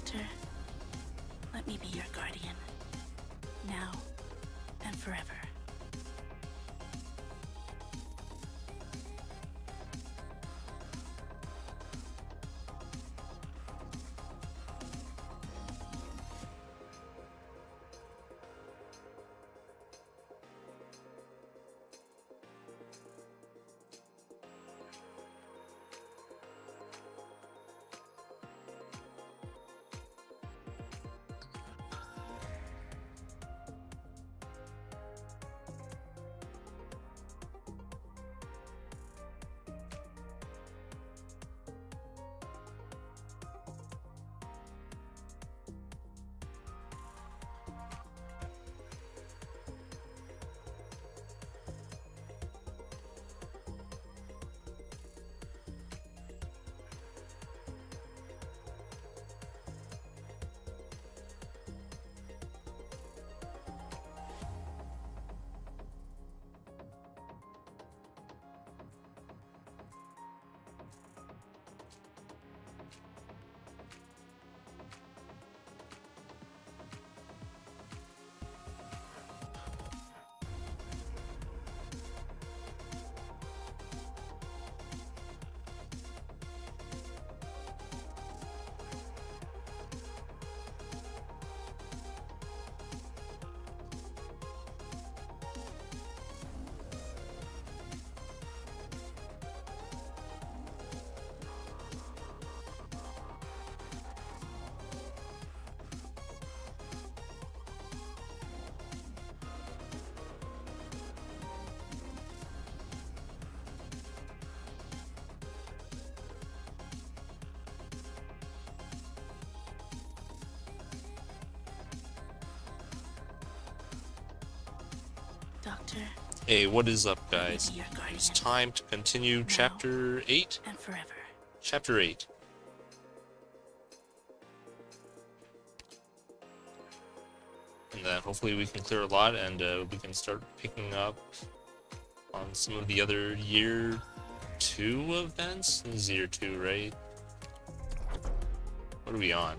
Doctor, let me be your guardian, now and forever. Doctor, Hey, what is up, let me guys? be your guardian, It's time to continue now Chapter 8? and forever. Chapter 8. And then hopefully we can clear a lot and we can start picking up on some of the other Year 2 events? This is Year 2, right? What are we on?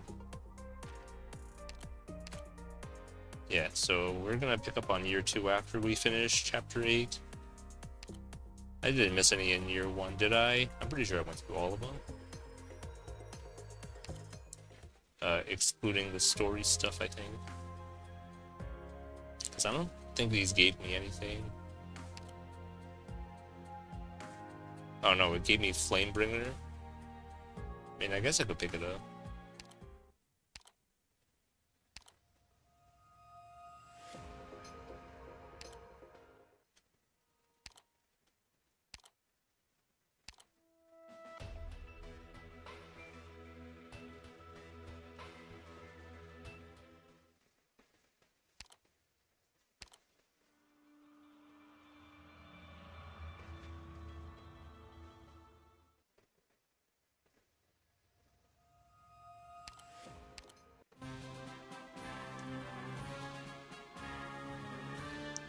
Yeah, so we're gonna pick up on Year 2 after we finish Chapter 8. I didn't miss any in Year 1, did I? I'm pretty sure I went through all of them. Excluding the story stuff, I think. Because I don't think these gave me anything. Oh no, it gave me Flamebringer. I mean, I guess I could pick it up.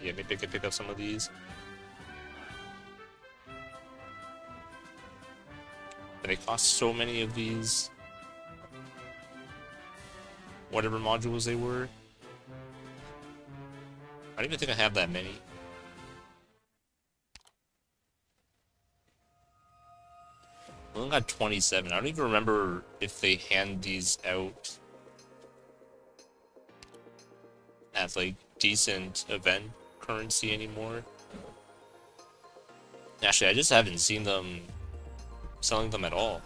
Yeah, maybe I could pick up some of these. But they cost so many of these. Whatever modules they were. I don't even think I have that many. I only got 27. I don't even remember if they hand these out at like decent event currency anymore. Actually, I just haven't seen them selling them at all.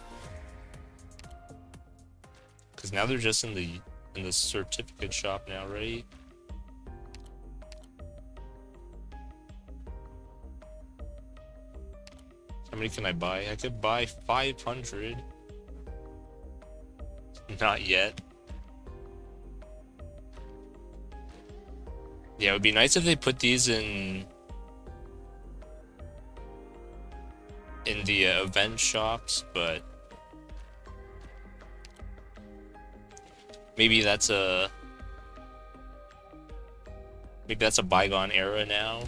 Because now they're just in the certificate shop now, right? How many can I buy? I could buy 500. Not yet. Yeah, it would be nice if they put these in the event shops, but maybe that's a bygone era now.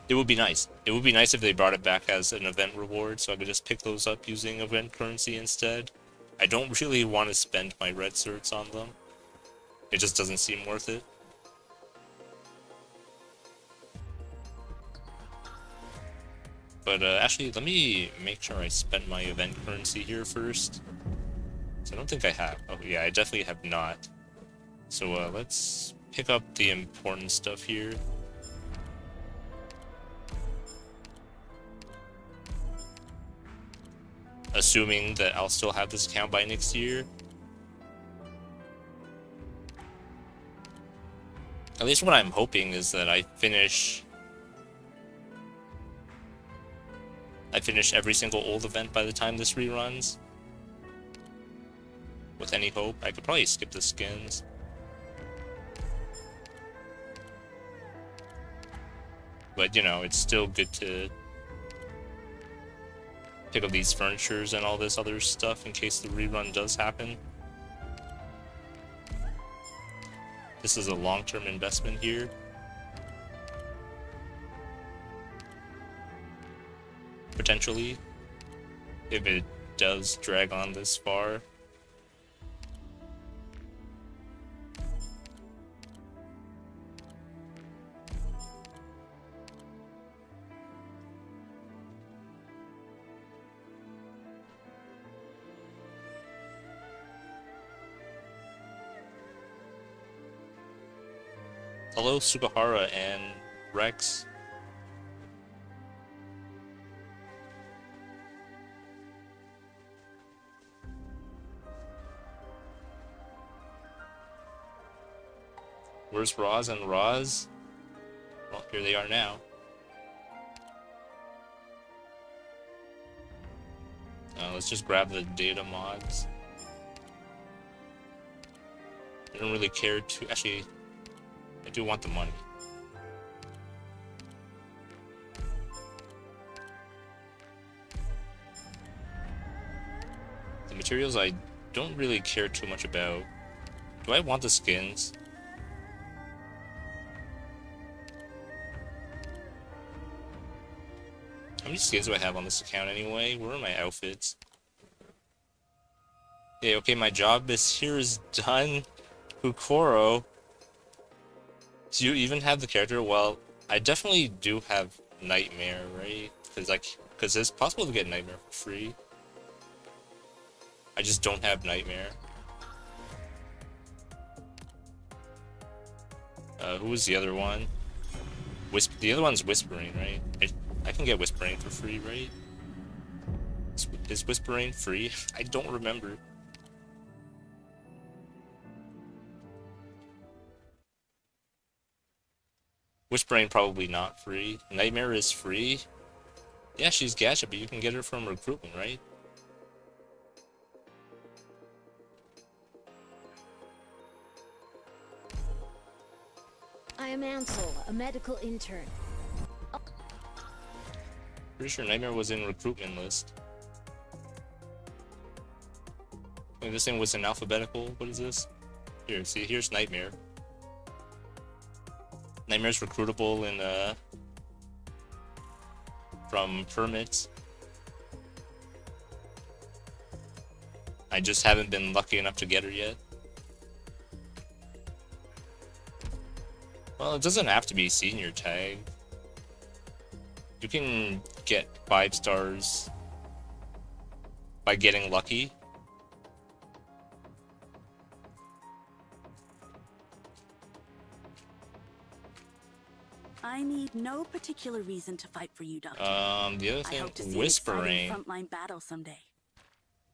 It would be nice. It would be nice if they brought it back as an event reward, so I could just pick those up using event currency instead. I don't really want to spend my red certs on them. It just doesn't seem worth it. But actually, let me make sure I spend my event currency here first. So I don't think I have. Oh yeah, I definitely have not. So let's pick up the important stuff here. Assuming that I'll still have this account by next year. At least what I'm hoping is that I finish every single old event by the time this reruns. With any hope. I could probably skip the skins. But, you know, it's still good to pick up these furnitures and all this other stuff in case the rerun does happen. This is a long-term investment here. Potentially, if it does drag on this far. Hello, Sugahara and Rex. Where's Roz and Roz? Well, here they are now. Let's just grab the data mods. I don't really care to... Actually, I do want the money. The materials I don't really care too much about. Do I want the skins? How many skins do I have on this account anyway? Where are my outfits? Yeah, okay, my job here is done. Kukoro. Do you even have the character? Well, I definitely do have Nightmare, right? Because it's possible to get Nightmare for free. I just don't have Nightmare. Who was the other one? The other one's Whispering, right? I can get Whispering for free, right? Is Whispering free? I don't remember. Whispering probably not free. Nightmare is free. Yeah, she's gacha, but you can get her from recruitment, right? I am Ansel, a medical intern. Pretty sure Nightmare was in recruitment list. Wait, this thing was in alphabetical. What is this? Here, see, here's Nightmare. Nightmare's recruitable in from permits. I just haven't been lucky enough to get her yet. Well, it doesn't have to be senior tag. You can get 5 stars by getting lucky. I need no particular reason to fight for you, Doctor. The other I hope to thing, see Whispering. an exciting frontline battle someday.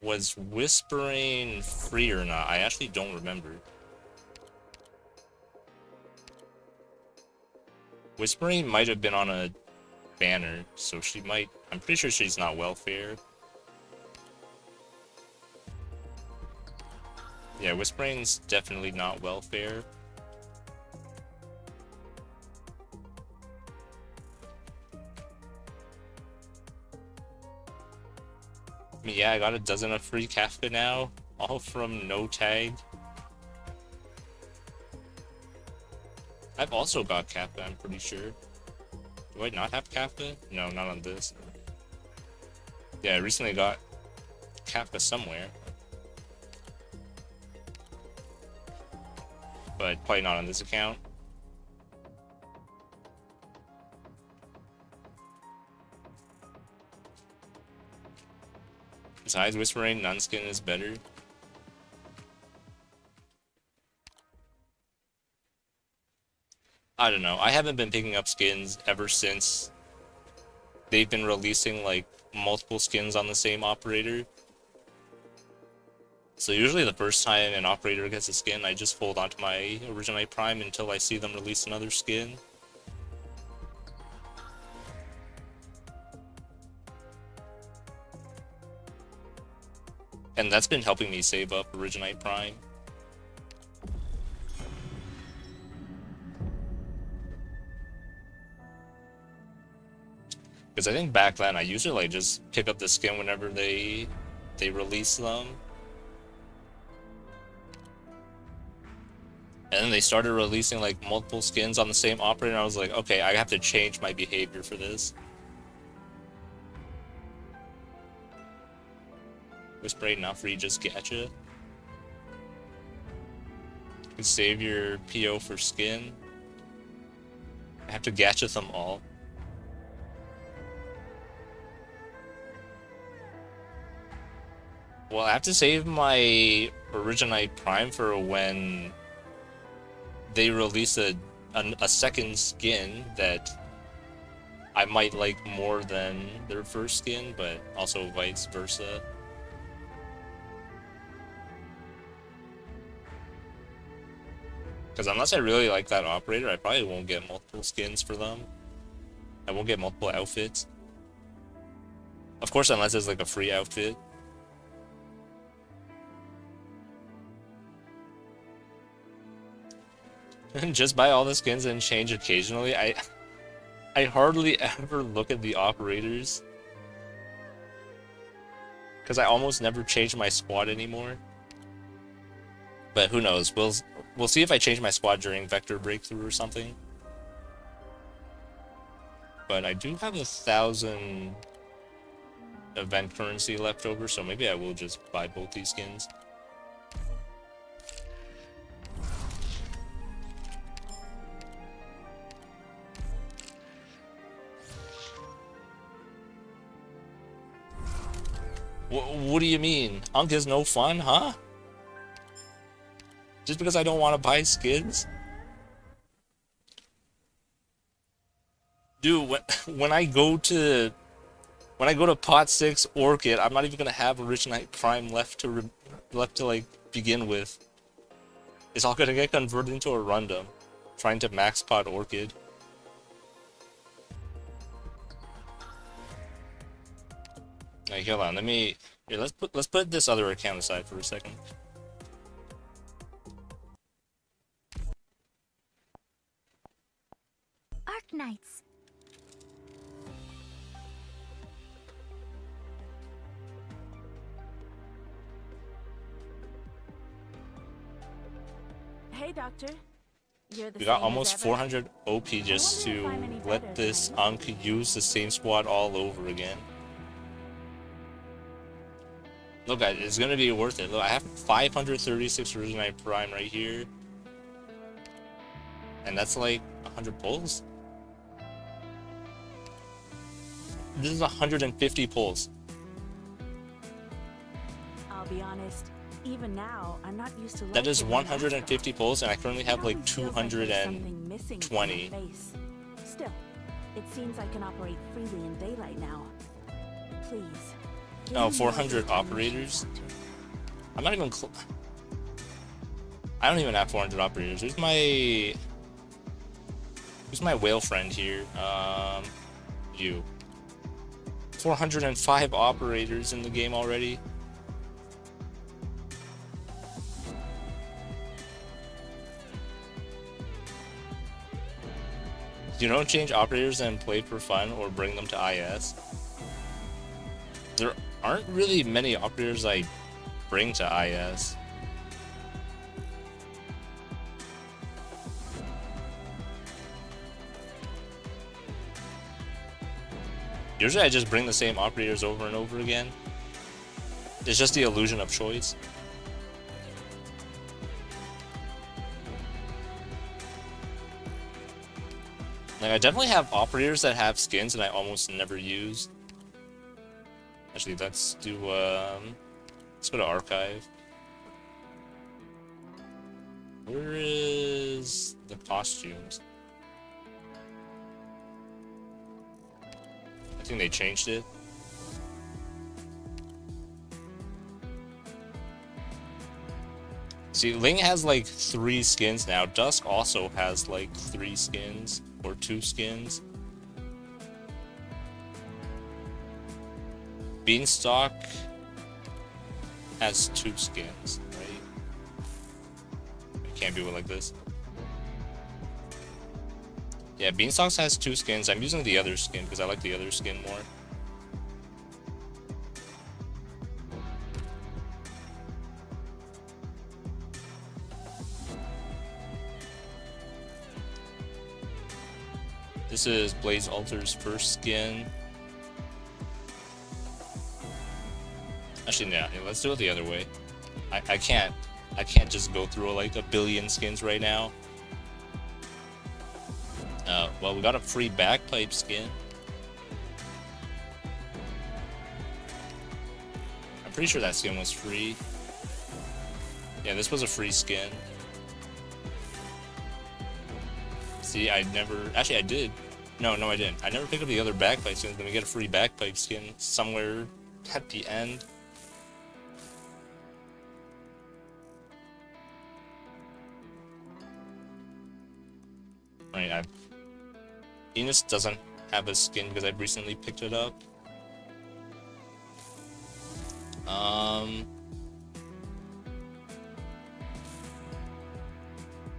Was Whispering free or not? I actually don't remember. Whispering might have been on a banner, so she might... I'm pretty sure she's not welfare. Yeah, Whispering's definitely not welfare. I mean, yeah, I got a dozen of free Kafka now, all from no tag. I've also got Kafka, I'm pretty sure. Do I not have Kafka? No, not on this. Yeah, I recently got Kafka somewhere. But probably not on this account. Besides Whispering, Nunskin is better. I don't know. I haven't been picking up skins ever since they've been releasing like multiple skins on the same operator. So usually the first time an operator gets a skin, I just hold onto my Originite Prime until I see them release another skin. And that's been helping me save up Originite Prime. Because I think back then I usually like just pick up the skin whenever they release them. And then they started releasing like multiple skins on the same operator, and I was like, okay, I have to change my behavior for this. Whisper not free, just gacha. You can save your PO for skin. I have to gacha them all. Well, I have to save my Originite Prime for when they release a second skin that I might like more than their first skin, but also vice versa. Because unless I really like that operator, I probably won't get multiple skins for them. I won't get multiple outfits. Of course, unless it's like a free outfit. Just buy all the skins and change occasionally. I hardly ever look at the operators. Because I almost never change my squad anymore. But who knows? We'll see if I change my squad during Vector Breakthrough or something. But I do have 1,000 event currency left over, so maybe I will just buy both these skins. What do you mean? Unk is no fun, huh? Just because I don't want to buy skins? Dude, when I go to pot 6 Orchid, I'm not even gonna have Originite Prime left to like begin with. It's all gonna get converted into a random, trying to max pot Orchid. Hey, hold on. Let's put this other account aside for a second. Arknights. Hey, Doctor. You're the We got same almost as ever? 400 OP just I wonder if to I'm any let better this than Unk use the same squad all over again. Look, guys, it's gonna be worth it. Look, I have 536 Originite Prime right here. And that's like 100 pulls? This is 150 pulls. I'll be honest. Even now, I'm not used to That is life with my 150 mask pulls, and I currently on. have It like always feels like there's something missing from my 220. face. Still, it seems I can operate freely in daylight now. Please. give Oh, me 400 more operators? I'm not even I don't even have 400 operators. Who's my whale friend here? You. 405 operators in the game already. You don't change operators and play for fun or bring them to IS. There aren't really many operators I bring to IS. Usually I just bring the same operators over and over again. It's just the illusion of choice. Like, I definitely have operators that have skins and I almost never use. Actually, let's do, let's go to archive. Where is the costumes? I think they changed it. See, Ling has like 3 skins now. Dusk also has like 3 skins or 2 skins. Beanstalk has 2 skins, right? I can't do it like this. Yeah, Beanstalk has 2 skins. I'm using the other skin because I like the other skin more. This is Blaze Alter's first skin. Actually, yeah, let's do it the other way. I can't just go through like a billion skins right now. Well, we got a free bagpipe skin. I'm pretty sure that skin was free. Yeah, this was a free skin. See, actually I did. No, I didn't. I never picked up the other bagpipe skins. Then we get a free bagpipe skin somewhere at the end. Right, Enos doesn't have a skin because I've recently picked it up.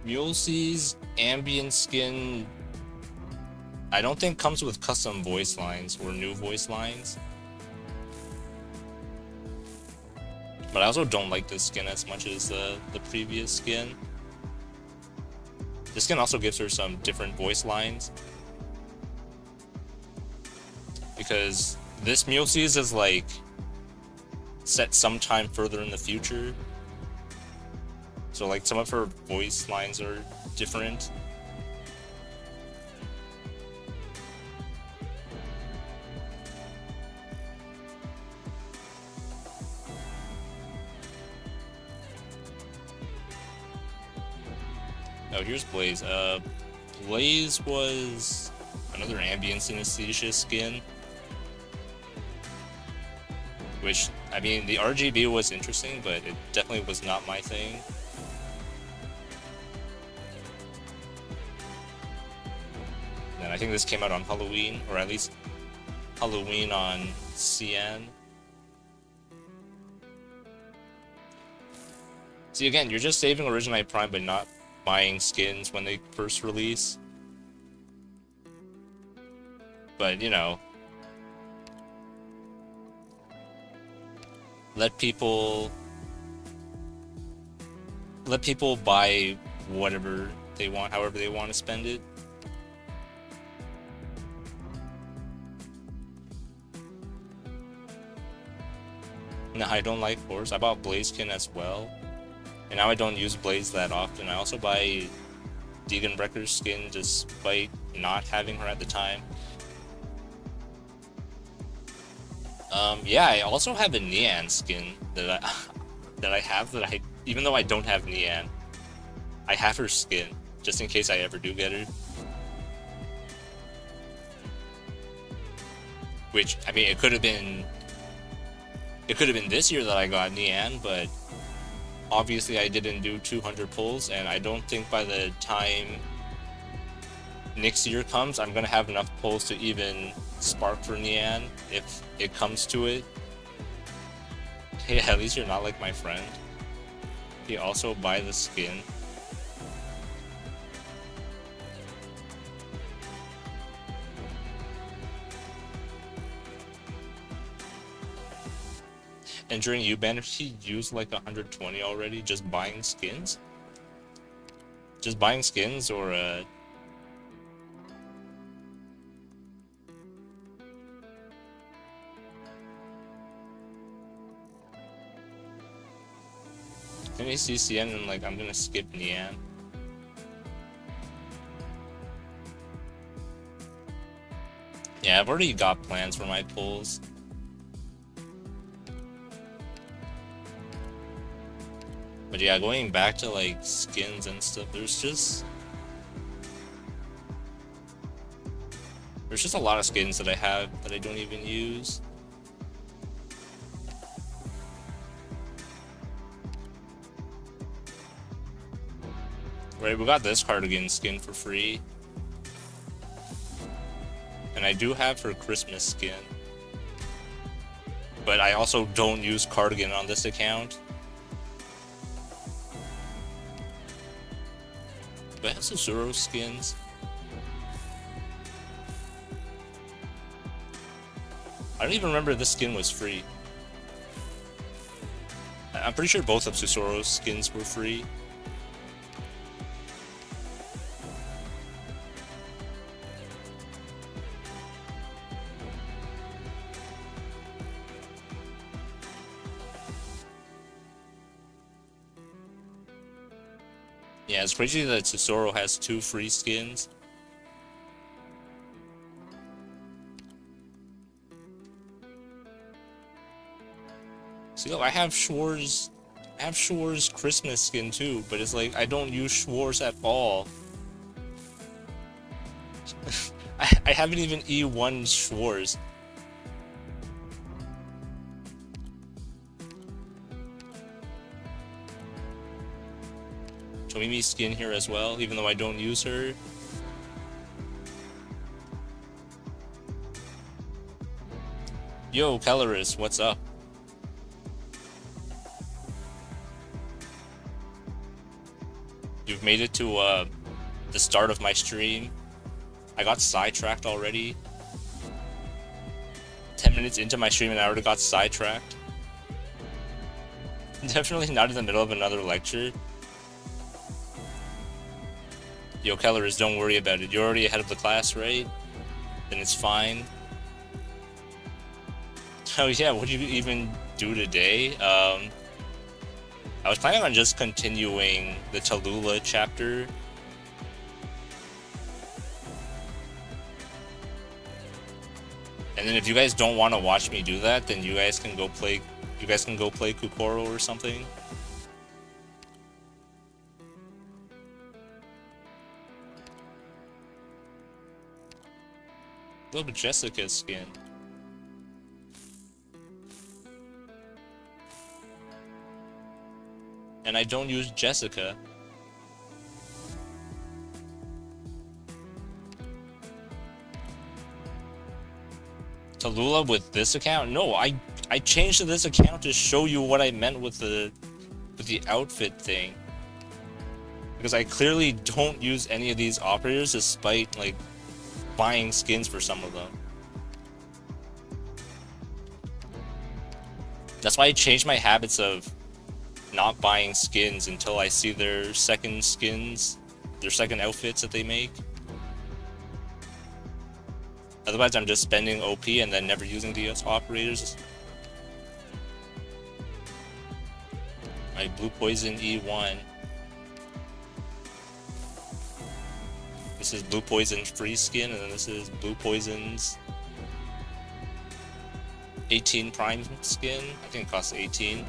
Mulesey's ambient skin, I don't think comes with custom voice lines or new voice lines. But I also don't like this skin as much as the previous skin. This skin also gives her some different voice lines. Because this Mulesey's is like set sometime further in the future. So like some of her voice lines are different. Oh, here's Blaze. Blaze was another ambient synesthesia skin. Which, I mean, the RGB was interesting, but it definitely was not my thing. And I think this came out on Halloween, or at least Halloween on CN. See, again, you're just saving Originite Prime, but not buying skins when they first release. But, you know, let people buy whatever they want, however they want to spend it. No, I don't like Horse. I bought Blazeskin as well. And now I don't use Blaze that often. I also buy Deegan Brecker's skin despite not having her at the time. Yeah, I also have a Nian skin that I even though I don't have Nian, I have her skin just in case I ever do get her. Which, I mean, it could have been this year that I got Nian, but obviously I didn't do 200 pulls, and I don't think by the time next year comes, I'm gonna have enough pulls to even spark for Nian, if it comes to it. Hey, at least you're not like my friend. He also buy the skin. And during U-Banner, he used like 120 already, just buying skins? Just buying skins, or Let me see CN and like I'm gonna skip Nian. Yeah, I've already got plans for my pulls. But yeah, going back to like skins and stuff, there's just a lot of skins that I have that I don't even use. Right, we got this cardigan skin for free. And I do have her Christmas skin. But I also don't use cardigan on this account. Do I have Susuro skins? I don't even remember this skin was free. I'm pretty sure both of Susuro's skins were free. Yeah, it's crazy that Susuro has 2 free skins. See, look, I have Schwar's Christmas skin too, but it's like I don't use Schwar's at all. I haven't even E1 Schwar's. Tomimi skin here as well, even though I don't use her. Yo, Kelleris, what's up? You've made it to the start of my stream. I got sidetracked already. 10 minutes into my stream and I already got sidetracked. Definitely not in the middle of another lecture. Yo, Kelleris, don't worry about it. You're already ahead of the class, right? Then it's fine. Oh yeah, what did you even do today? I was planning on just continuing the Tallulah chapter. And then if you guys don't want to watch me do that, then you guys can go play Kukoro or something. Look at Jessica's skin. And I don't use Jessica. Tallulah with this account? No, I changed to this account to show you what I meant with the outfit thing. Because I clearly don't use any of these operators despite like buying skins for some of them. That's why I changed my habits of not buying skins until I see their second skins, their second outfits that they make. Otherwise, I'm just spending OP and then never using DS operators. My Blue Poison E1. This is Blue Poison's free skin, and then this is Blue Poison's 18 Prime skin. I think it costs 18.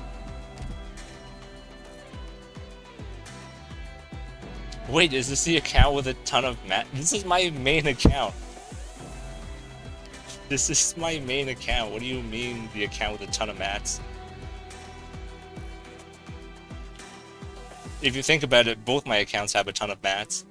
Wait, is this the account with a ton of mat? This is my main account. This is my main account. What do you mean, the account with a ton of mats? If you think about it, both my accounts have a ton of mats.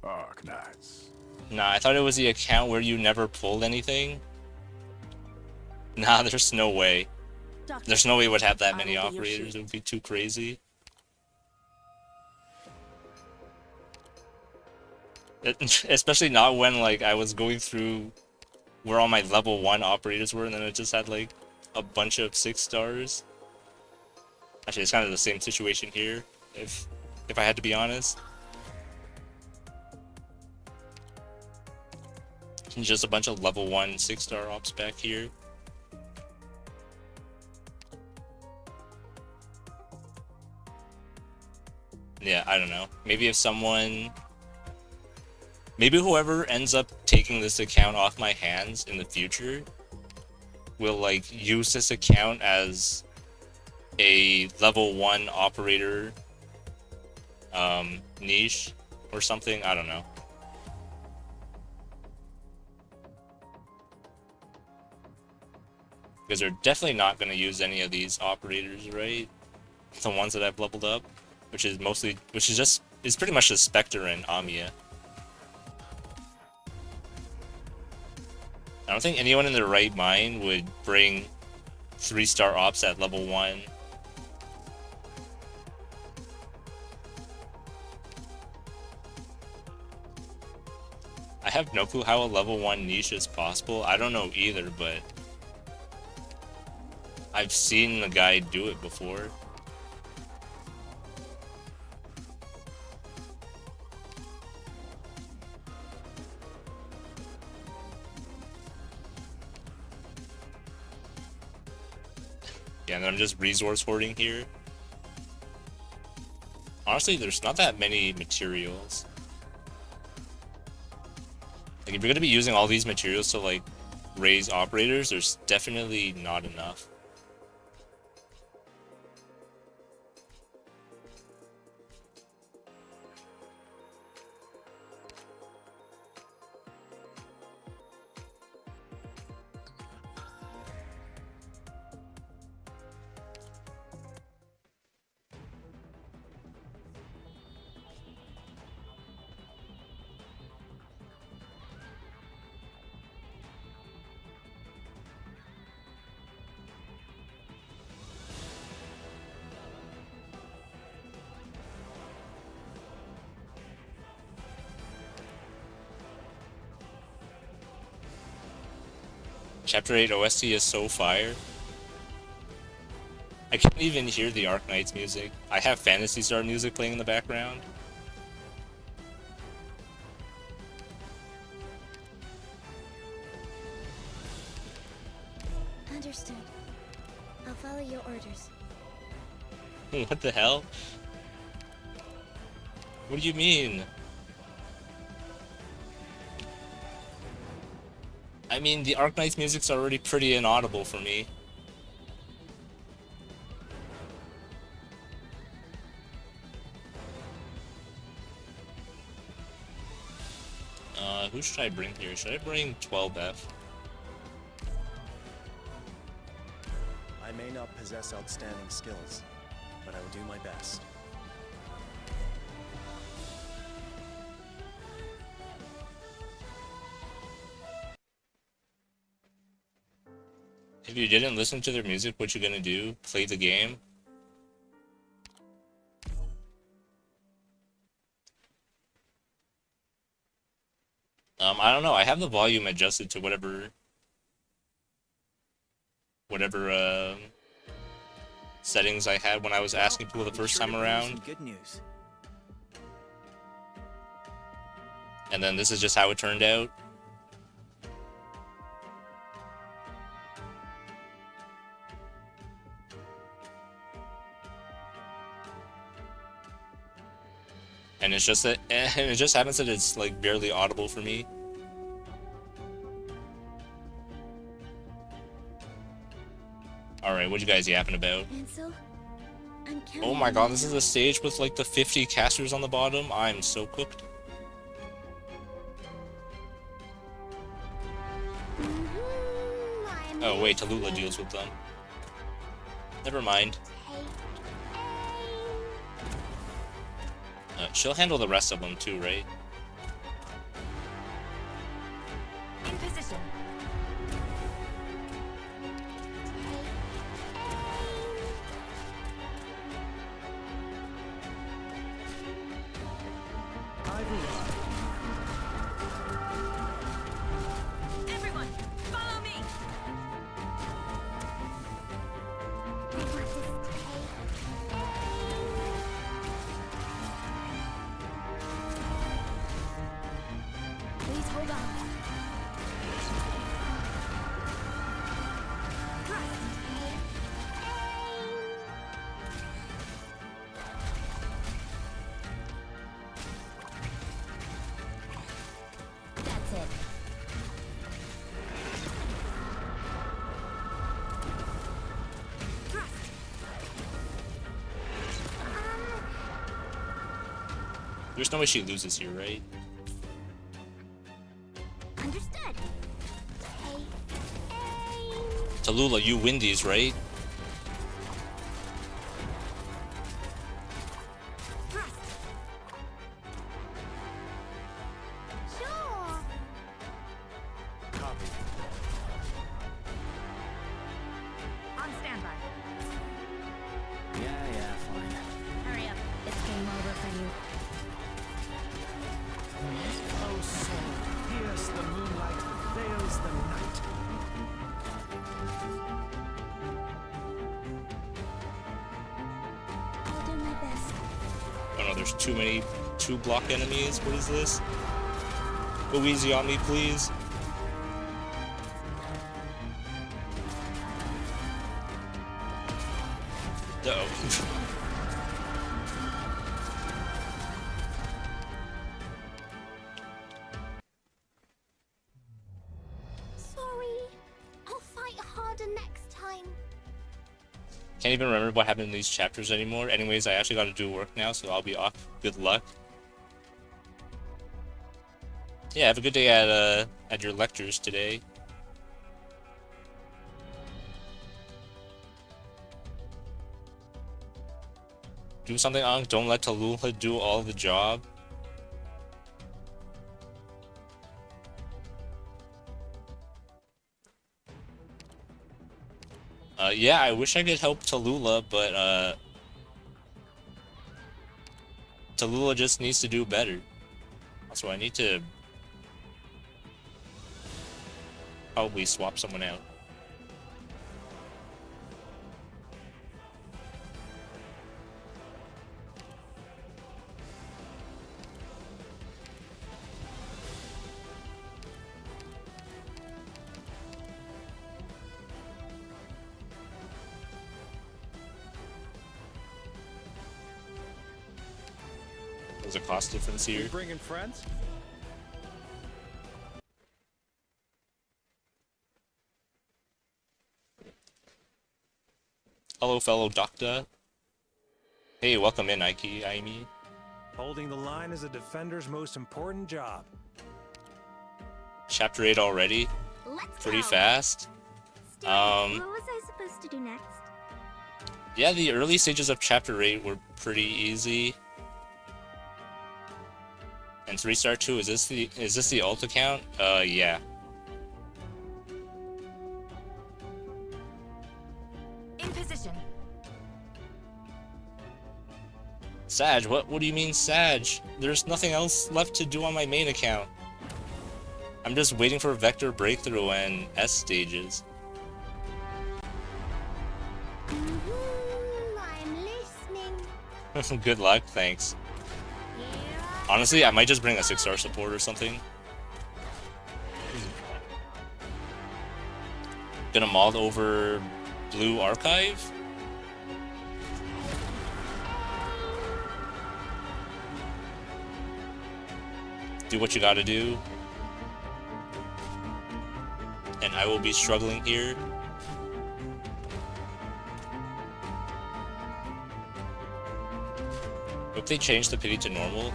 Arknights. Nah, I thought it was the account where you never pulled anything. Nah, there's no way. Doctor, There's no way it would have that I many will be your operators. It would be too crazy. Especially not when like I was going through where all my level 1 operators were, and then it just had like a bunch of 6 stars. Actually, it's kind of the same situation here, if I had to be honest. Just a bunch of level 1 6-star ops back here. Yeah, I don't know. Maybe if someone... Maybe whoever ends up taking this account off my hands in the future will, like, use this account as a level 1 operator niche or something. I don't know. Because they're definitely not going to use any of these operators, right? The ones that I've leveled up, which is pretty much the Spectre and Amiya. I don't think anyone in their right mind would bring 3-star ops at level 1. I have no clue how a level 1 niche is possible. I don't know either, but I've seen the guy do it before. Yeah, and then I'm just resource hoarding here. Honestly, there's not that many materials. Like, if you're gonna be using all these materials to, like, raise operators, there's definitely not enough. Chapter 8 OST is so fire. I can't even hear the Arknights music. I have Phantasy Star music playing in the background. Understood. I'll follow your orders. What the hell? What do you mean? I mean, the Arknights music's already pretty inaudible for me. Who should I bring here? Should I bring 12F? I may not possess outstanding skills, but I will do my best. If you didn't listen to their music, what you gonna do? Play the game? I don't know. I have the volume adjusted to whatever settings I had when I was asking people the first time around. Good news. And then this is just how it turned out. And it's just that, and it just happens that it's like barely audible for me. Alright, what you guys yapping about? Ansel, I'm counting Oh my on god, you this is now. a stage with like the 50 casters on the bottom. I'm so cooked. I'm Oh wait, Tallulah deals with them. Never mind. She'll handle the rest of them too, right? In position. Everyone, follow me. There's no way she loses here, right? Understood. Tallulah, you win these, right? Thrust. Sure. Copy. On standby. Yeah, fine. Hurry up. It's game over for you. Oh, sword, pierce the moonlight that veils the night. I'll do my best. Oh no, there's too many 2-block enemies. What is this? Go easy on me, please. Uh-oh. Sorry. I'll fight harder next time. Can't even remember what happened in these chapters anymore. Anyways, I actually gotta do work now, so I'll be off. Good luck. Yeah, have a good day at your lectures today. Do something, Ankh. Don't let Tallulah do all the job. Yeah, I wish I could help Tallulah, but Tallulah just needs to do better. Also, I need to probably swap someone out. There's a cost difference here. You bringing friends? Hello, fellow doctor. Hey, welcome in, Aimi. Holding the line is a defender's most important job. Chapter 8 already. Let's Pretty go. fast. What was I supposed to do next? Yeah, the early stages of Chapter 8 were pretty easy. And 3-star 2, is this the ult account? Yeah. In position. Sag, what do you mean Sag? There's nothing else left to do on my main account. I'm just waiting for Vector Breakthrough and S stages. I'm listening. Good luck, thanks. Honestly, I might just bring a 6-star support or something. Gonna mod over Blue Archive? Do what you gotta do. And I will be struggling here. Hope they change the pity to normal.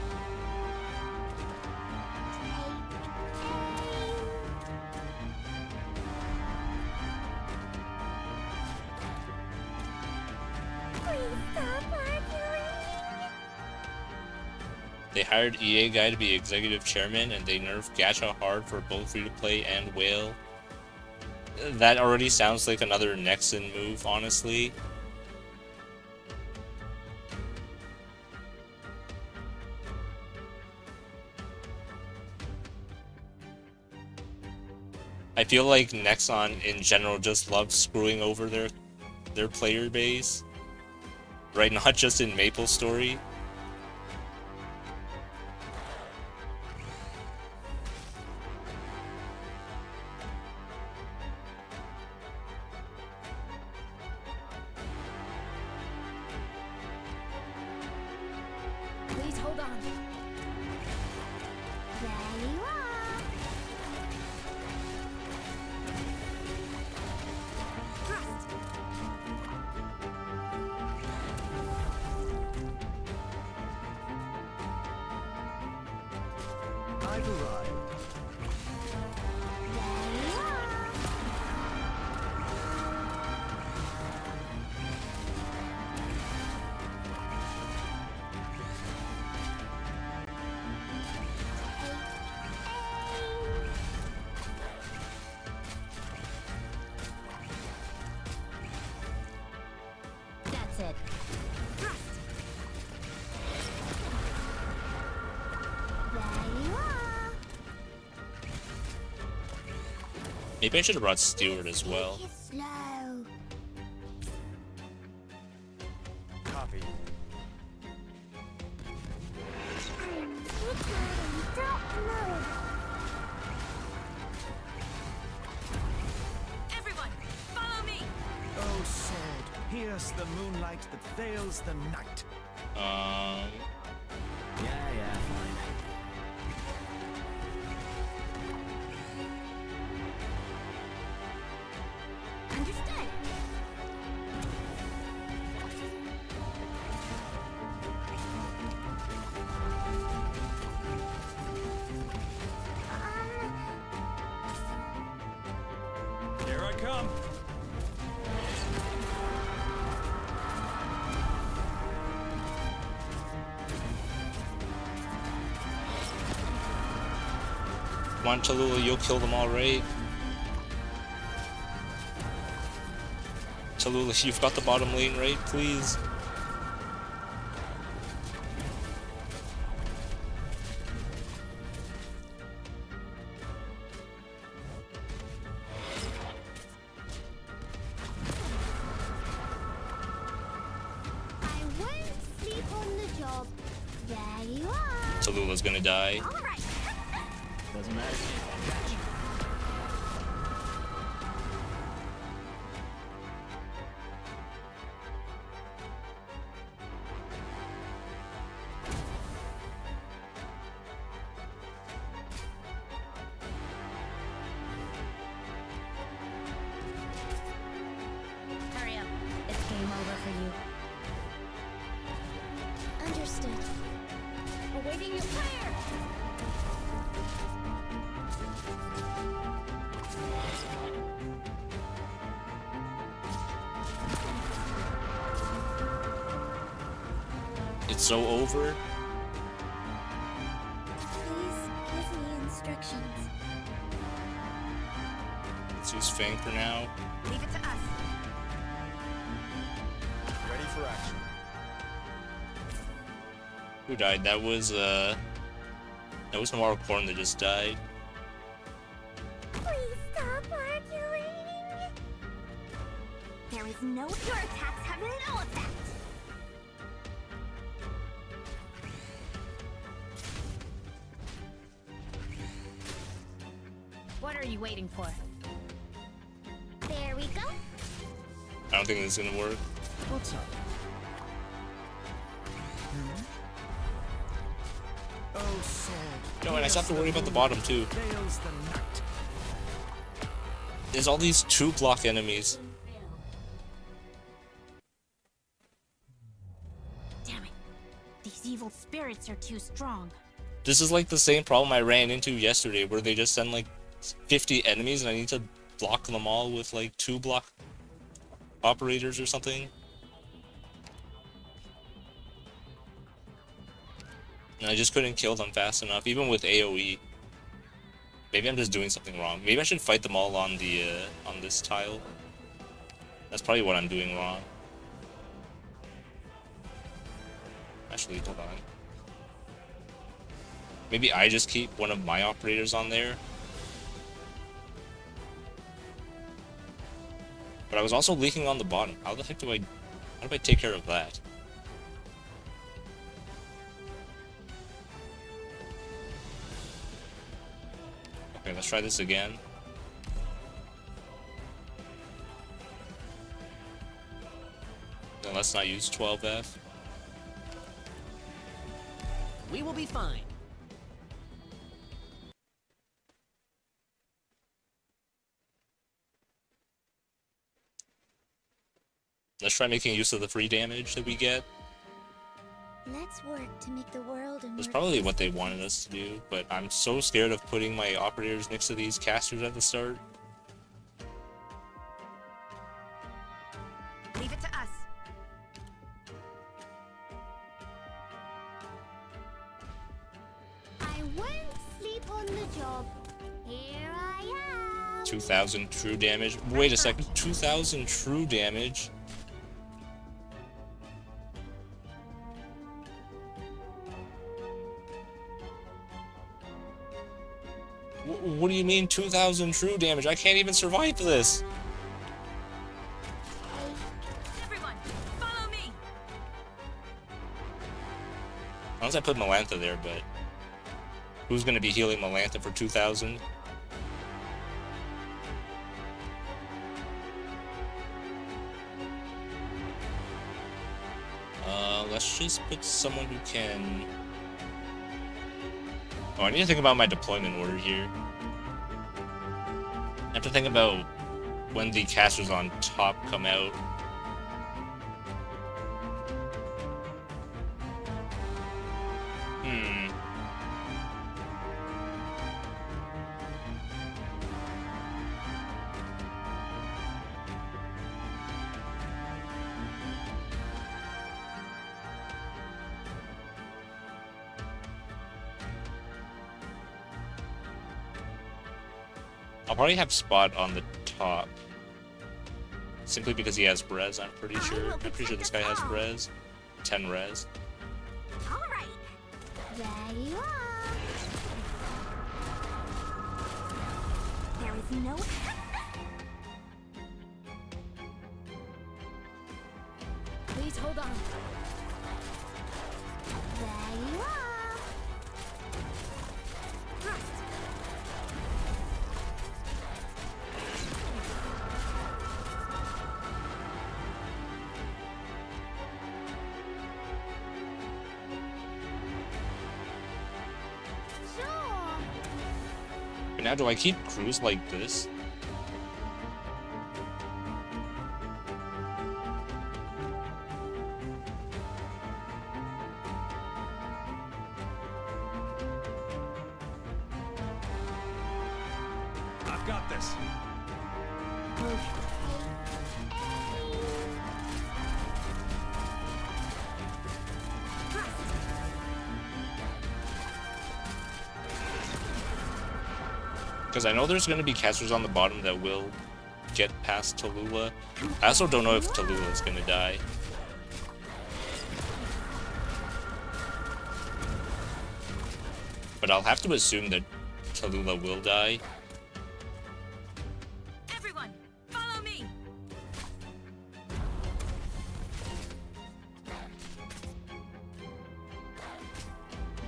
They hired EA guy to be executive chairman, and they nerfed Gacha hard for both free-to-play and whale. That already sounds like another Nexon move, honestly. I feel like Nexon in general just loves screwing over their player base. Right, not just in MapleStory. Please hold on. There you are. Thrust. I've arrived. That's it. Thrust. There you are. Maybe I should have brought Stewart as well. Take it slow. Copy. I'm wicked and don't move. Everyone, follow me! Oh, sword, pierce the moonlight that veils the night. Yeah, fine. Understood. Here I come. Come on, Tallulah, you'll kill them all, right? Tallulah, you've got the bottom lane, right? Please. I won't sleep on the job. There you are. Tallulah's gonna die. All right. Doesn't matter. Gotcha. Hurry up. It's game over for you. Understood. Awaiting your prayer. It's so over. Please give me instructions. Let's use Fang for now. Leave it to us. Ready for action. Who died? That was Marlcorn that just died. Please stop arguing. There is no... Your attacks have no effect! What are you waiting for? There we go. I don't think this is gonna work. What's up? Oh, sword. No, and I still have to worry about the bottom too. Veils the night. There's all these 2-block enemies. Damn it. These evil spirits are too strong. This is like the same problem I ran into yesterday, where they just send like 50 enemies and I need to block them all with like 2-block operators or something. And I just couldn't kill them fast enough, even with AoE. Maybe I'm just doing something wrong. Maybe I should fight them all on the on this tile. That's probably what I'm doing wrong. Actually, hold on. Maybe I just keep one of my operators on there. But I was also leaking on the bottom. How the heck do I... How do I take care of that? Okay, let's try this again. Then let's not use 12F. We will be fine. Let's try making use of the free damage that we get. Let's work to make the world a more It's probably what they wanted us to do, but I'm so scared of putting my operators next to these casters at the start. Leave it to us. I won't sleep on the job. Here I am. 2,000 true damage. Wait a second, 2,000 true damage? What do you mean 2,000 true damage? I can't even survive this! Everyone, follow me. Unless I put Melantha there, but who's gonna be healing Melantha for 2,000? Let's just put someone who can... Oh, I need to think about my deployment order here. I have to think about when the casters on top come out. I'll probably have Spot on the top. Simply because he has res, I'm pretty sure. I'm pretty sure this guy has res. 10 res. All right. There you are. There is no... Please hold on. There you are. Thrust. Sure. But now do I keep crews like this? I've got this. Because I know there's going to be casters on the bottom that will get past Tallulah. I also don't know if Tallulah is going to die. But I'll have to assume that Tallulah will die. Everyone, follow me.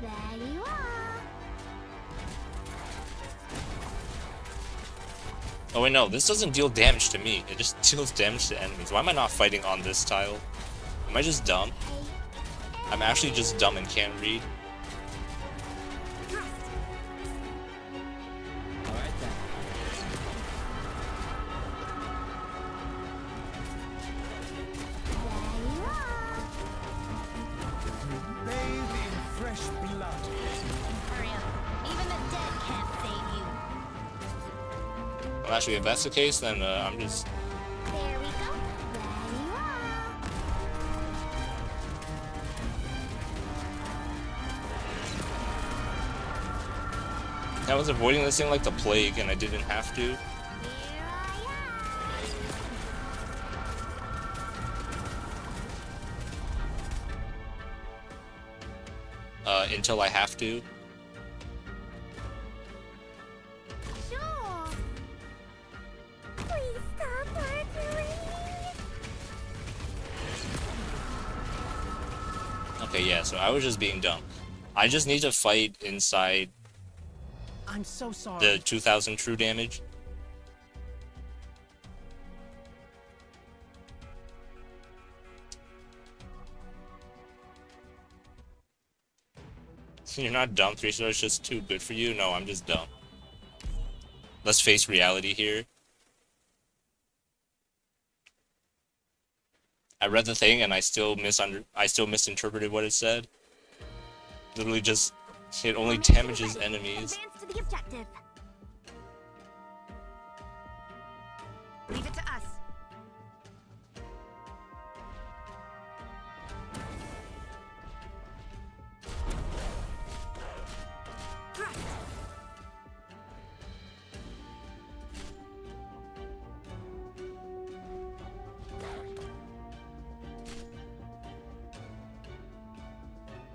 There you are. Oh wait, no, this doesn't deal damage to me. It just deals damage to enemies. Why am I not fighting on this tile? Am I just dumb? I'm actually just dumb and can't read. All right then. There you are. Bathe in fresh blood. Hurry up. Even the dead can't save you. Well, actually, if that's the case, then I'm just... There we go. There you are. I was avoiding this thing like the plague, and I didn't have to. Here I am. Until I have to. Sure. Please stop arguing. Okay, yeah, so I was just being dumb. I just need to fight inside I'm so sorry. the 2,000 true damage. You're not dumb, 3 stars just too good for you? No, I'm just dumb. Let's face reality here. I read the thing and I still misinterpreted what it said. Literally just, it only damages enemies. Advance to the objective. Leave it to us. Thrust.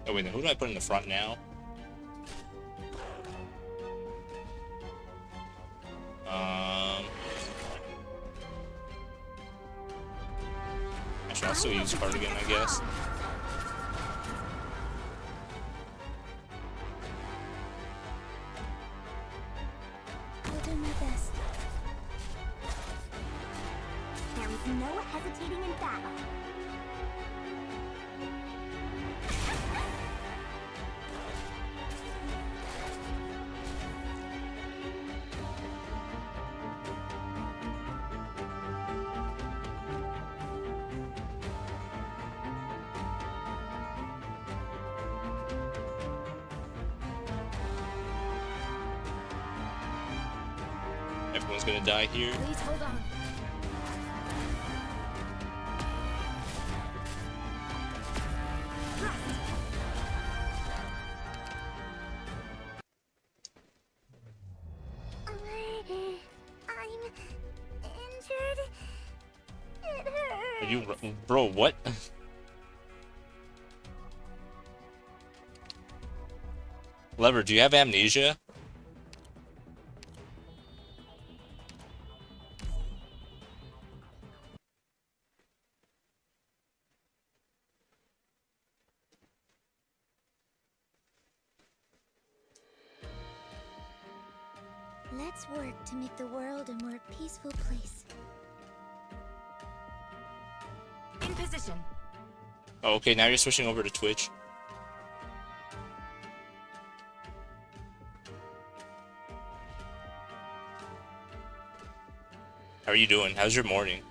Oh wait, then who do I put in the front now? Actually, I'll still use Cardigan, I guess. I'll do my best. There is no hesitating in battle. Everyone's gonna die here. Please hold on. I'm injured. It hurts. Are you, bro, what? Lever, do you have amnesia? Let's work to make the world a more peaceful place. In position. Oh, okay, now you're switching over to Twitch. How are you doing? How's your morning?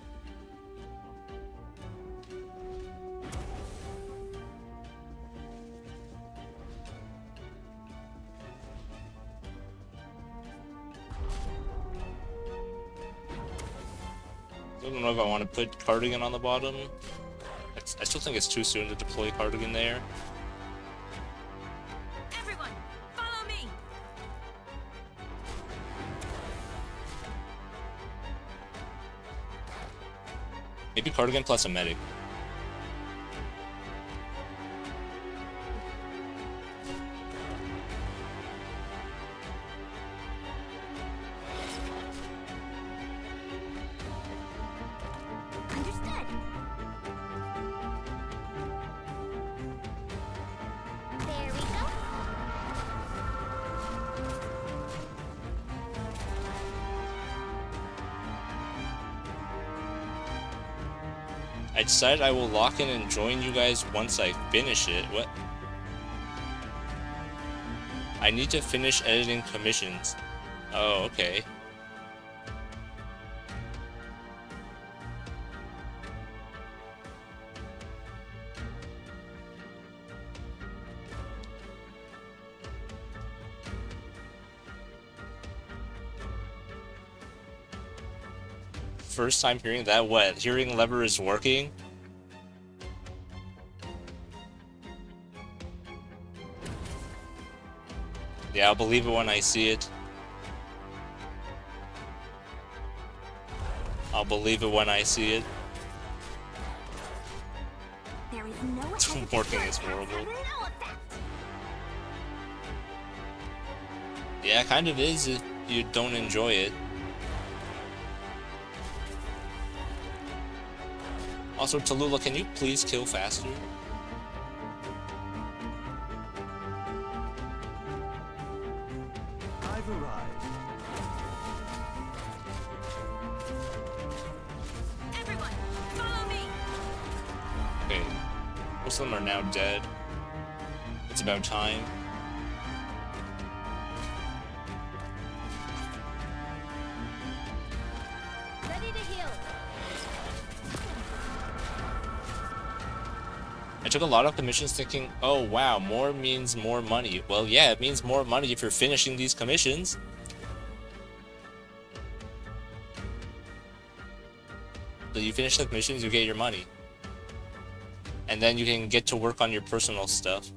I don't know if I want to put Cardigan on the bottom. I still think it's too soon to deploy Cardigan there. Everyone, follow me. Maybe Cardigan plus a medic. Understood. There we go. I decided I will lock in and join you guys once I finish it. What? I need to finish editing commissions. Oh, okay. First time hearing that. What? Hearing lever is working? Yeah, I'll believe it when I see it. I'll believe it when I see it. There is no Working is horrible. no effect. Yeah, kind of is if you don't enjoy it. Also, Tallulah, can you please kill faster? I've arrived. Everyone, follow me. Okay, most of them are now dead. It's about time. Ready to heal. I took a lot of commissions thinking, oh wow, more means more money. Well, yeah, it means more money if you're finishing these commissions. So you finish the commissions, you get your money. And then you can get to work on your personal stuff.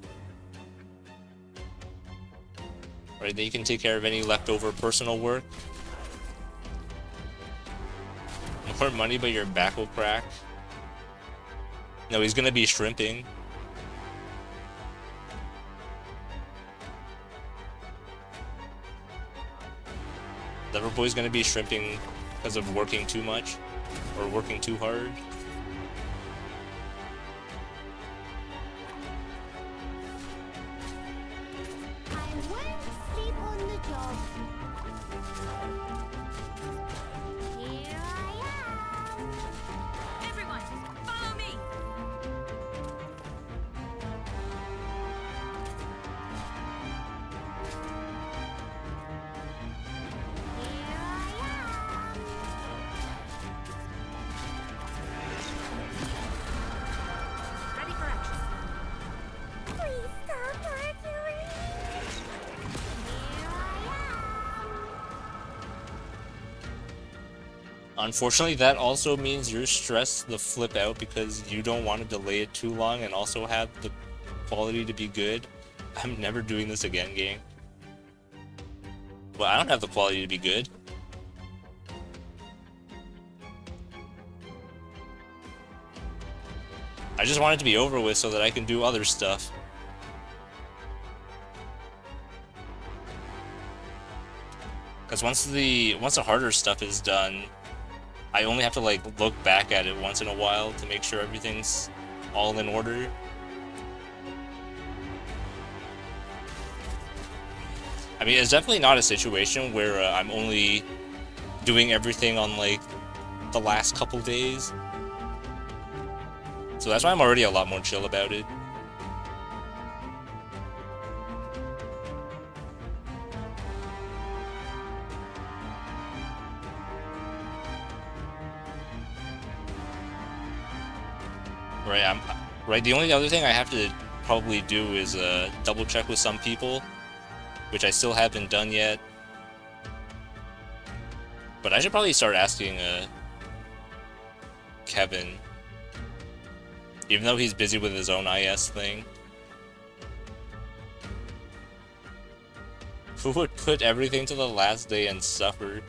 Right, then you can take care of any leftover personal work. More money, but your back will crack. No, he's gonna be shrimping. Loverboy's gonna be shrimping because of working too much or working too hard. I won't sleep on the job. Here I am. Everyone, follow me! Here I am. Ready for action. Please stop arguing. Here I am. Unfortunately, that also means you're stressed the flip out because you don't want to delay it too long and also have the quality to be good. I'm never doing this again, gang. Well, I don't have the quality to be good. I just want it to be over with so that I can do other stuff. Because once the harder stuff is done, I only have to like look back at it once in a while to make sure everything's all in order. I mean, it's definitely not a situation where I'm only doing everything on like the last couple days. So that's why I'm already a lot more chill about it. Right, the only other thing I have to probably do is double check with some people, which I still haven't done yet. But I should probably start asking Kevin, even though he's busy with his own IS thing. Who would put everything to the last day and suffer?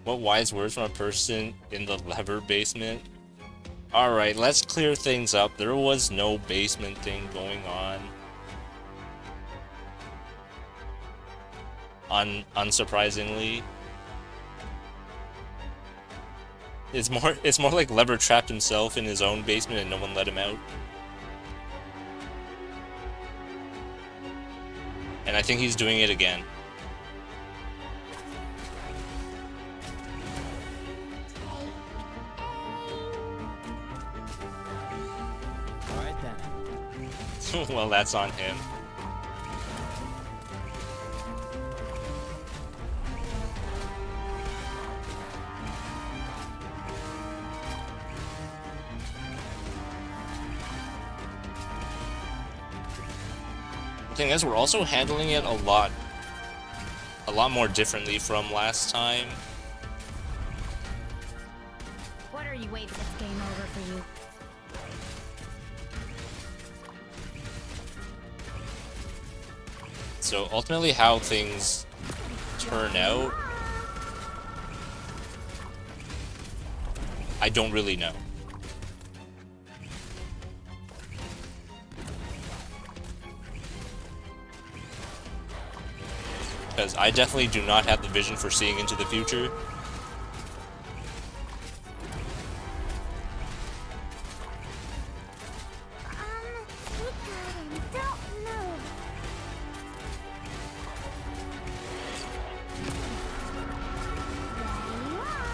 What wise words from a person in the lever basement? Alright, let's clear things up. There was no basement thing going on. Unsurprisingly. It's more like Lever trapped himself in his own basement and no one let him out. And I think he's doing it again. Alright then. Well, that's on him. The thing is, we're also handling it a lot more differently from last time. What are you waiting? It's game over for you. So ultimately how things turn out, I don't really know. Because I definitely do not have the vision for seeing into the future. Don't move. There you are.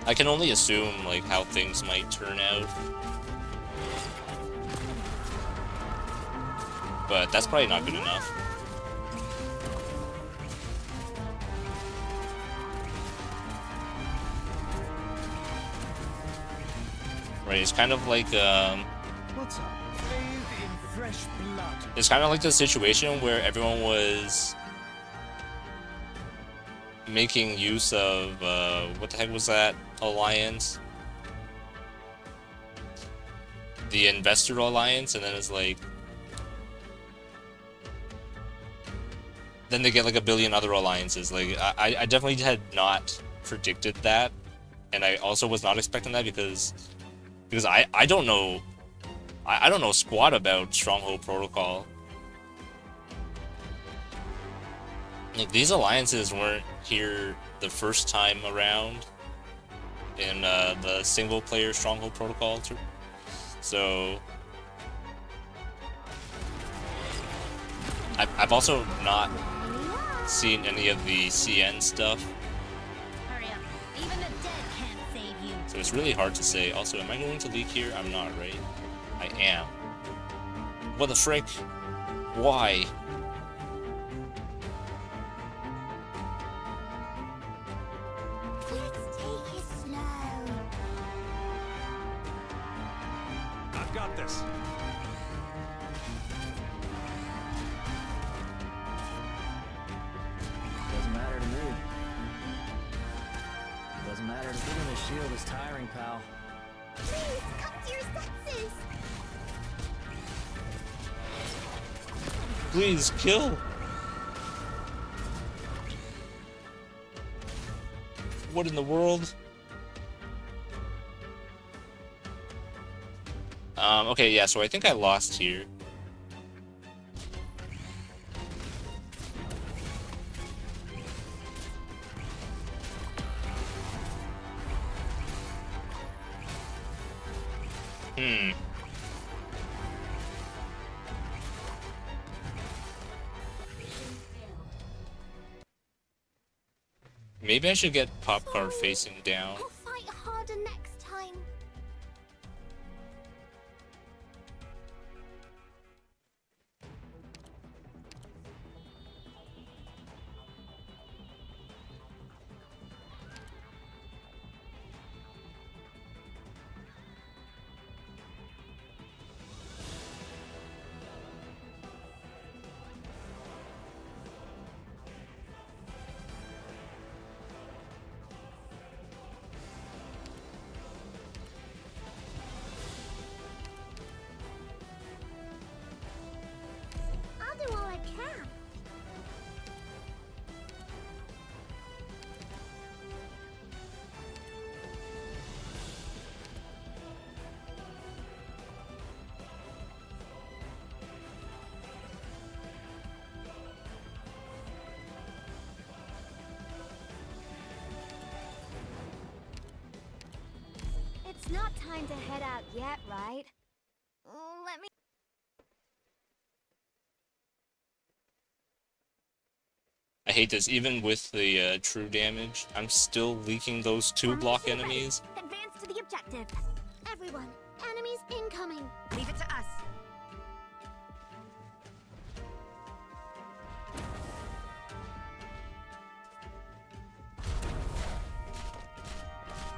I can only assume like how things might turn out. But that's probably not good enough. Right, it's kind of like What's up? Bathed in fresh blood. it's kind of like the situation where everyone was making use of what the heck was that alliance? The Investor Alliance, and then it's like then they get like a billion other alliances. Like I definitely had not predicted that, and I also was not expecting that because I don't know I don't know squat about Stronghold Protocol. Like these alliances weren't here the first time around in the single player Stronghold Protocol too. So I've also not seen any of the CN stuff, Hurry up. Even the dead can't save you. so it's really hard to say. Also, am I going to leak here? I'm not, right? I am. What the frick? Why? Let's take it slow. I've got this. Doesn't matter to me. Doesn't matter to me. The shield is tiring, pal. Please, come to your senses. Please kill. What in the world? Okay, yeah, so I think I lost here. Maybe I should get Popcar facing down. I'll fight harder next time. I'll do all I can. It's not time to head out yet, right? Let me. I hate this. Even with the true damage, I'm still leaking those two block Formation ready. enemies. Advance to the objective. Everyone, enemies incoming. Leave it to us.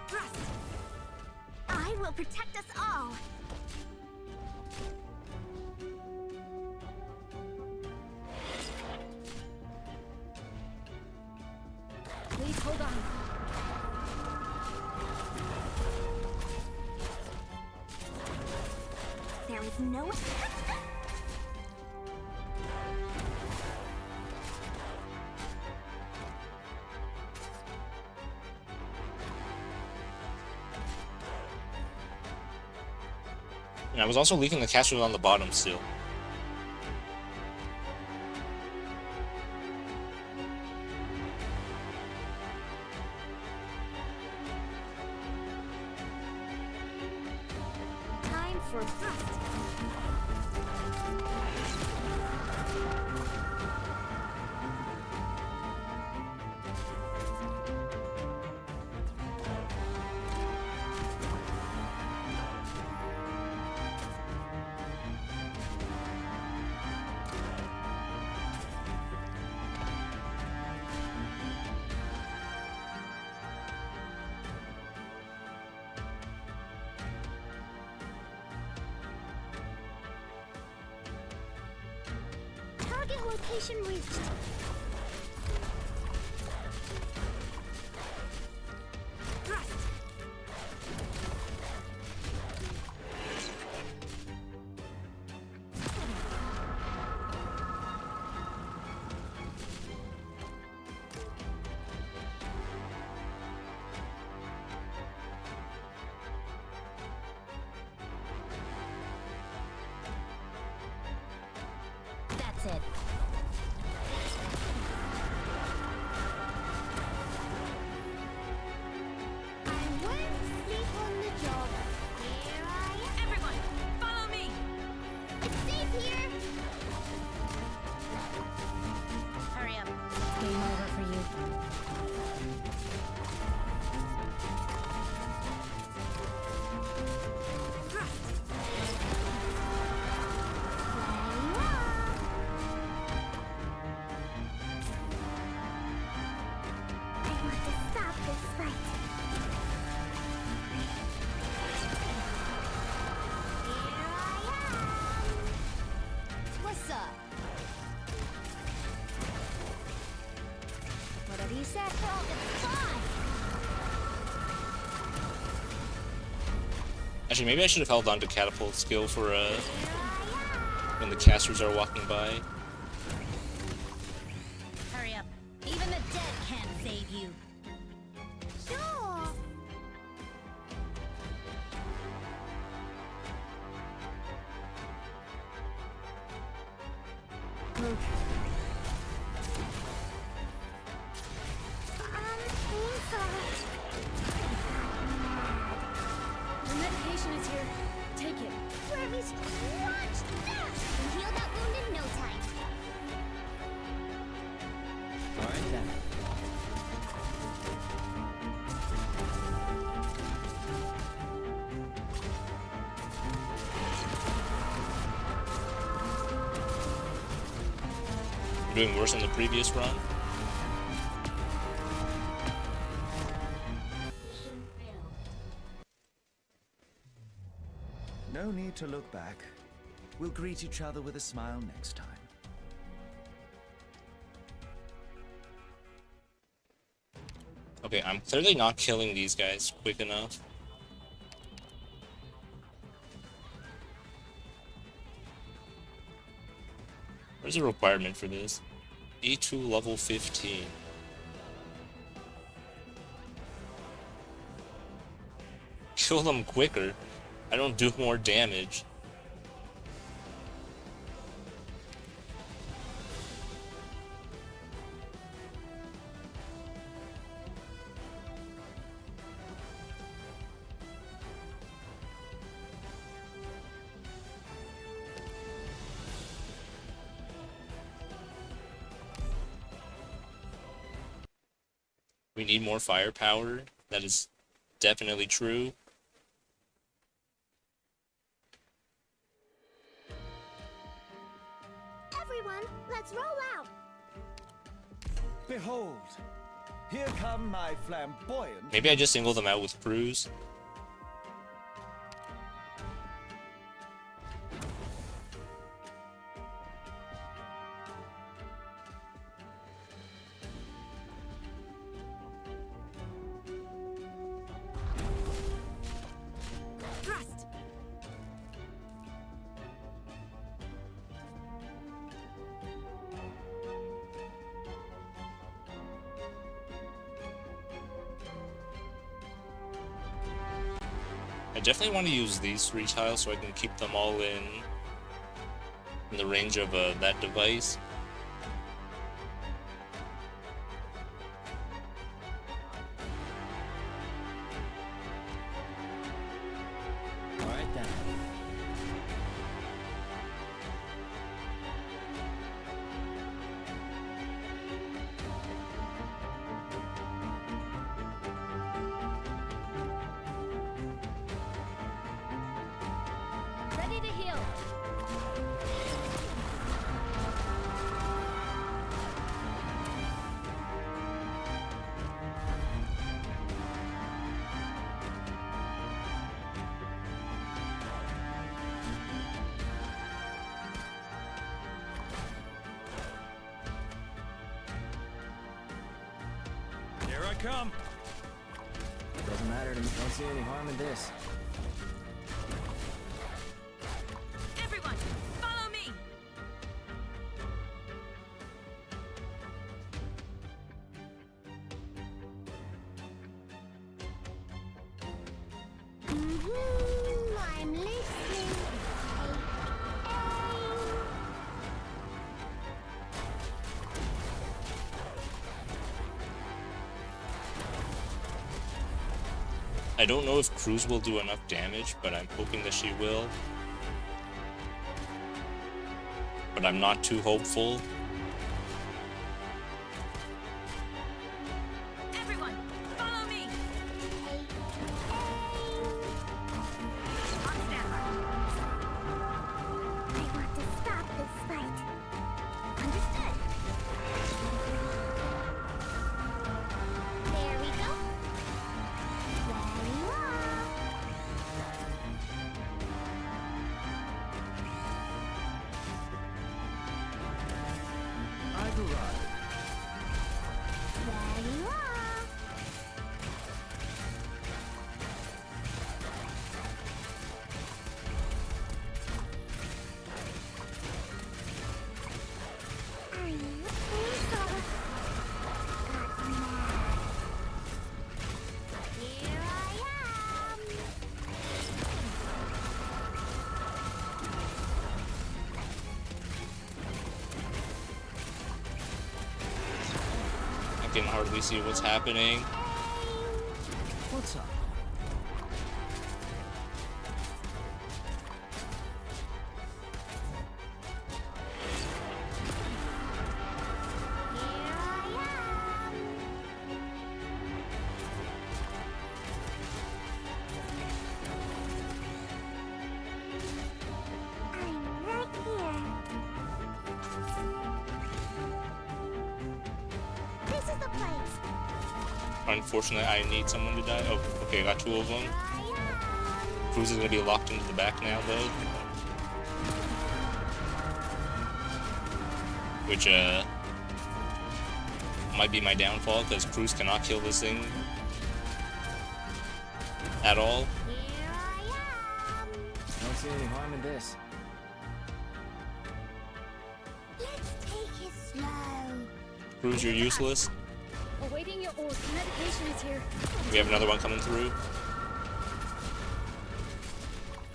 Thrust. I will protect us all. Please hold on. There is no. And I was also leaking the casters on the bottom still. Time for thrust. Location reached. Thrust. That's it. I won't sleep on the job. Here I am. Everyone, follow me. It's safe here. Hurry up. It's game over for you. I want to stop this fight. Here I am. What's up? Whatever you said. Oh, it's fun. Actually, maybe I should have held on to catapult skill for Here I when the casters are walking by. Hurry up. Even the dead can't save you. am. Sure. The medication is here. Take it. Furby's watch that! And heal that wound in no time. Alright then. Doing worse than the previous run. No need to look back. We'll greet each other with a smile next time. Okay, I'm clearly not killing these guys quick enough. There's a requirement for this. E2 level 15. Kill them quicker. I don't do more damage. We need more firepower. That is definitely true. Everyone, let's roll out. Behold, here come my flamboyant. Maybe I just single them out with crews. Thrust. I definitely want to use these 3 tiles so I can keep them all in the range of that device. Alright then. Ready to heal. I come. Doesn't matter to me. Don't see any harm in this. Everyone, follow me! I'm listening. I don't know if Cruz will do enough damage, but I'm hoping that she will. But I'm not too hopeful. Everyone, follow me! On standby. I want to stop this fight. Understood. There we go. There you are. I've arrived. There you are. I'm Hazel. Got mad. Here I am. I can hardly see what's happening. What's up? Here I am. I'm right here. This is the place. Unfortunately, I need someone to die. Oh, okay, I got two of them. Here I Cruz is gonna be locked into the back now, though. Which, might be my downfall, because Cruz cannot kill this thing at all. am. Here I am. Don't see any harm in this. Let's take it slow. Cruz, you're useless. Awaiting your orders. Medication is here. We have another one coming through.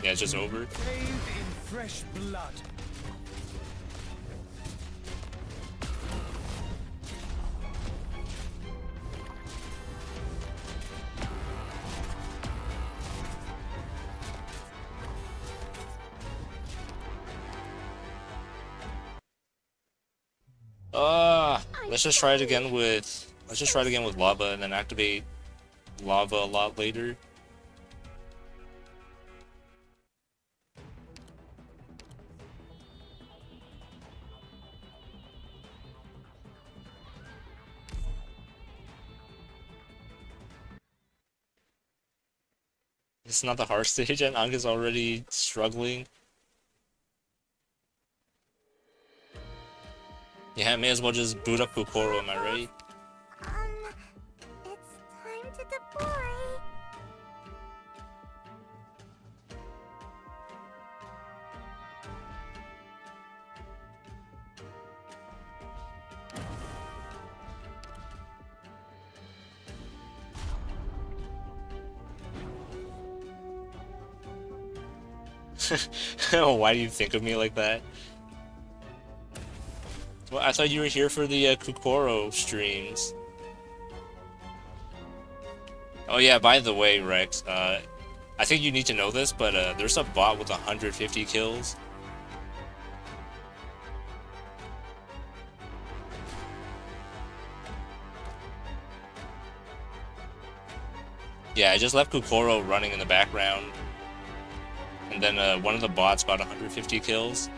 Yeah, it's just over. Bathed in fresh blood. Let's just try it again with lava and then activate lava a lot later. It's not the hard stage and Anga's already struggling. Yeah, may as well just boot up Kukoro, am I right? It's time to deploy. Why do you think of me like that? Well, I thought you were here for the Kukoro streams. Oh yeah, by the way, Rex, I think you need to know this, but there's a bot with 150 kills. Yeah, I just left Kukoro running in the background. And then one of the bots got 150 kills.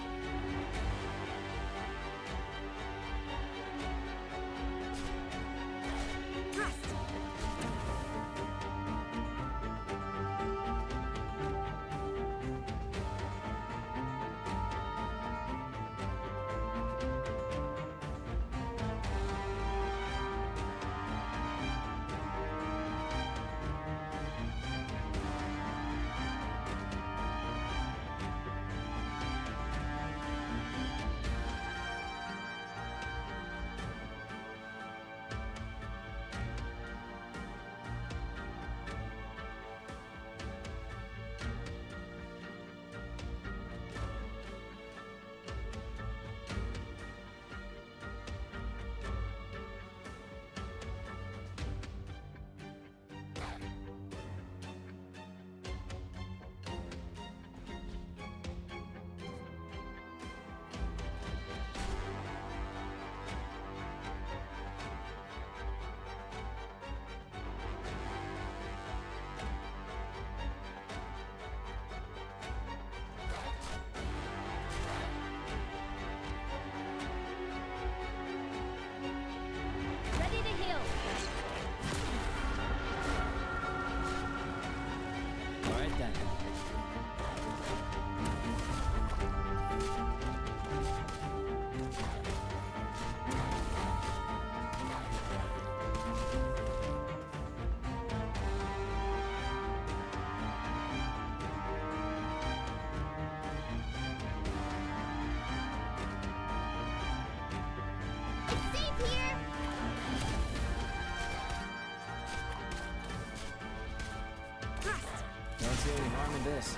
abyss.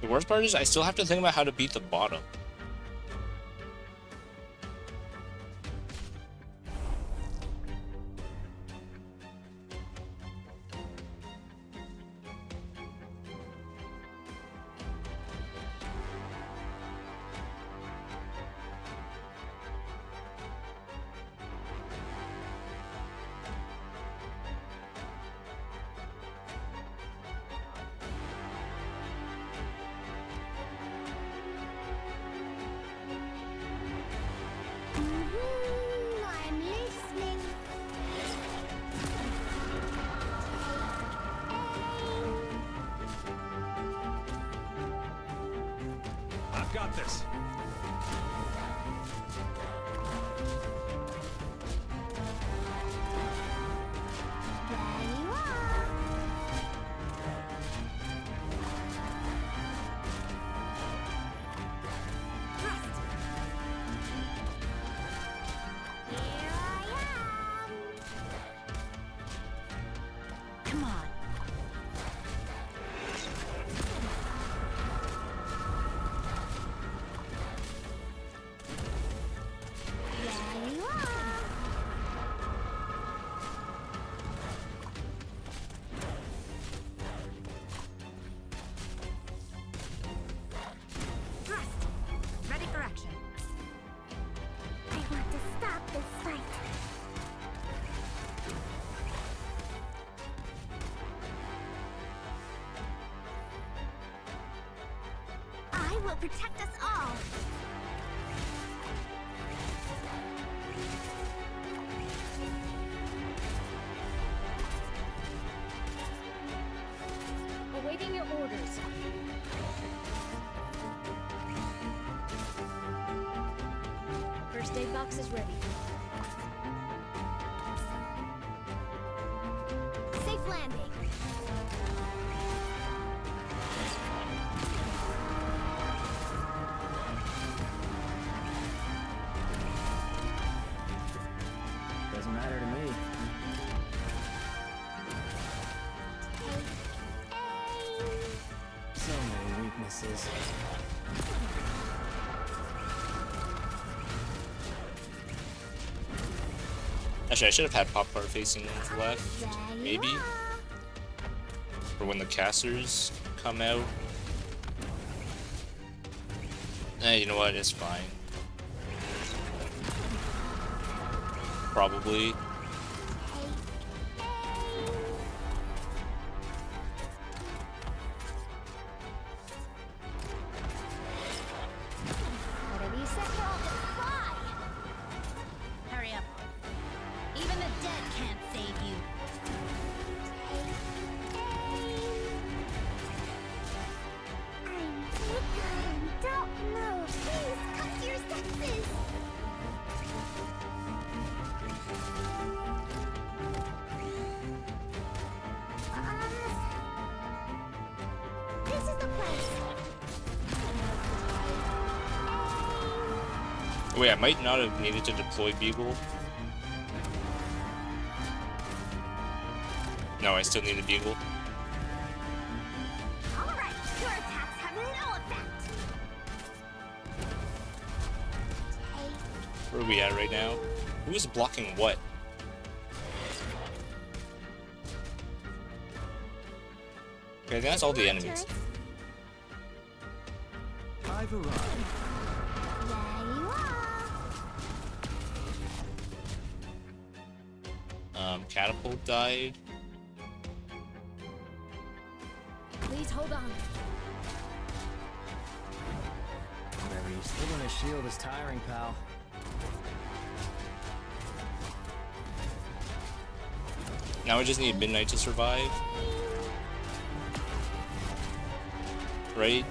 The worst part is I still have to think about how to beat the bottom. I'm listening. I've got this. There you are. Thrust. Here I am. Come on. There you are. Thrust. Ready for action. I want to stop this fight. I will protect us all. Awaiting your orders. First aid box is ready. Safe landing. Doesn't matter to me. So many weaknesses. Actually, I should have had Popcar facing left, There you maybe, are. for when the casters come out. You know what? It's fine. Probably. Whatever you said, girl, just fly. Hurry up. Even the dead can't save you. I'm taken. Don't move. Please come to your senses. This is the place. Wait, I might not have needed to deploy Beagle. No, I still need a Beagle. All right, your attacks have no effect. Where are we at right now? Who is blocking what? Okay, I think that's all the enemies. I've arrived. There you are. Catapult died. Please hold on. Whatever, you're still gonna shield is tiring, pal. Now I just need Midnight to survive. Right?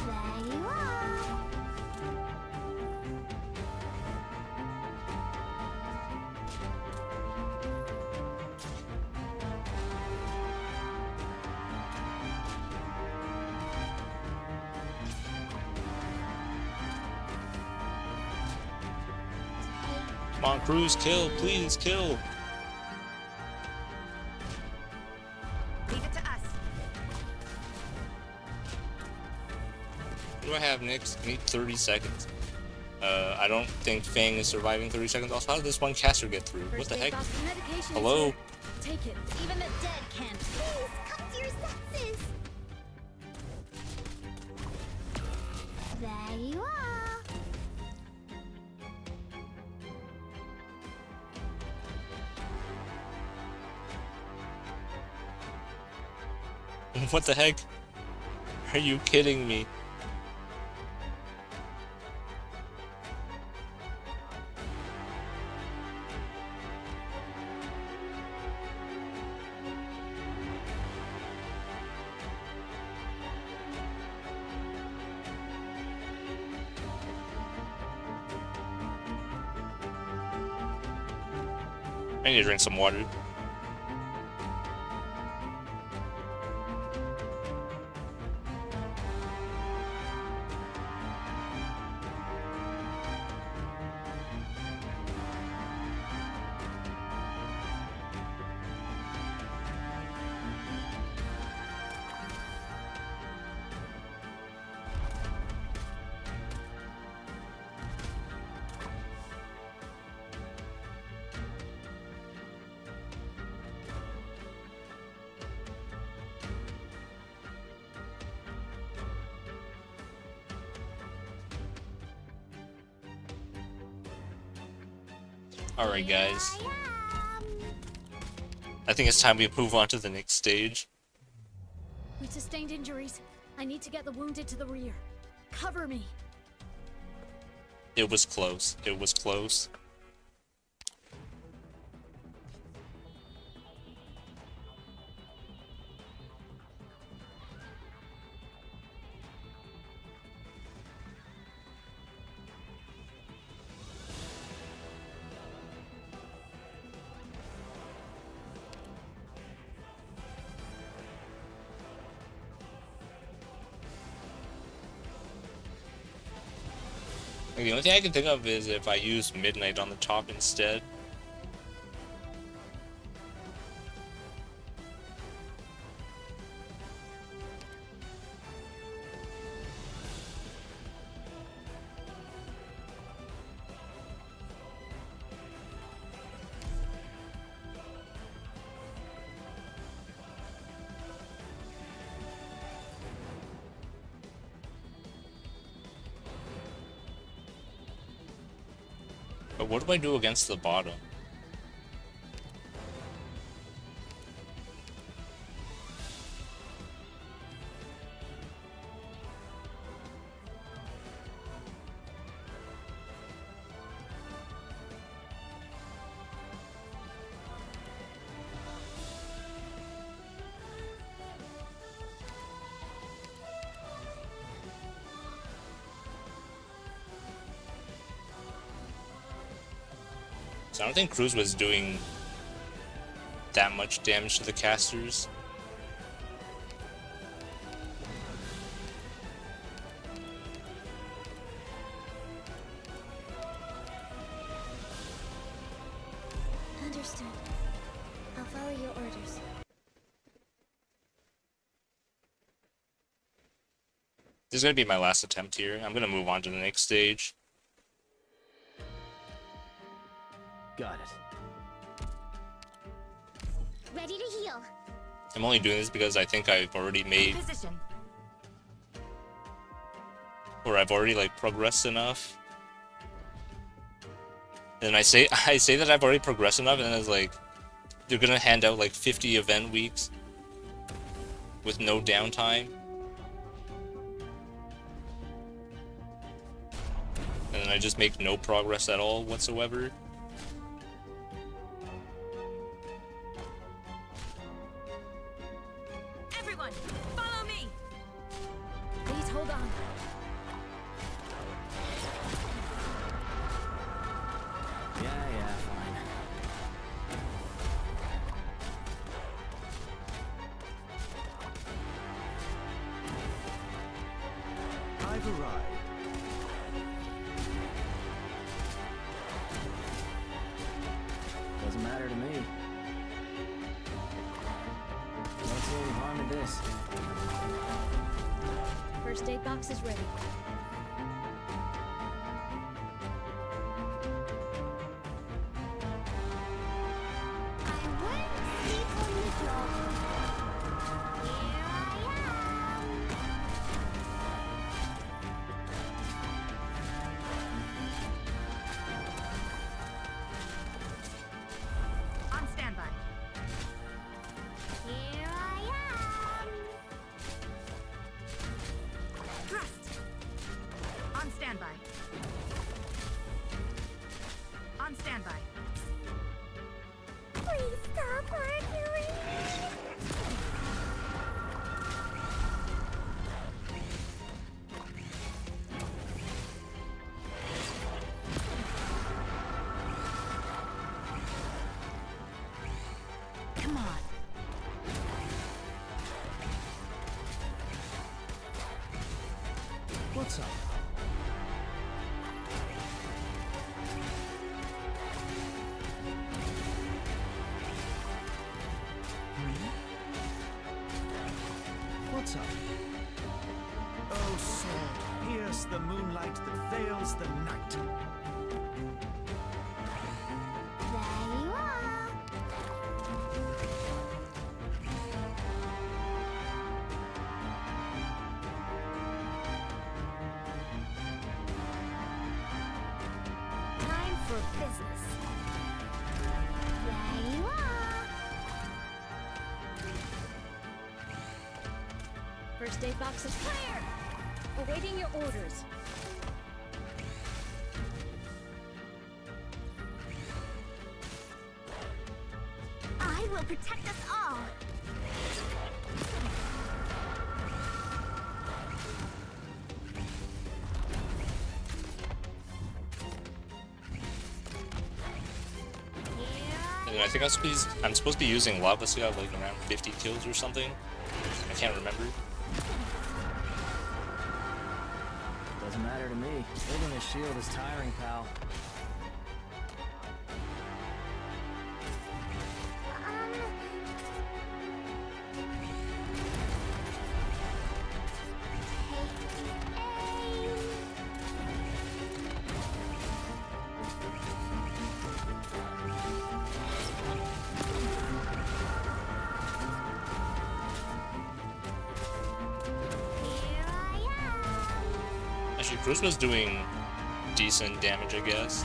There you are. Come on, Cruz, kill, please, kill. Leave it to us. What do I have next? I need 30 seconds. I don't think Fang is surviving 30 seconds. Also, how did this one caster get through? What the heck? Hello? Take it. Even the dead can't. Please, come to your senses. There you are. What the heck? Are you kidding me? I need to drink some water. Alright guys, I think it's time we move on to the next stage. We sustained injuries. I need to get the wounded to the rear. Cover me. It was close. It was close. The only thing I can think of is if I use Midnight on the top instead. But what do I do against the bottom? So I don't think Cruz was doing that much damage to the casters. Understood. I'll follow your orders. This is going to be my last attempt here. I'm going to move on to the next stage. Got it. Ready to heal. I'm only doing this because I think I've already made, Position. or I've already like progressed enough. And I say that I've already progressed enough, and then it's like they're gonna hand out like 50 event weeks with no downtime, and then I just make no progress at all whatsoever. Everyone, follow me. Please hold on. Yeah, fine. I've arrived. Doesn't matter to me. Don't see any harm in this. First aid box is ready. I won't sleep on the job. Here I am. On standby. Here I am. Thrust. On standby. On standby. Please stop arguing. Come on. What's up? What's up? Oh, sword, pierce the moonlight that veils the night. There you are. Time for business. There you are. First aid box is clear. Awaiting your orders. I will protect us all. And then I think I'm supposed to be using lava, so I have like around 50 kills or something. I can't remember. Doesn't matter to me. Building a shield is tiring, pal. Actually, Charisma's doing decent damage, I guess.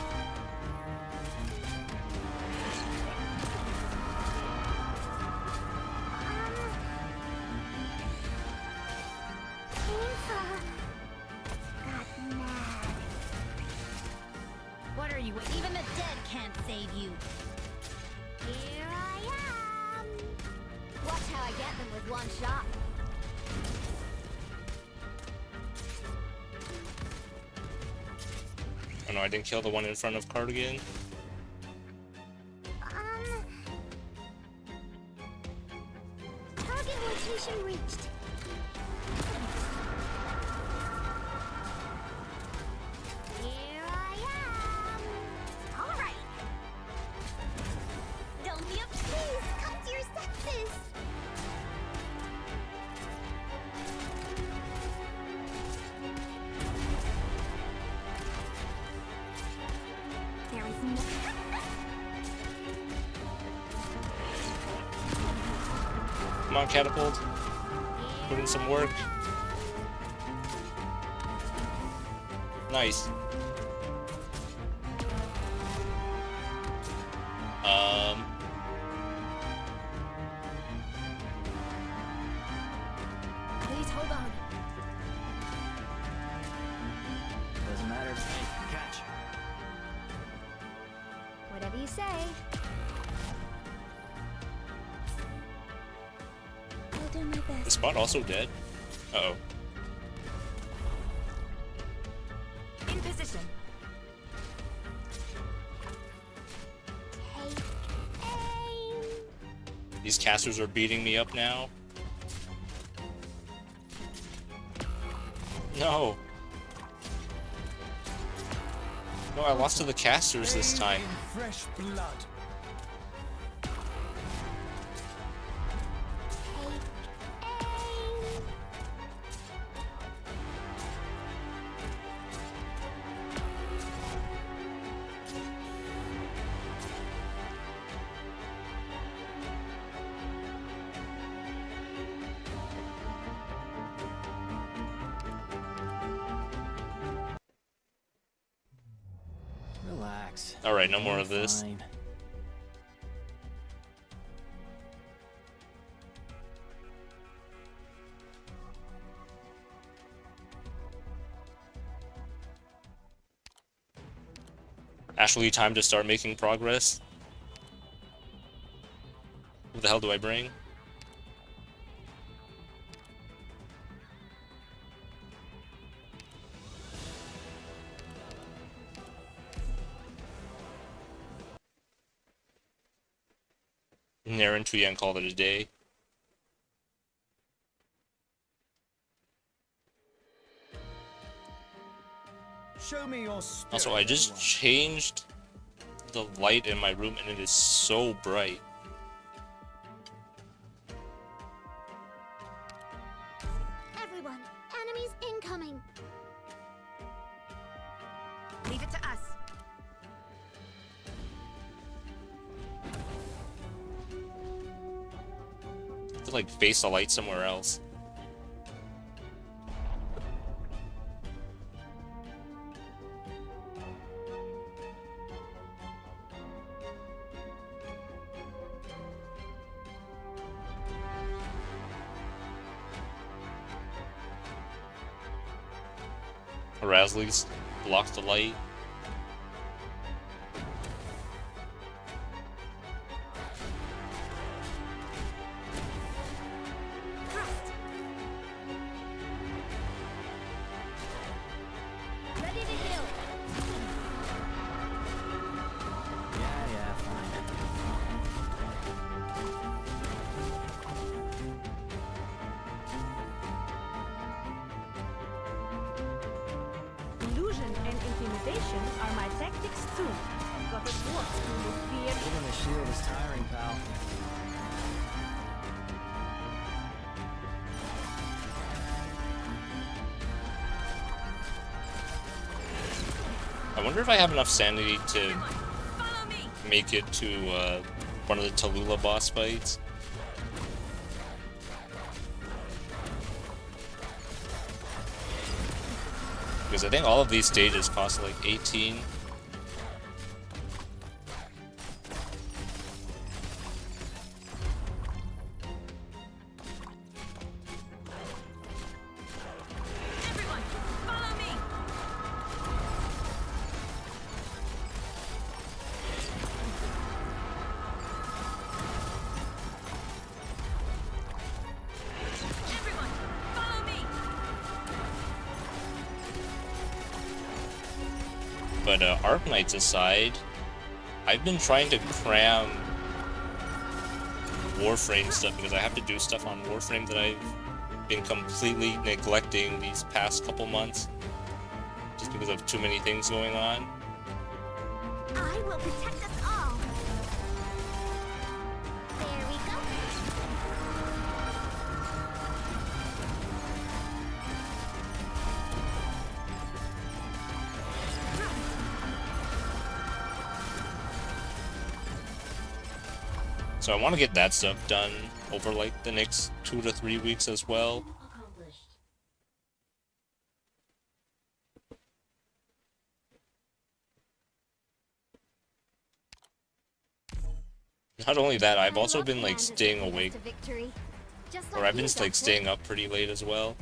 What are you? Even the dead can't save you. Here I am. Watch how I get them with one shot. Oh no, I didn't kill the one in front of Cardigan. Target location reached. Here I am. All right. Don't be a please. Come to your senses. There is no. Come on, Catapult. Put in some work. Nice. Please hold on. Doesn't matter to me. Catch. Whatever you say. I'll do my Is best. Spot also dead? Uh-oh. In position. Take aim. These casters are beating me up now. No. No, I lost to the casters this time. In fresh blood. relax. Alright, no more I'm of this. fine. Actually, time to start making progress. What the hell do I bring? Naren Tuya and call it a day. Show me your spirit, Also, I just everyone. changed the light in my room and it is so bright. Everyone, enemies incoming. Leave it to us. I have to like face the light somewhere else. Rasley's blocks the light. Ready to heal. Yeah, fine. Illusion and intimidation are my tactics too. But it works to remove fear. Holding the shield is tiring, pal. I wonder if I have enough sanity to Follow me. make it to one of the Tallulah boss fights. Because I think all of these stages cost like 18. Everyone, follow me. Everyone, follow me. But Arknights aside, I've been trying to cram Warframe stuff because I have to do stuff on Warframe that I've been completely neglecting these past couple months just because of too many things going on. I will protect us all. There we go. So I want to get that stuff done over like the next 2 to 3 weeks as well. Not only that, I've also been like staying awake, or I've been like staying up pretty late as well.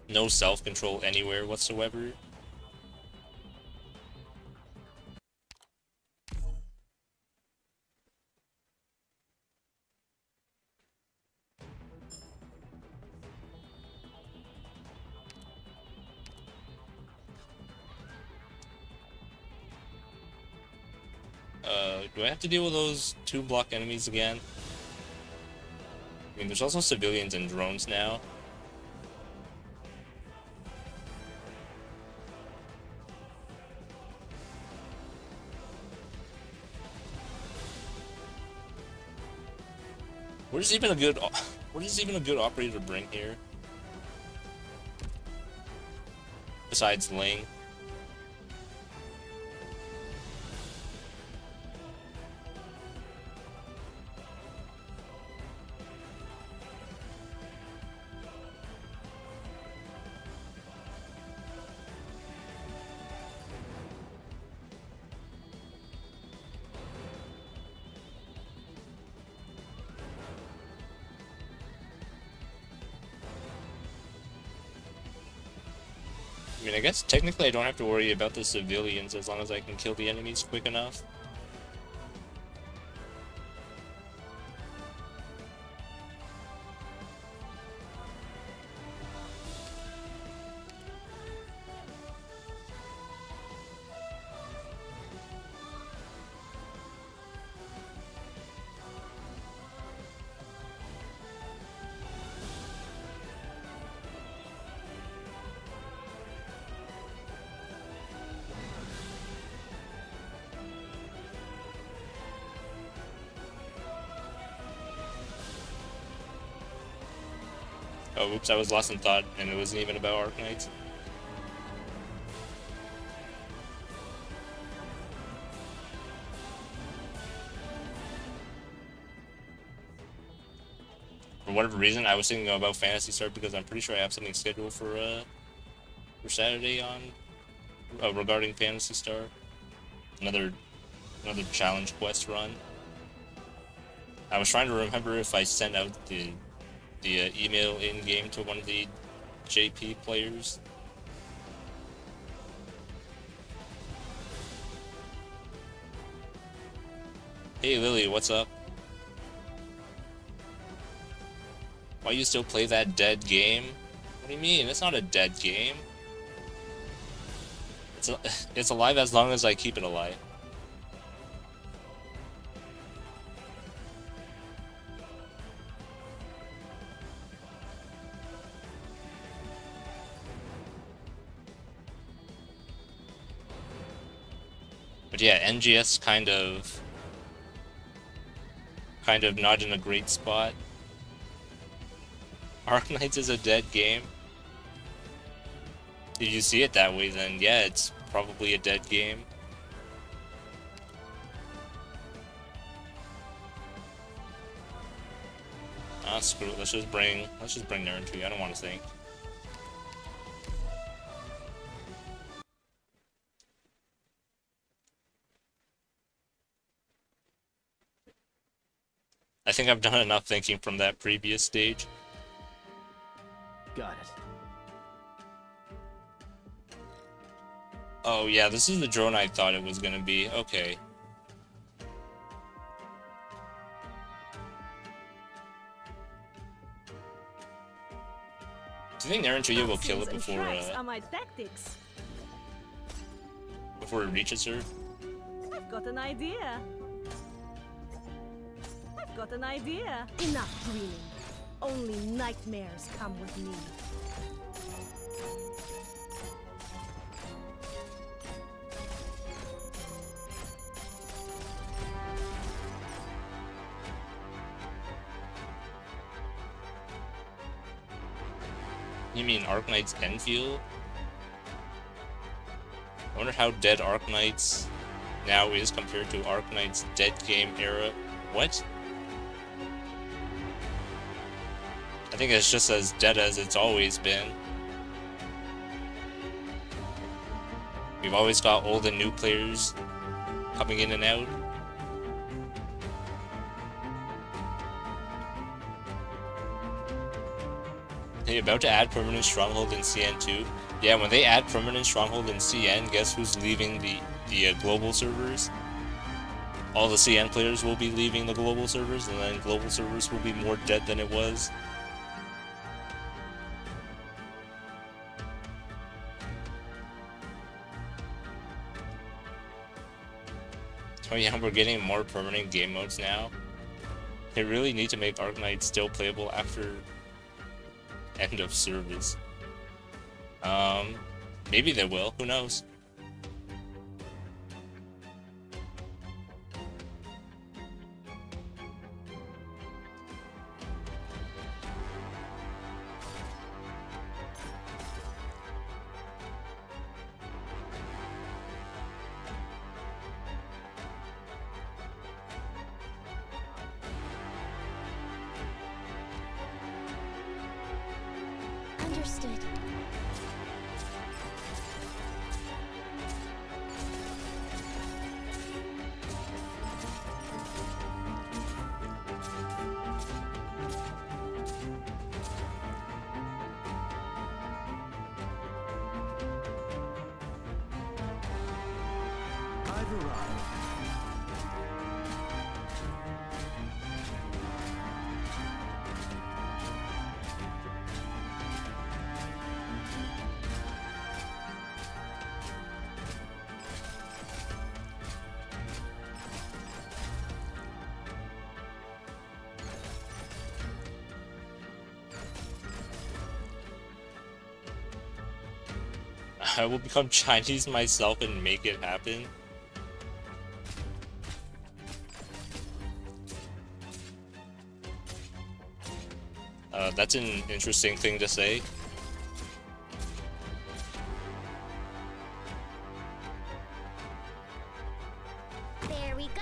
No self-control anywhere whatsoever. Do I have to deal with those 2-block enemies again? I mean, there's also civilians and drones now. What is even a good operator to bring here? Besides Ling. mean, I guess technically I don't have to worry about the civilians as long as I can kill the enemies quick enough. Oh, oops, I was lost in thought, and it wasn't even about Arknights. For whatever reason, I was thinking about Phantasy Star because I'm pretty sure I have something scheduled for Saturday on regarding Phantasy Star. Another challenge quest run. I was trying to remember if I sent out the email in-game to one of the JP players. Hey Lily, what's up? Why you still play that dead game? What do you mean? It's not a dead game. It's alive as long as I keep it alive. But yeah, NGS kind of not in a great spot. Arknights is a dead game. If you see it that way, then yeah, it's probably a dead game. Ah, screw it. Let's just bring Naren to you. I don't want to think. I think I've done enough thinking from that previous stage. Got it. Oh yeah, this is the drone I thought it was gonna be. Okay. Do you think Naren Tuya will kill it before before it reaches her? I've got an idea. Got an idea. Enough dreaming. Only nightmares come with me. You mean Arknights Enfield? I wonder how dead Arknights now is compared to Arknights dead game era. What? I think it's just as dead as it's always been. We've always got old and new players coming in and out. They about to add permanent stronghold in CN2. Yeah, when they add permanent stronghold in CN, guess who's leaving the global servers? All the CN players will be leaving the global servers, and then global servers will be more dead than it was. Oh yeah, we're getting more permanent game modes now. They really need to make Arknights still playable after end of service. Maybe they will, who knows? Understood. arrived. I will become Chinese myself and make it happen. That's an interesting thing to say. There we go.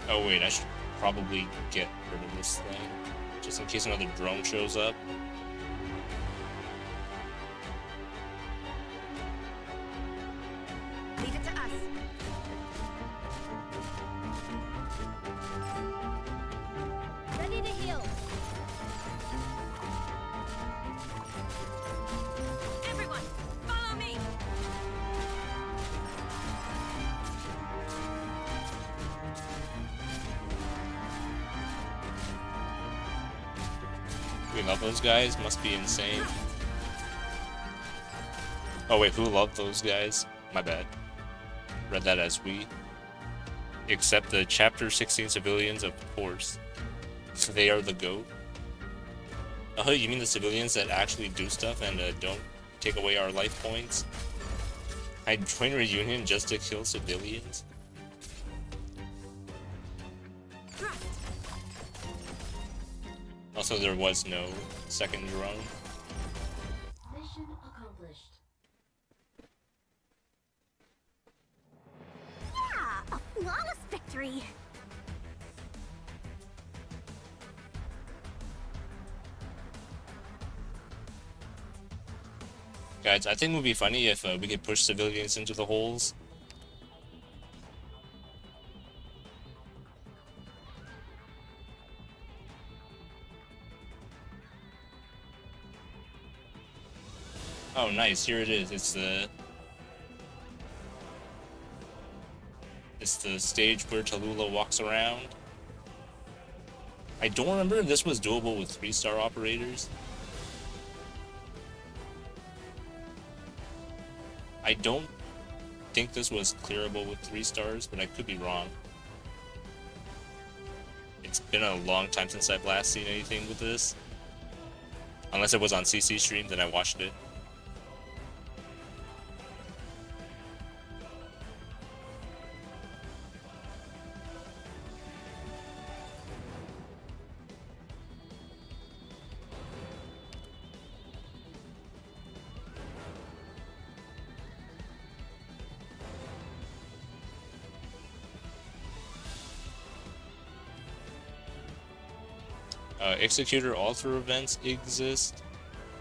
Oh wait, I should probably get rid of this thing, just in case another drone shows up. Leave it to us. Ready to heal. Everyone, follow me. We love those guys? Must be insane. Oh wait, who loved those guys? My bad. Read that as we. Except the Chapter 16 civilians, of course. They are the GOAT. Oh, you mean the civilians that actually do stuff and don't take away our life points? I joined Reunion just to kill civilians? Also, there was no second drone. Mission accomplished. Yeah, a flawless victory. Guys, I think it would be funny if we could push civilians into the holes. Oh, nice. Here it is. It's the stage where Tallulah walks around. I don't remember if this was doable with 3-star operators. I don't think this was clearable with 3 stars, but I could be wrong. It's been a long time since I've last seen anything with this. Unless it was on CC stream, then I watched it. Executor alter events exist.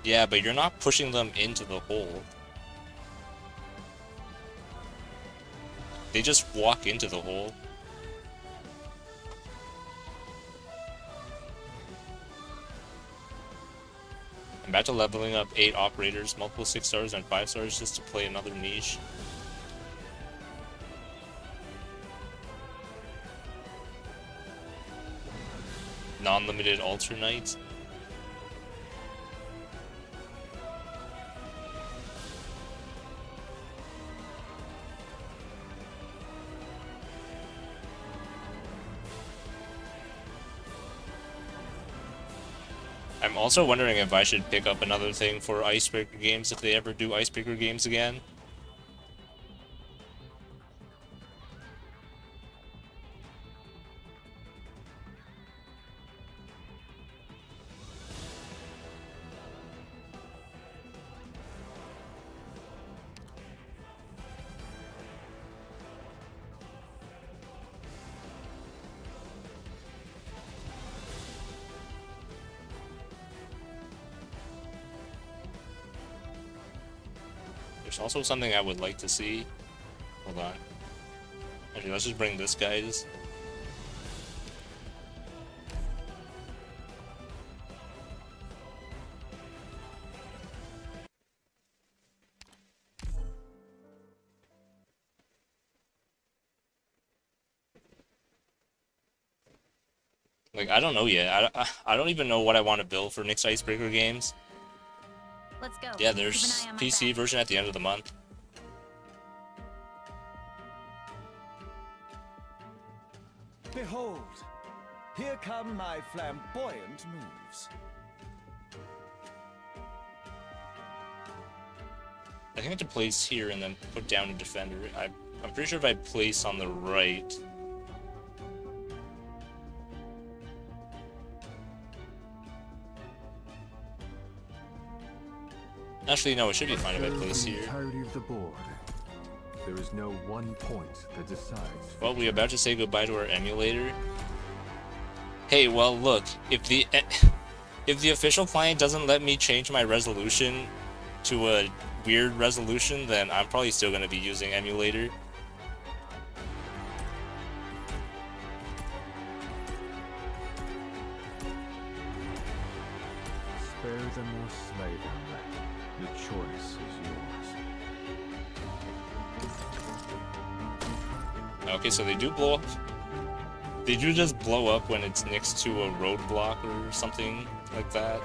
Yeah, but you're not pushing them into the hole. They just walk into the hole. I'm back to leveling up 8 operators, multiple 6 stars and 5 stars just to play another niche. Non-limited Arknights. I'm also wondering if I should pick up another thing for Icebreaker games if they ever do Icebreaker games again. There's also something I would like to see. Hold on. Actually, let's just bring this guys. Like, I don't know yet. I don't even know what I want to build for next Icebreaker games. Let's go. Yeah, Keep an there's eye on my PC back. version at the end of the month. Behold, here come my flamboyant moves. I think I have to place here and then put down a defender. I'm pretty sure if I place on the right... Actually, no, it should be fine if I place here. Entirety of the board. There is no one point that decides. Well, we're about to say goodbye to our emulator. Hey, well, look, if the official client doesn't let me change my resolution to a weird resolution, then I'm probably still going to be using emulator. Spare them or slay them. The choice is yours. Okay, so they do blow up. They do just blow up when it's next to a roadblock or something like that.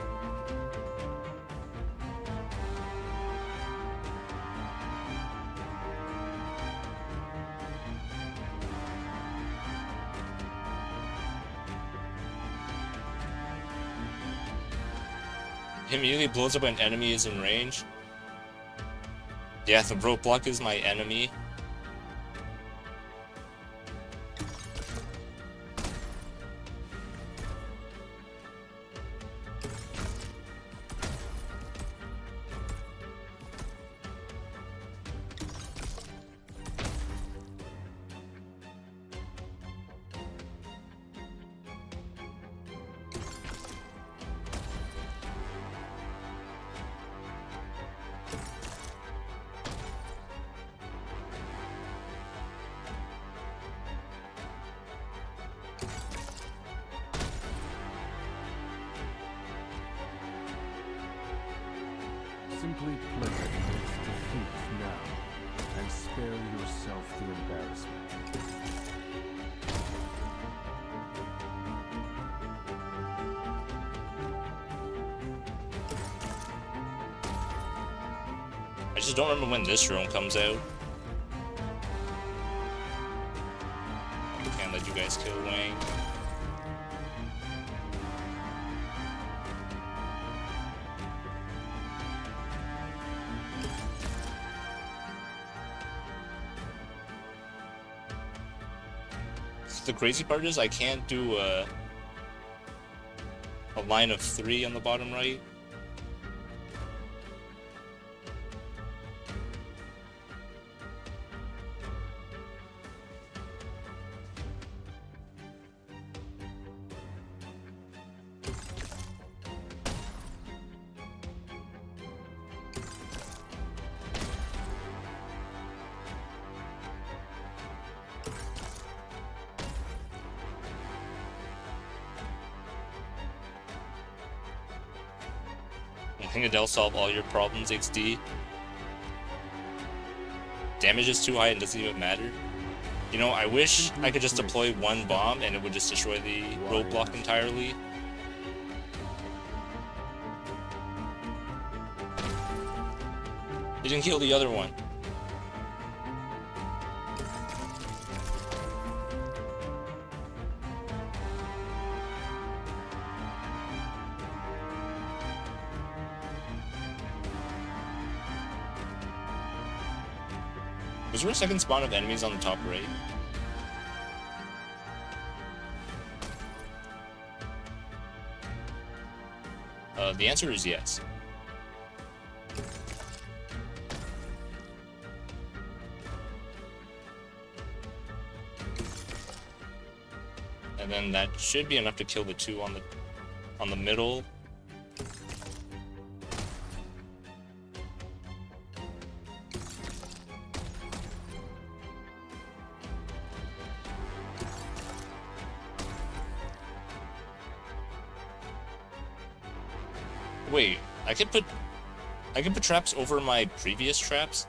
It immediately blows up when an enemy is in range. Yeah, the roadblock is my enemy. Simply pledge against defeat now, and spare yourself the embarrassment. I just don't remember when this room comes out. I can't let you guys kill Wang. The crazy part is I can't do a line of 3 on the bottom right. I think it'll solve all your problems, XD. Damage is too high and doesn't even matter. You know, I wish I could just deploy one bomb and it would just destroy the roadblock entirely. You didn't kill the other one. Was there a second spawn of enemies on the top right? The answer is yes. And then that should be enough to kill the 2 on the middle. Wait, I can put traps over my previous traps?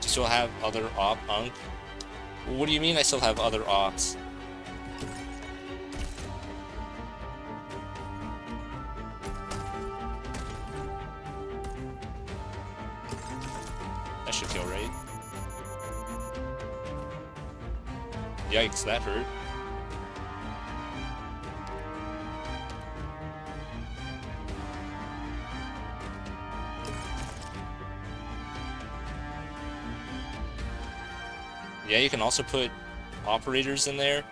So still have other Unk? What do you mean I still have other ops? That should kill, right? Yikes, that hurt. Yeah, you can also put operators in there.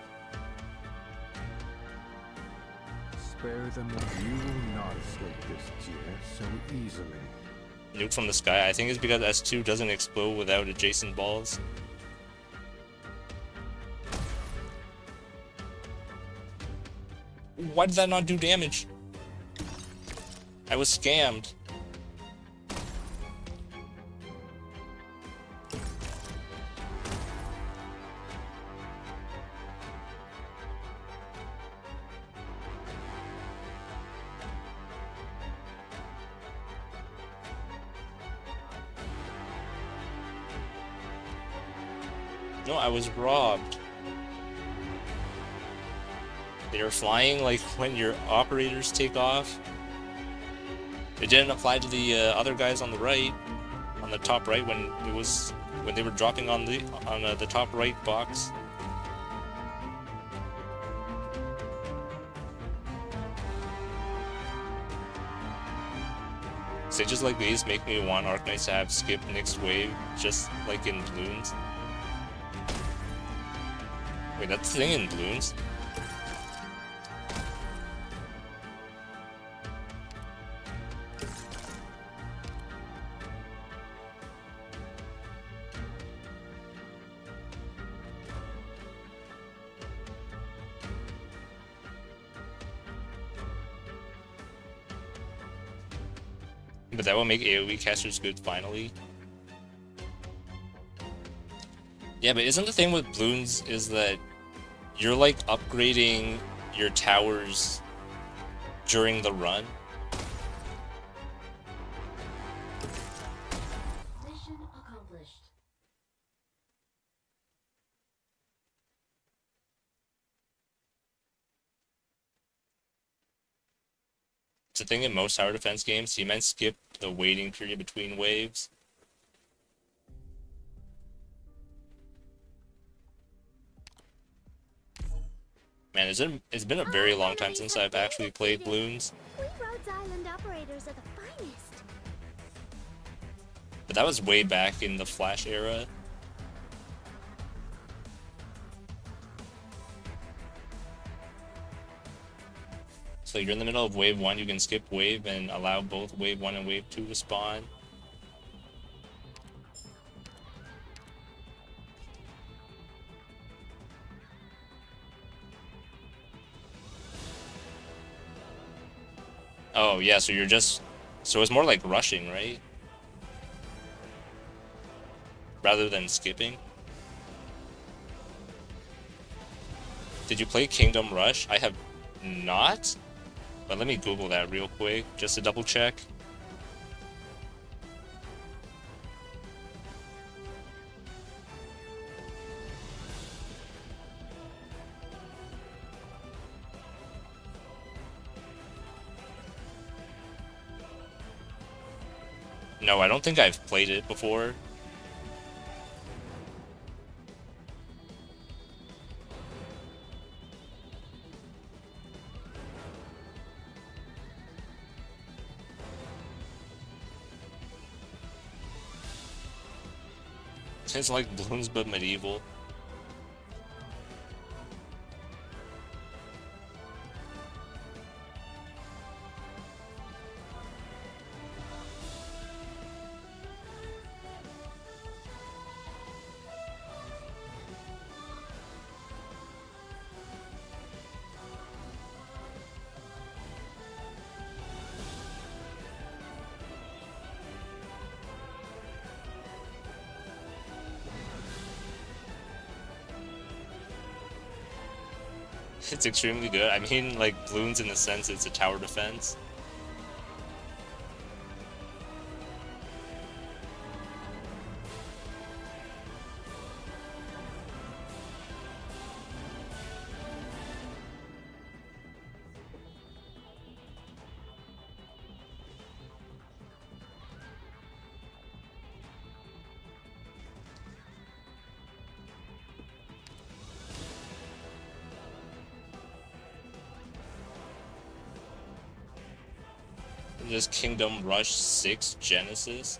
Spare them all. You will not escape this jeer so easily. Nuke from the sky. I think it's because S2 doesn't explode without adjacent balls. Why did that not do damage? I was scammed. No, I was robbed. They are flying like when your operators take off. It didn't apply to the other guys on the right, on the top right when they were dropping on the top right box. Stages like these make me want Arknights to have skip next wave, just like in Bloons. Wait, that's the thing in Bloons? But that will make AoE casters good finally. Yeah, but isn't the thing with Bloons is that you're like upgrading your towers during the run? Mission accomplished. It's a thing in most tower defense games. You might skip the waiting period between waves. Man, it's been a very long time since I've actually played Bloons. We Rhodes Island operators are the finest. But that was way back in the Flash era. So you're in the middle of wave 1, you can skip wave and allow both wave 1 and wave 2 to spawn. Oh yeah, so so it's more like rushing, right? Rather than skipping. Did you play Kingdom Rush? I have not. But let me Google that real quick, just to double check. No, I don't think I've played it before. It's like Bloons but medieval. It's extremely good. I mean, like, Bloons in the sense it's a tower defense. This Kingdom Rush 6 Genesis.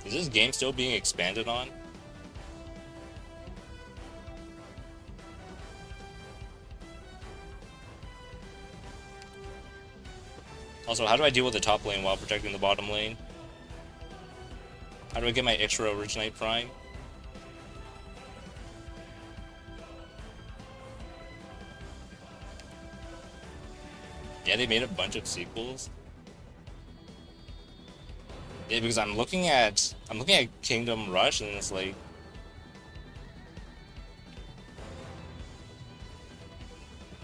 Is this game still being expanded on? Also, how do I deal with the top lane while protecting the bottom lane? How do I get my extra Arknight Prime? Yeah, they made a bunch of sequels. Yeah, because I'm looking at Kingdom Rush and it's like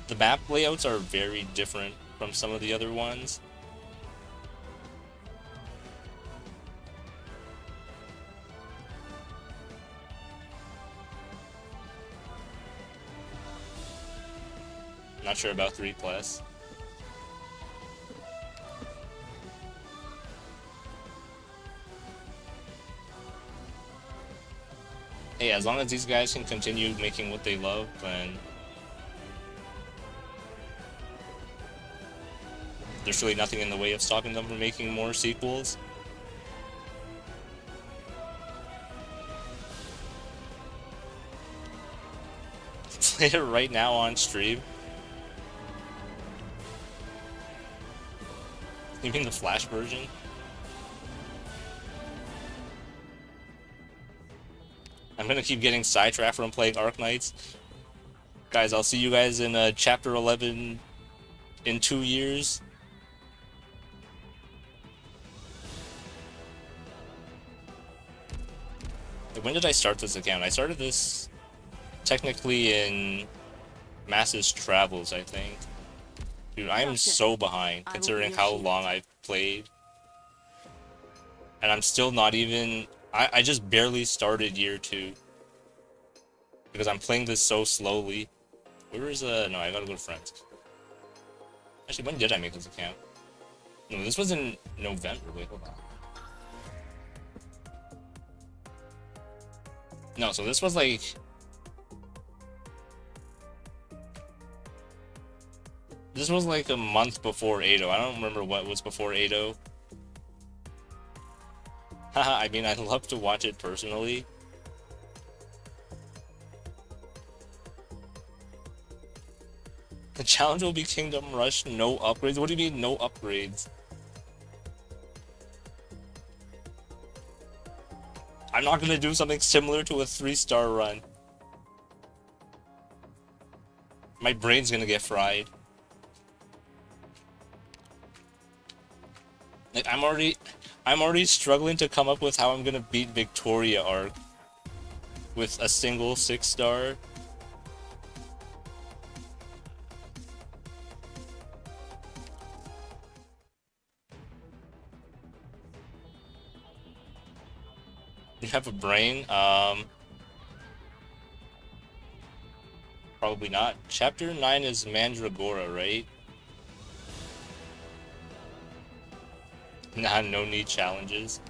the map layouts are very different from some of the other ones. Not sure about 3+. Hey, as long as these guys can continue making what they love, then there's really nothing in the way of stopping them from making more sequels. Play it right now on stream. You mean the Flash version? I'm gonna keep getting sidetracked from playing Arknights. Guys, I'll see you guys in Chapter 11 in 2 years. When did I start this account? I started this technically in Masses Travels, I think. Dude, I am so behind considering how long I've played. And I'm still not even... I just barely started year 2. Because I'm playing this so slowly. Where is no, I gotta go to friends. Actually, when did I make this account? No, this was in November. Wait, hold on. No, so this was like... This was like a month before 8.0. I don't remember what was before 8.0. Haha, I mean, I'd love to watch it personally. The challenge will be Kingdom Rush, no upgrades. What do you mean, no upgrades? I'm not gonna do something similar to a 3-star run. My brain's gonna get fried. Like, I'm already struggling to come up with how I'm gonna beat Victoria Arc with a single 6-star. You have a brain? Probably not. Chapter 9 is Mandragora, right? Nah, no need challenges.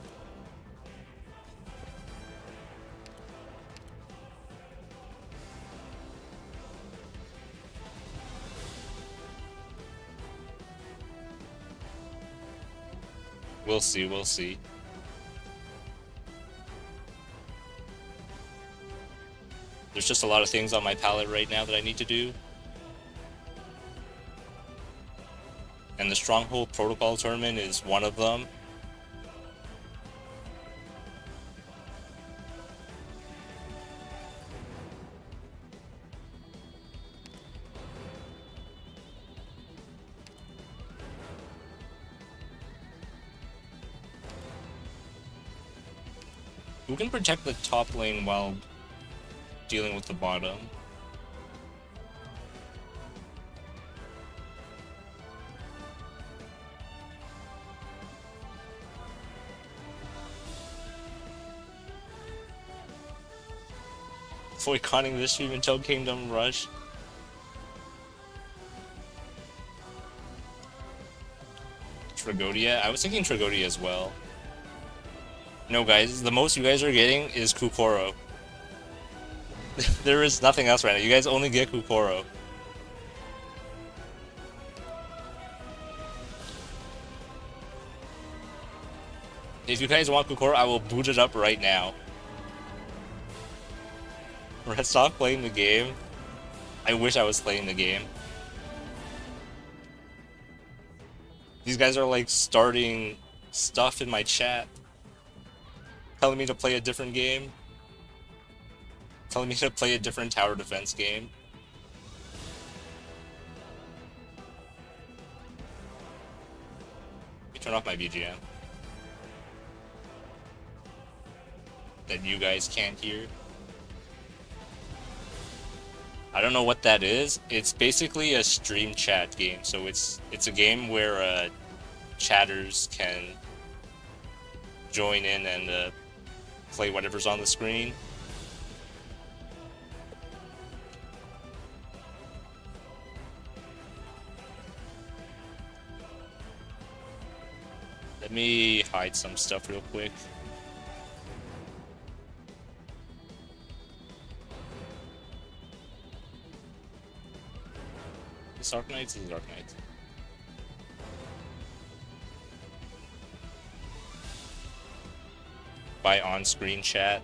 We'll see, we'll see. There's just a lot of things on my palette right now that I need to do. And the Stronghold Protocol tournament is one of them. Who can protect the top lane while dealing with the bottom? Boycotting this stream until Kingdom Rush. Tragodia? I was thinking Tragodia as well. No guys, the most you guys are getting is Kukoro. There is nothing else right now. You guys only get Kukoro. If you guys want Kukoro, I will boot it up right now. Red, stop playing the game. I wish I was playing the game. These guys are like starting stuff in my chat. Telling me to play a different game. Telling me to play a different tower defense game. Let me turn off my BGM. That you guys can't hear. I don't know what that is. It's basically a stream chat game. So it's a game where chatters can join in and play whatever's on the screen. Let me hide some stuff real quick. This Arknights is Arknights. By on-screen chat.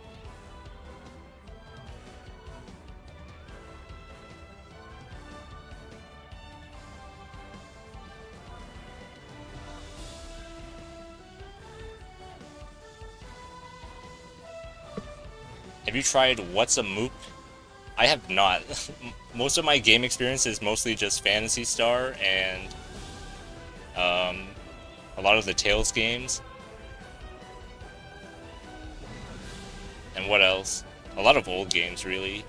Have you tried What's a Mook? I have not. Most of my game experience is mostly just Phantasy Star and a lot of the Tales games. And what else? A lot of old games, really.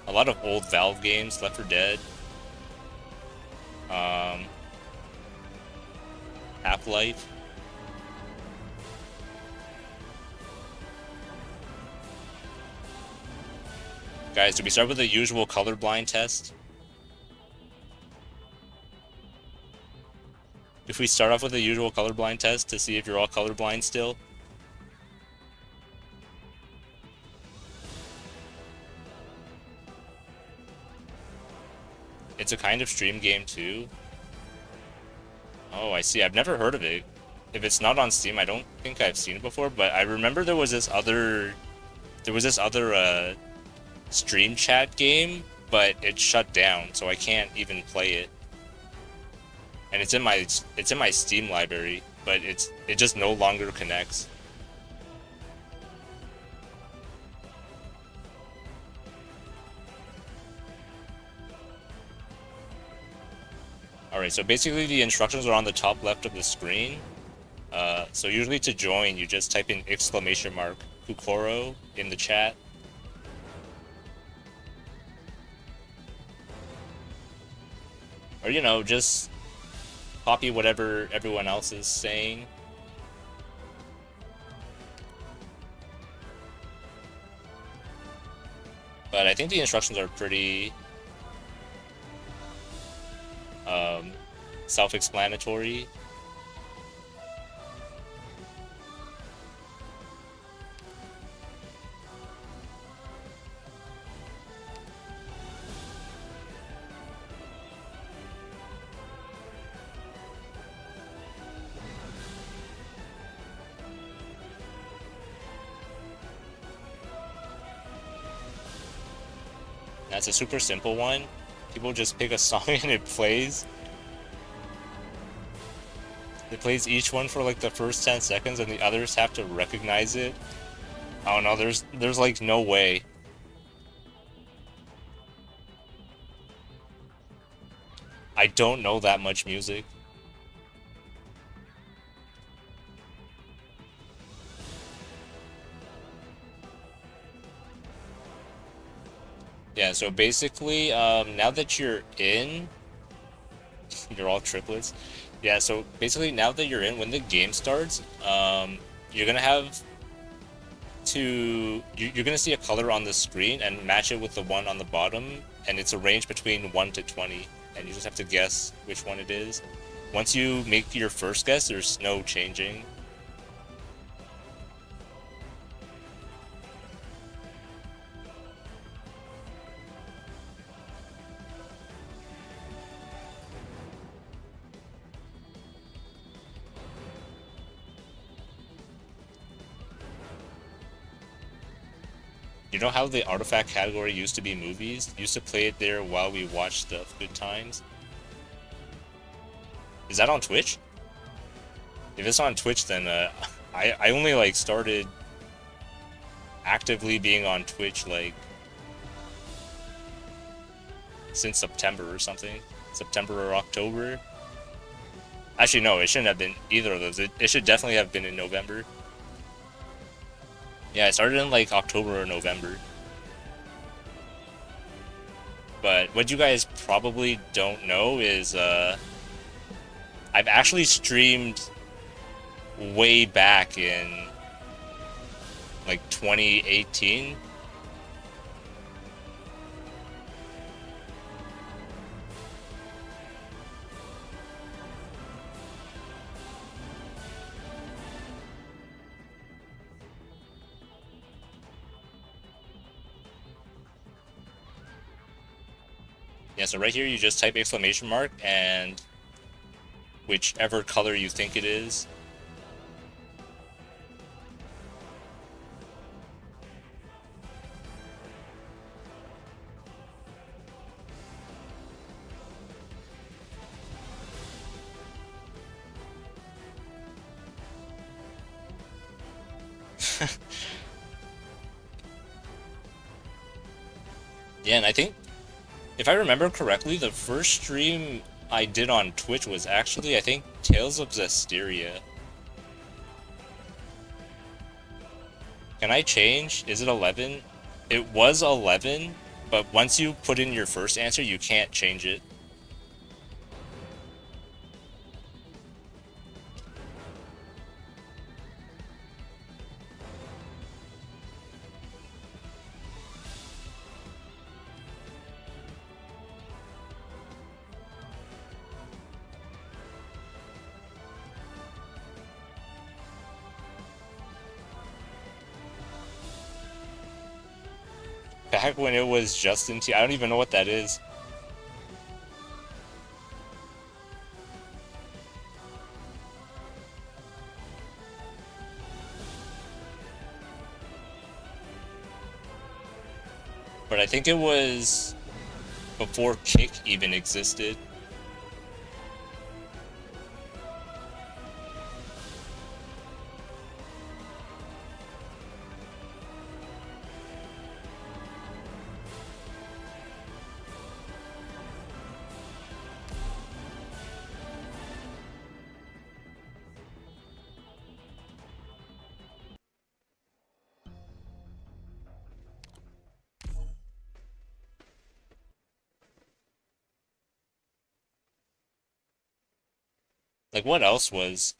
A lot of old Valve games, Left 4 Dead. Half-Life. Guys, do we start with the usual colorblind test? If we start off with the usual colorblind test to see if you're all colorblind still? It's a kind of stream game too. Oh, I see. I've never heard of it. If it's not on Steam, I don't think I've seen it before, but I remember there was this other stream chat game, but it shut down, so I can't even play it. And it's in my Steam library, but it just no longer connects. Alright, so basically the instructions are on the top left of the screen. So usually to join, you just type in !Kukoro in the chat. Or, you know, just copy whatever everyone else is saying. But I think the instructions are pretty self-explanatory. That's a super simple one. People just pick a song and it plays. It plays each one for like the first 10 seconds and the others have to recognize it. Oh no, there's like no way. I don't know that much music. Yeah, so basically, now that you're in, you're all triplets. Yeah, so basically now that you're in, when the game starts, you're gonna have to, you're gonna see a color on the screen and match it with the one on the bottom, and it's a range between 1 to 20, and you just have to guess which one it is. Once you make your first guess, there's no changing. You know how the artifact category used to be movies? Used to play it there while we watched stuff. Good times. Is that on Twitch? If it's on Twitch, then I only like started actively being on Twitch like since September or something. September or October. Actually, no, it shouldn't have been either of those. It should definitely have been in November. Yeah, I started in like October or November. But what you guys probably don't know is I've actually streamed way back in like 2018. Yeah, so right here you just type exclamation mark and whichever color you think it is. Yeah, and I think, if I remember correctly, the first stream I did on Twitch was actually, I think, Tales of Zestiria. Can I change? Is it 11? It was 11, but once you put in your first answer, you can't change it. Back when it was Justin T. I don't even know what that is. But I think it was before Kick even existed. Like, what else was...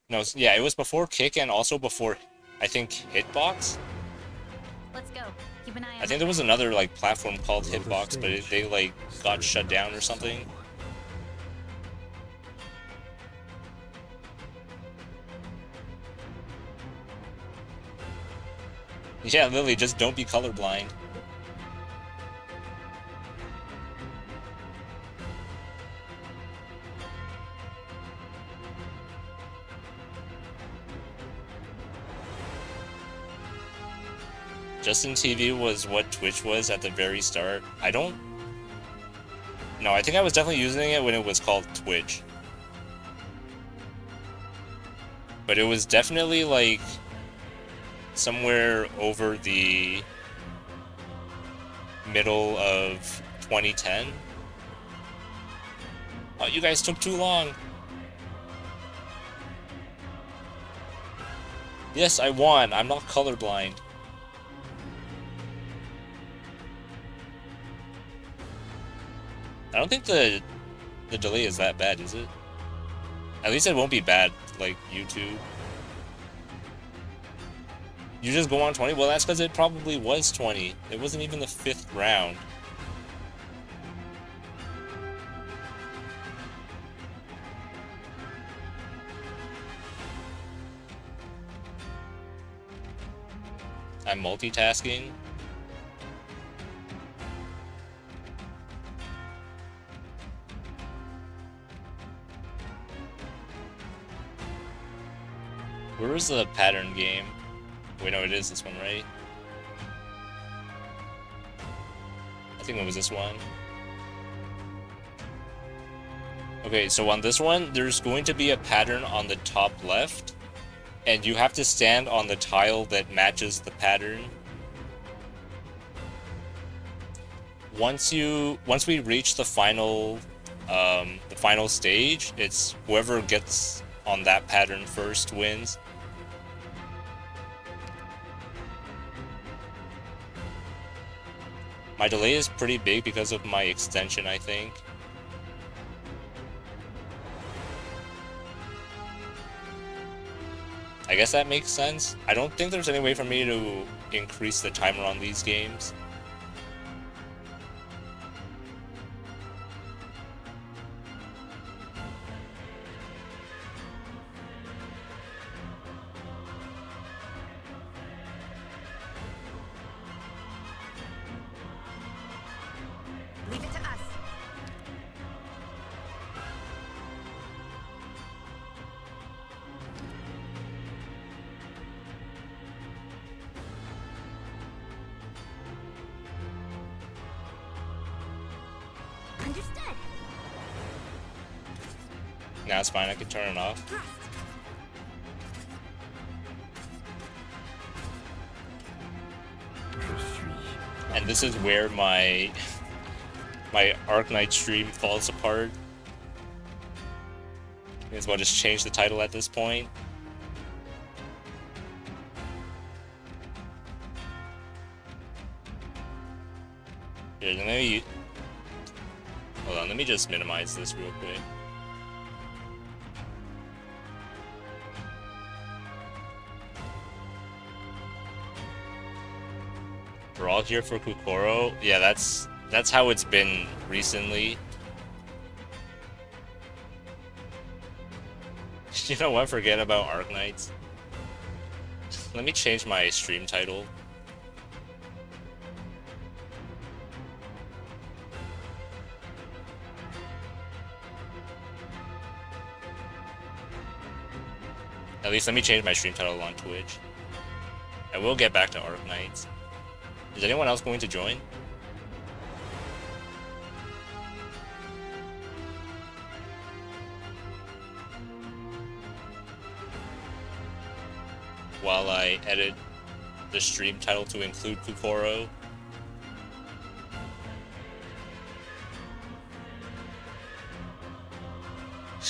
No, yeah, it was before Kick and also before, I think, Hitbox? Let's go. Keep an eye on I think there was another, like, platform called Hitbox, but they, like, got shut down or something. Yeah, Lily, just don't be colorblind. Justin TV was what Twitch was at the very start. I don't... No, I think I was definitely using it when it was called Twitch. But it was definitely, like, somewhere over the middle of 2010. Oh, you guys took too long. Yes, I won. I'm not colorblind. I don't think the delay is that bad, is it? At least it won't be bad like YouTube. You just go on 20? Well, that's because it probably was 20. It wasn't even the 5th round. I'm multitasking. Where was the pattern game? Wait, no, it is this one, right? think it was this one. Okay, so on this one, there's going to be a pattern on the top left, and you have to stand on the tile that matches the pattern. Once we reach the final stage, it's whoever gets on that pattern first wins. My delay is pretty big because of my extension, I think. I guess that makes sense. I don't think there's any way for me to increase the timer on these games. Leave it to us. Understood. Now it's fine, I can turn it off. And this is where my Arknight stream falls apart. May as well just change the title at this point. Here, hold on, let me just minimize this real quick. We're all here for Kukoro. Yeah, that's how it's been recently. You know what? Forget about Arknights. Let me change my stream title. At least let me change my stream title on Twitch. I will get back to Arknights. Is anyone else going to join? While I edit the stream title to include Kukoro.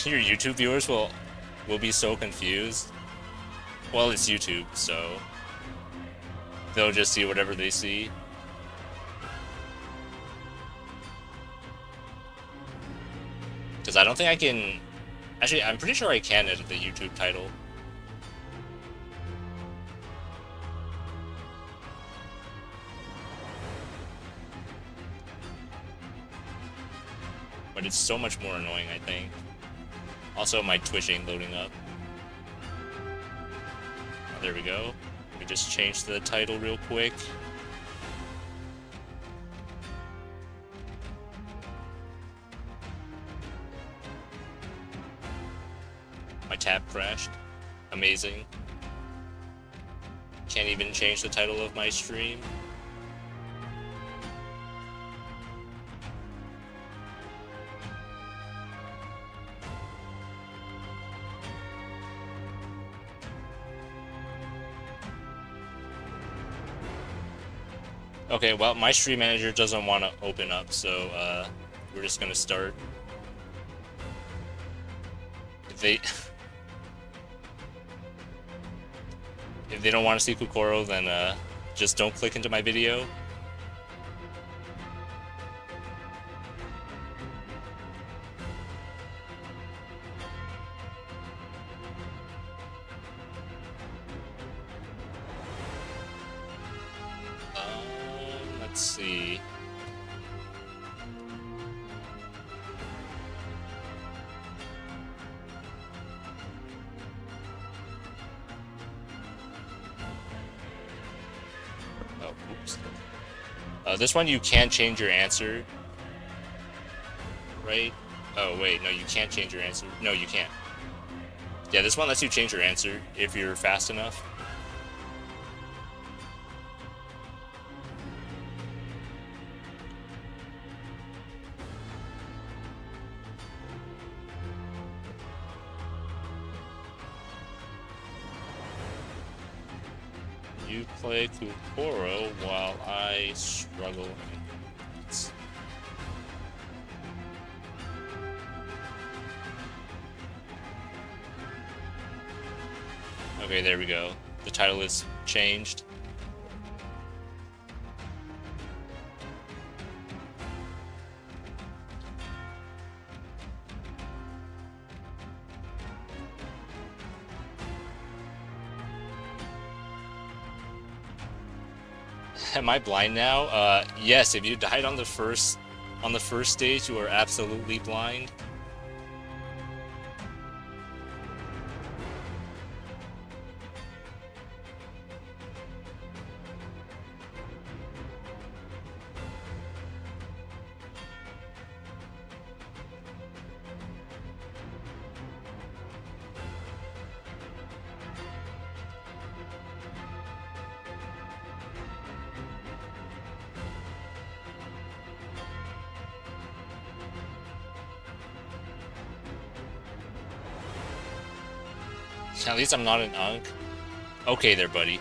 Your YouTube viewers will be so confused. Well, it's YouTube, so they'll just see whatever they see. Because I don't think I can... Actually, I'm pretty sure I can edit the YouTube title. But it's so much more annoying, I think. Also, my Twitch ain't loading up. Oh, there we go. Let me just change the title real quick. My tab crashed. Amazing. Can't even change the title of my stream. Okay, well, my stream manager doesn't want to open up, so we're just gonna start. If they don't want to see Kukoro, then just don't click into my video. Let's see. Oh, oops. This one you can change your answer, right? Oh wait, no, you can't change your answer. No, you can't. Yeah, this one lets you change your answer if you're fast enough. You play Kukoro while I struggle. Okay, there we go. The title is changed. Am I blind now? Yes, if you died on the first stage, you are absolutely blind. At least I'm not an unk. Okay there, buddy.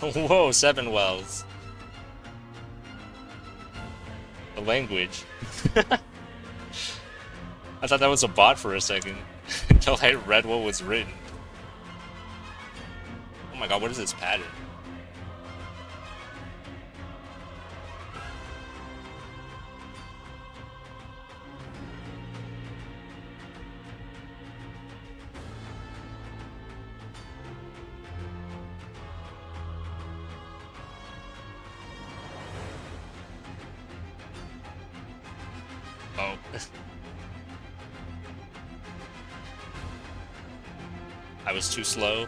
Whoa, 7 wells. The language. I thought that was a bot for a second. Until I read what was written. Oh my god, what is this pattern? Oh. I was too slow.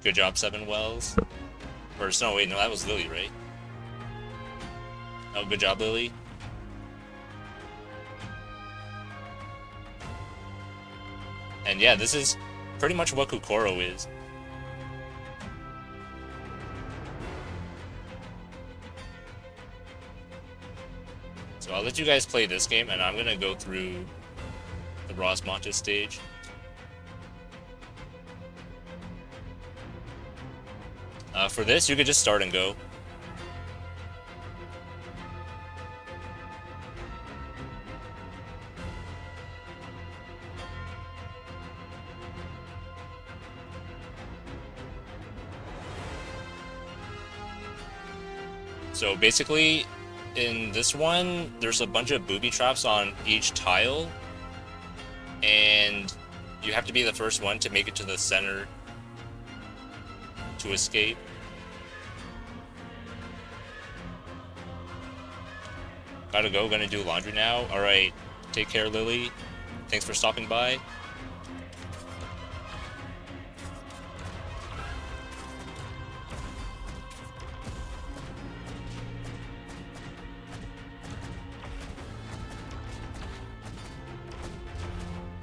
Good job, 7 wells. Or no, wait, no, that was Lily, right? Oh, good job, Lily. And yeah, this is pretty much what Kukoro is. So I'll let you guys play this game, and I'm gonna go through the Rosmontis stage. For this, you could just start and go. So basically, in this one, there's a bunch of booby traps on each tile, and you have to be the first one to make it to the center to escape. Gotta go, gonna do laundry now. Alright, take care, Lily. Thanks for stopping by.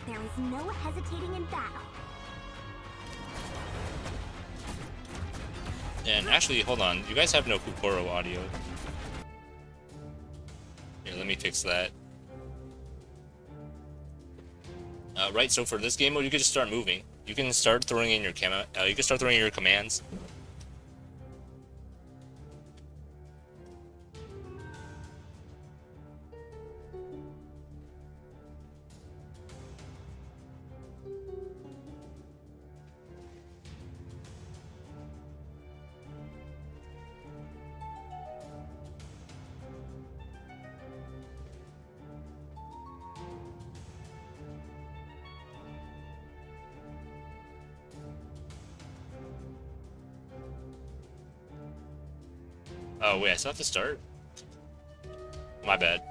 There is no hesitating in battle. And actually, hold on. You guys have no Kukoro audio. Here, let me fix that. Right, so for this game mode, you can just start moving. You can start throwing in your you can start throwing in your commands. Oh wait, I still have to start? My bad.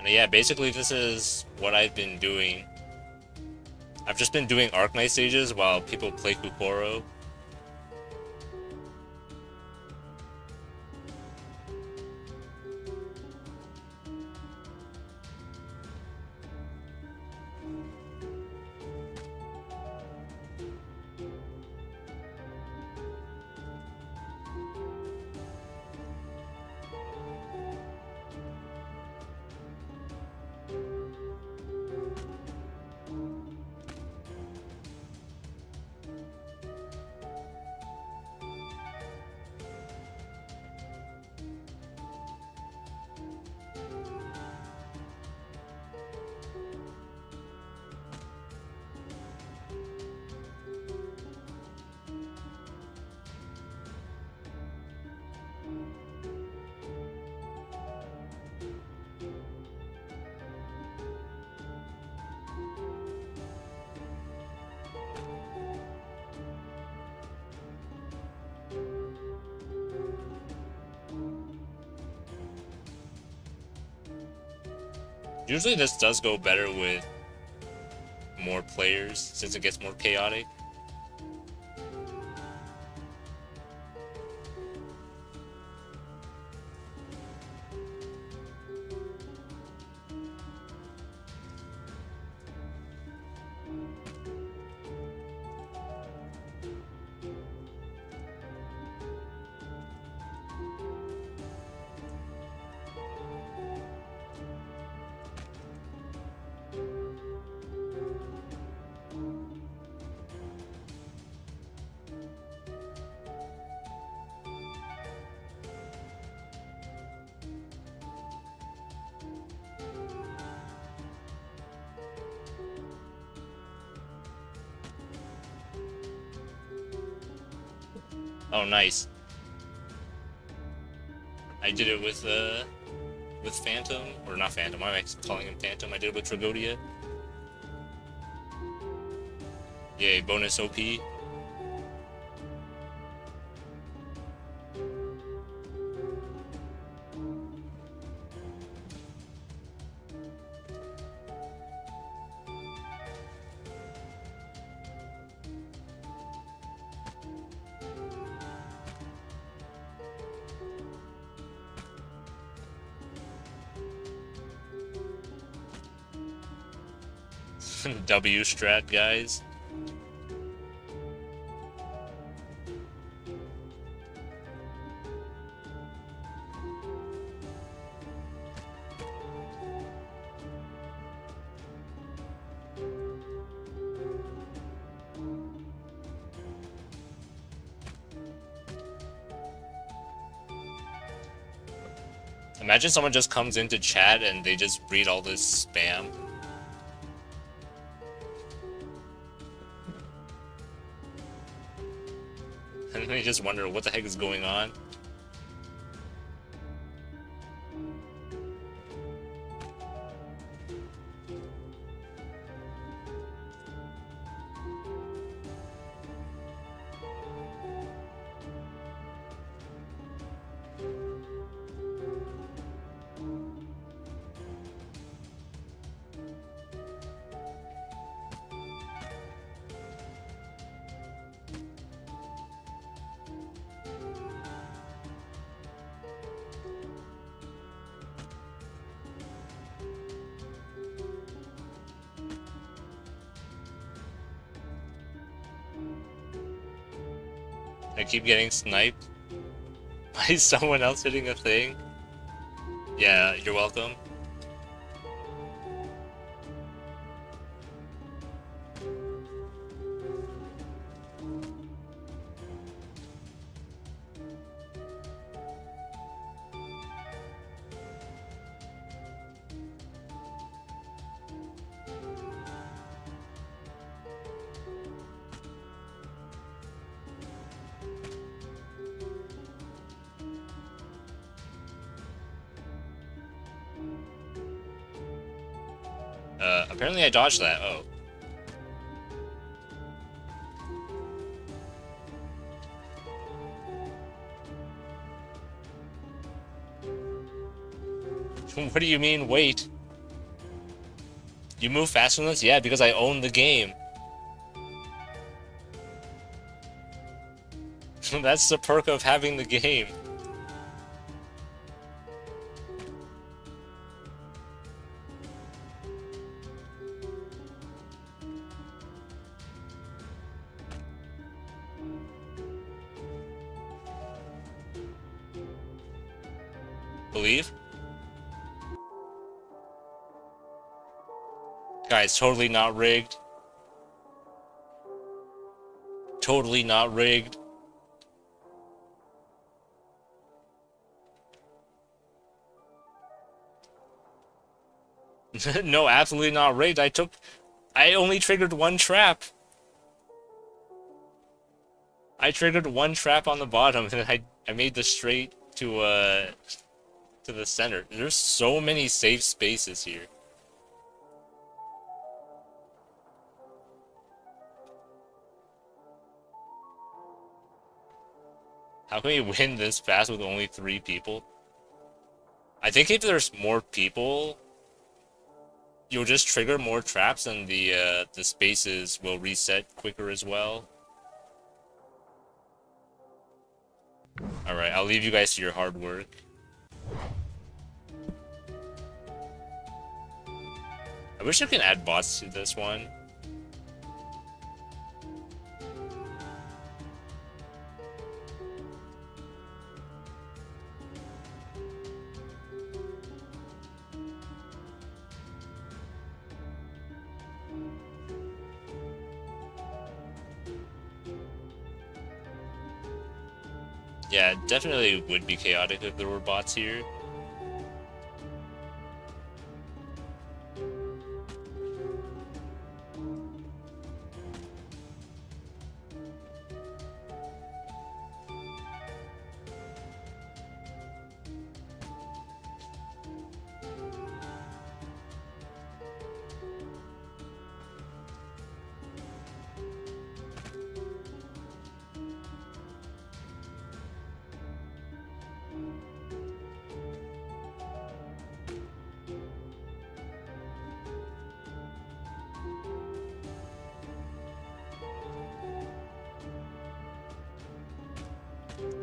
And yeah, basically this is what I've been doing. I've just been doing Arknight stages while people play Kukoro. Usually this does go better with more players since it gets more chaotic. Oh, nice. I did it with Phantom, or not Phantom, why am I calling him Phantom? I did it with Tragodia. Yay, bonus OP. W strat, guys. Imagine someone just comes into chat and they just read all this spam. And they just wonder what the heck is going on. I keep getting sniped by someone else hitting a thing. Yeah, you're welcome. Apparently I dodged that. Oh. What do you mean, wait? You move faster than us? Yeah, because I own the game. That's the perk of having the game. Believe? Guys, totally not rigged. Totally not rigged. No, absolutely not rigged. I only triggered one trap. I triggered one trap on the bottom, and I made the straight to the center. There's so many safe spaces here. How can we win this fast with only 3 people? I think if there's more people, you'll just trigger more traps and the spaces will reset quicker as well. Alright, I'll leave you guys to your hard work. I wish I could add bots to this one. Yeah, it definitely would be chaotic if there were bots here.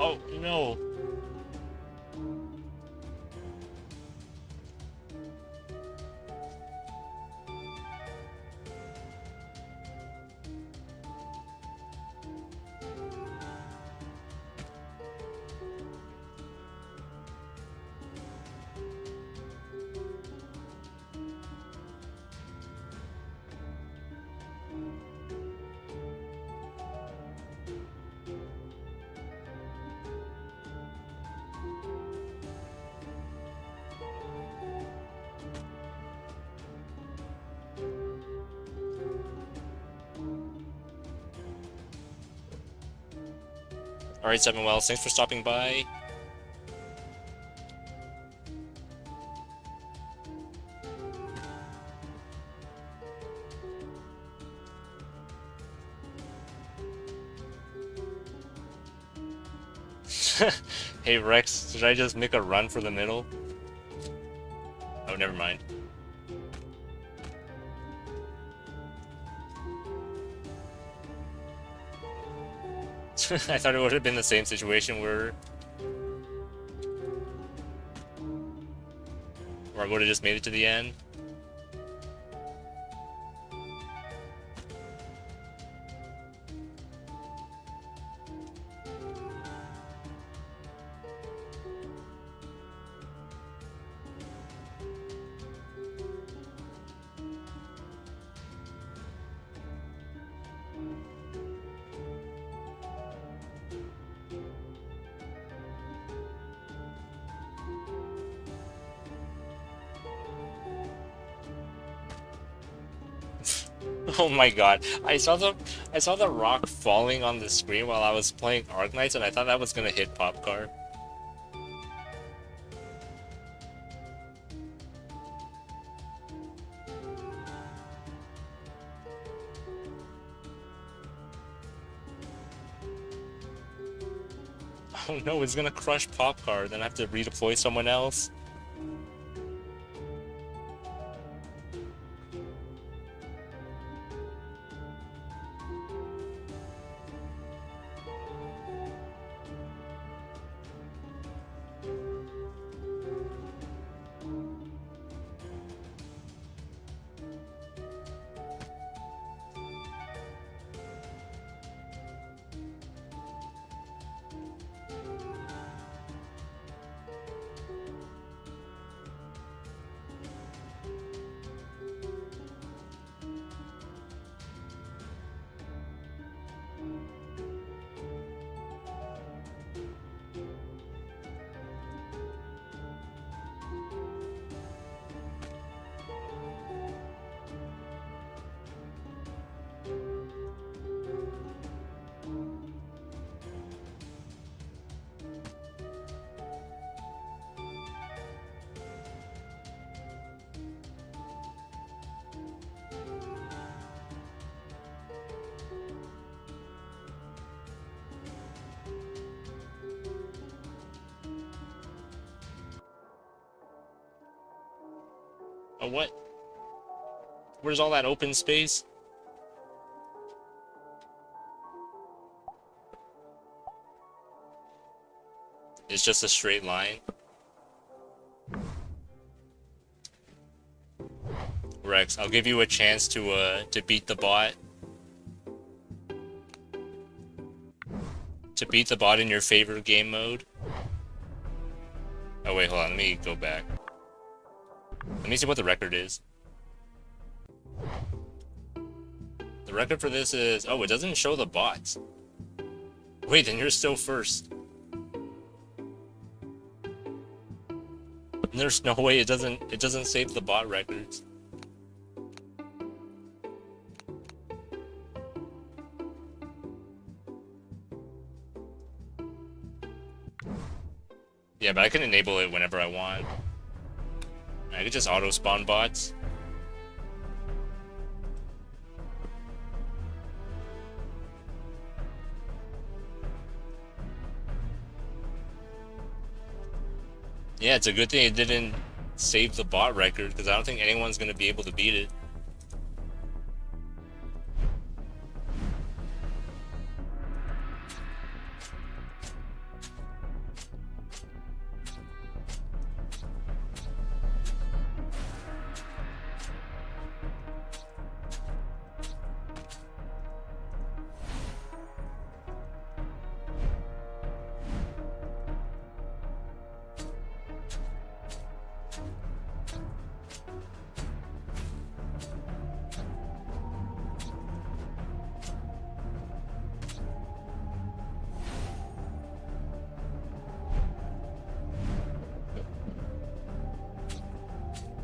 Oh, no. Alright, Seven Wells, thanks for stopping by. Hey Rex, should I just make a run for the middle? Oh, never mind. I thought it would have been the same situation where I would have just made it to the end. Oh my god, I saw the rock falling on the screen while I was playing Arknights, and I thought that was gonna hit Popcar. Oh no, it's gonna crush Popcar, then I have to redeploy someone else. what? Where's all that open space? It's just a straight line. Rex, I'll give you a chance to beat the bot. To beat the bot in your favorite game mode. Oh wait, hold on, let me go back. Let me see what the record is. The record for this is... Oh, it doesn't show the bots. Wait, then you're still first. There's no way it doesn't save the bot records. Yeah, but I can enable it whenever I want. I could just auto spawn bots. Yeah, it's a good thing it didn't save the bot record, because I don't think anyone's going to be able to beat it.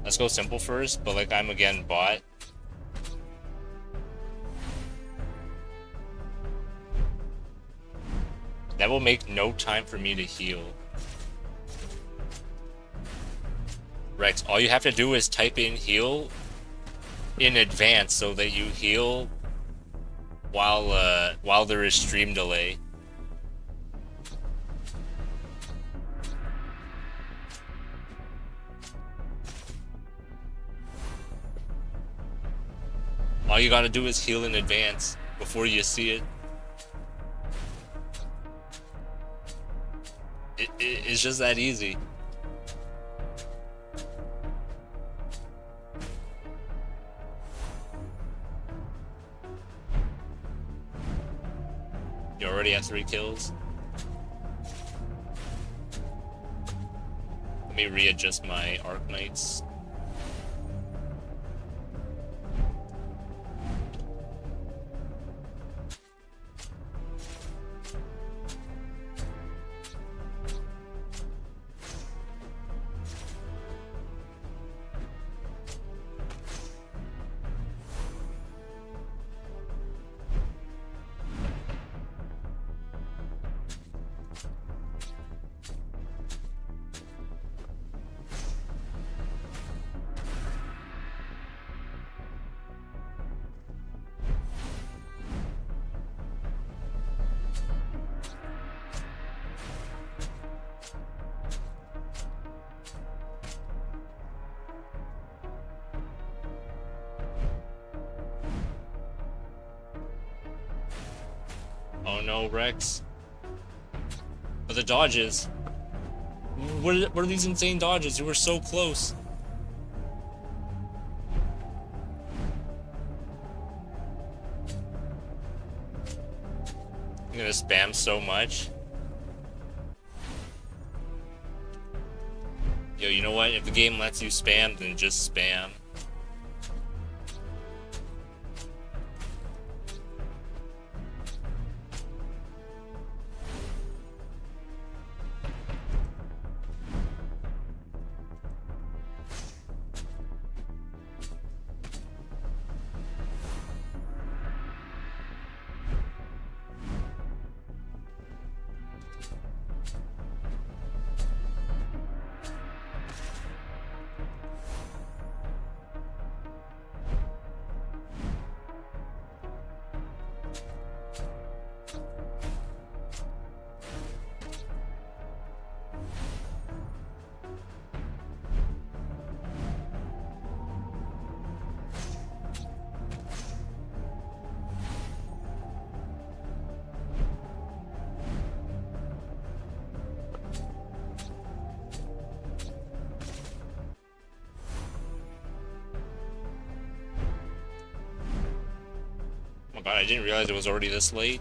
Let's go simple first, but like I'm again bot. That will make no time for me to heal. Rex, all you have to do is type in heal in advance so that you heal while there is stream delay. All you gotta do is heal in advance before you see it. It's just that easy. You already have 3 kills. Let me readjust my Arknights. Oh no, Rex. But the dodges. What are these insane dodges? You were so close. I'm gonna spam so much. Yo, you know what? If the game lets you spam, then just spam. God, I didn't realize it was already this late.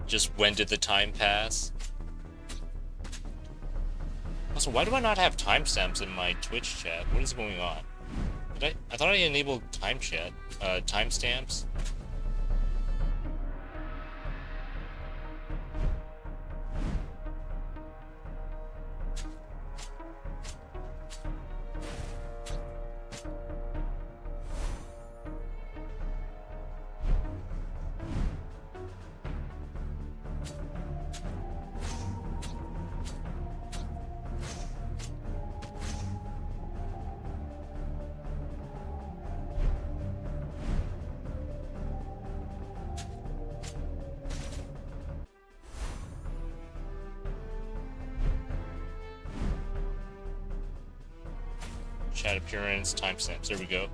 Just when did the time pass? Also, why do I not have timestamps in my Twitch chat? What is going on? I thought I enabled timestamps. Chat appearance, timestamps. There we go.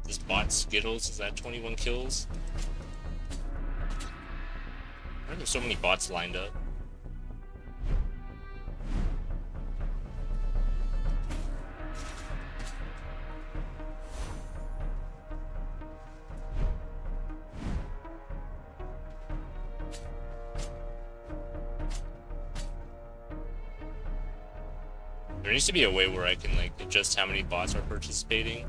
This bot Skittles is at 21 kills. Why are there so many bots lined up? There needs to be a way where I can like adjust how many bots are participating.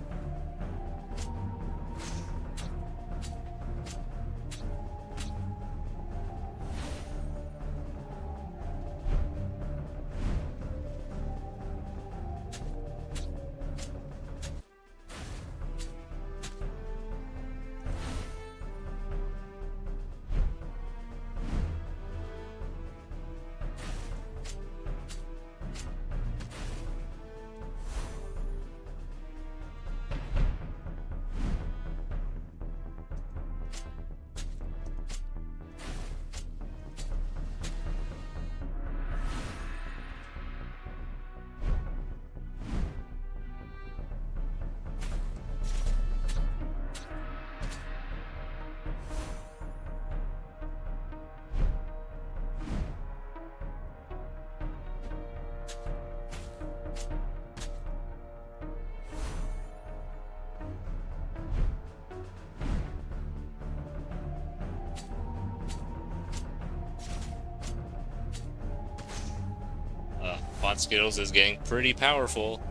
Bot Skittles is getting pretty powerful.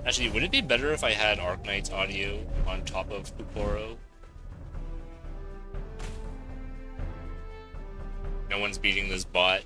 Actually, would it be better if I had Arknights audio on top of Kukoro? No one's beating this bot.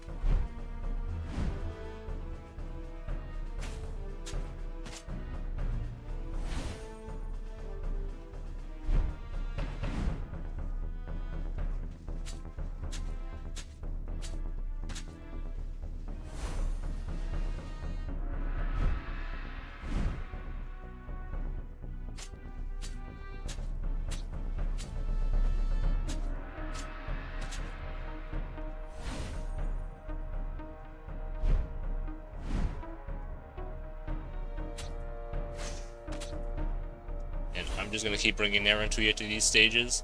And I'm just gonna keep bringing Narantuya to these stages.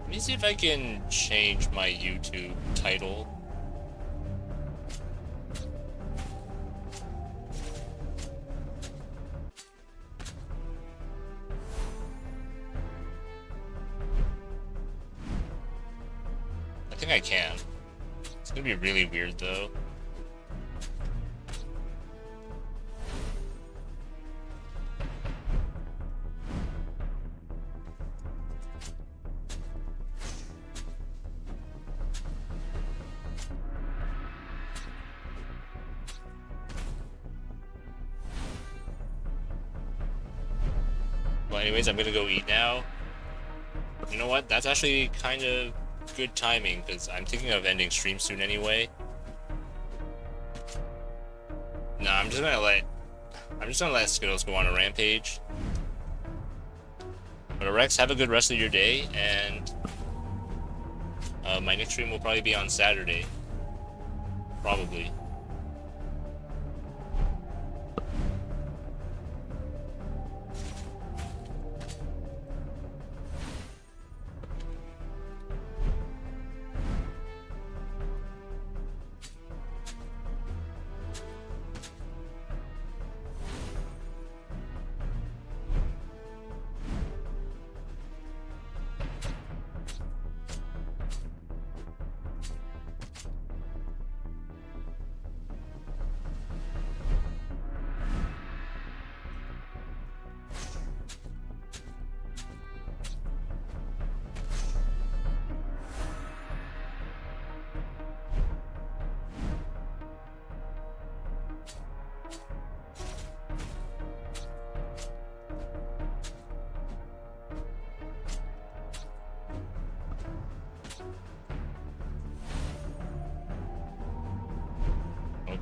Let me see if I can change my YouTube title. I think I can. It's gonna be really weird though. Well, anyways, I'm gonna go eat now. You know what? That's actually kind of good timing, because I'm thinking of ending stream soon anyway. Nah, I'm just gonna let Skittles go on a rampage. But Rex, have a good rest of your day, and my next stream will probably be on Saturday. Probably.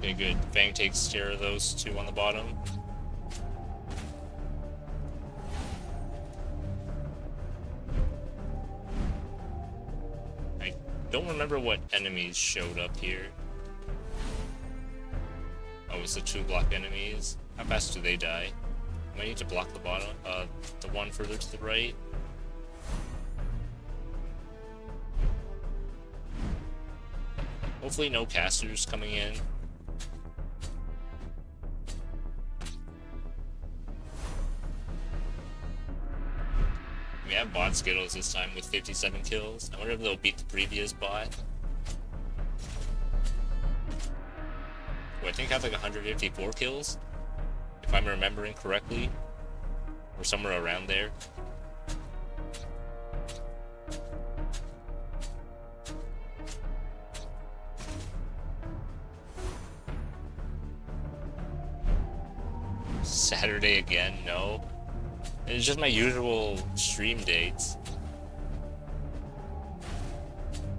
Okay, good. Fang takes care of those two on the bottom. I don't remember what enemies showed up here. Oh, it's the 2 block enemies. How fast do they die? I need to block the bottom, the one further to the right. Hopefully no casters coming in. We have bot Skittles this time with 57 kills. I wonder if they'll beat the previous bot. Who I think had like 154 kills, if I'm remembering correctly. Or somewhere around there. Saturday again? No. It's just my usual stream dates.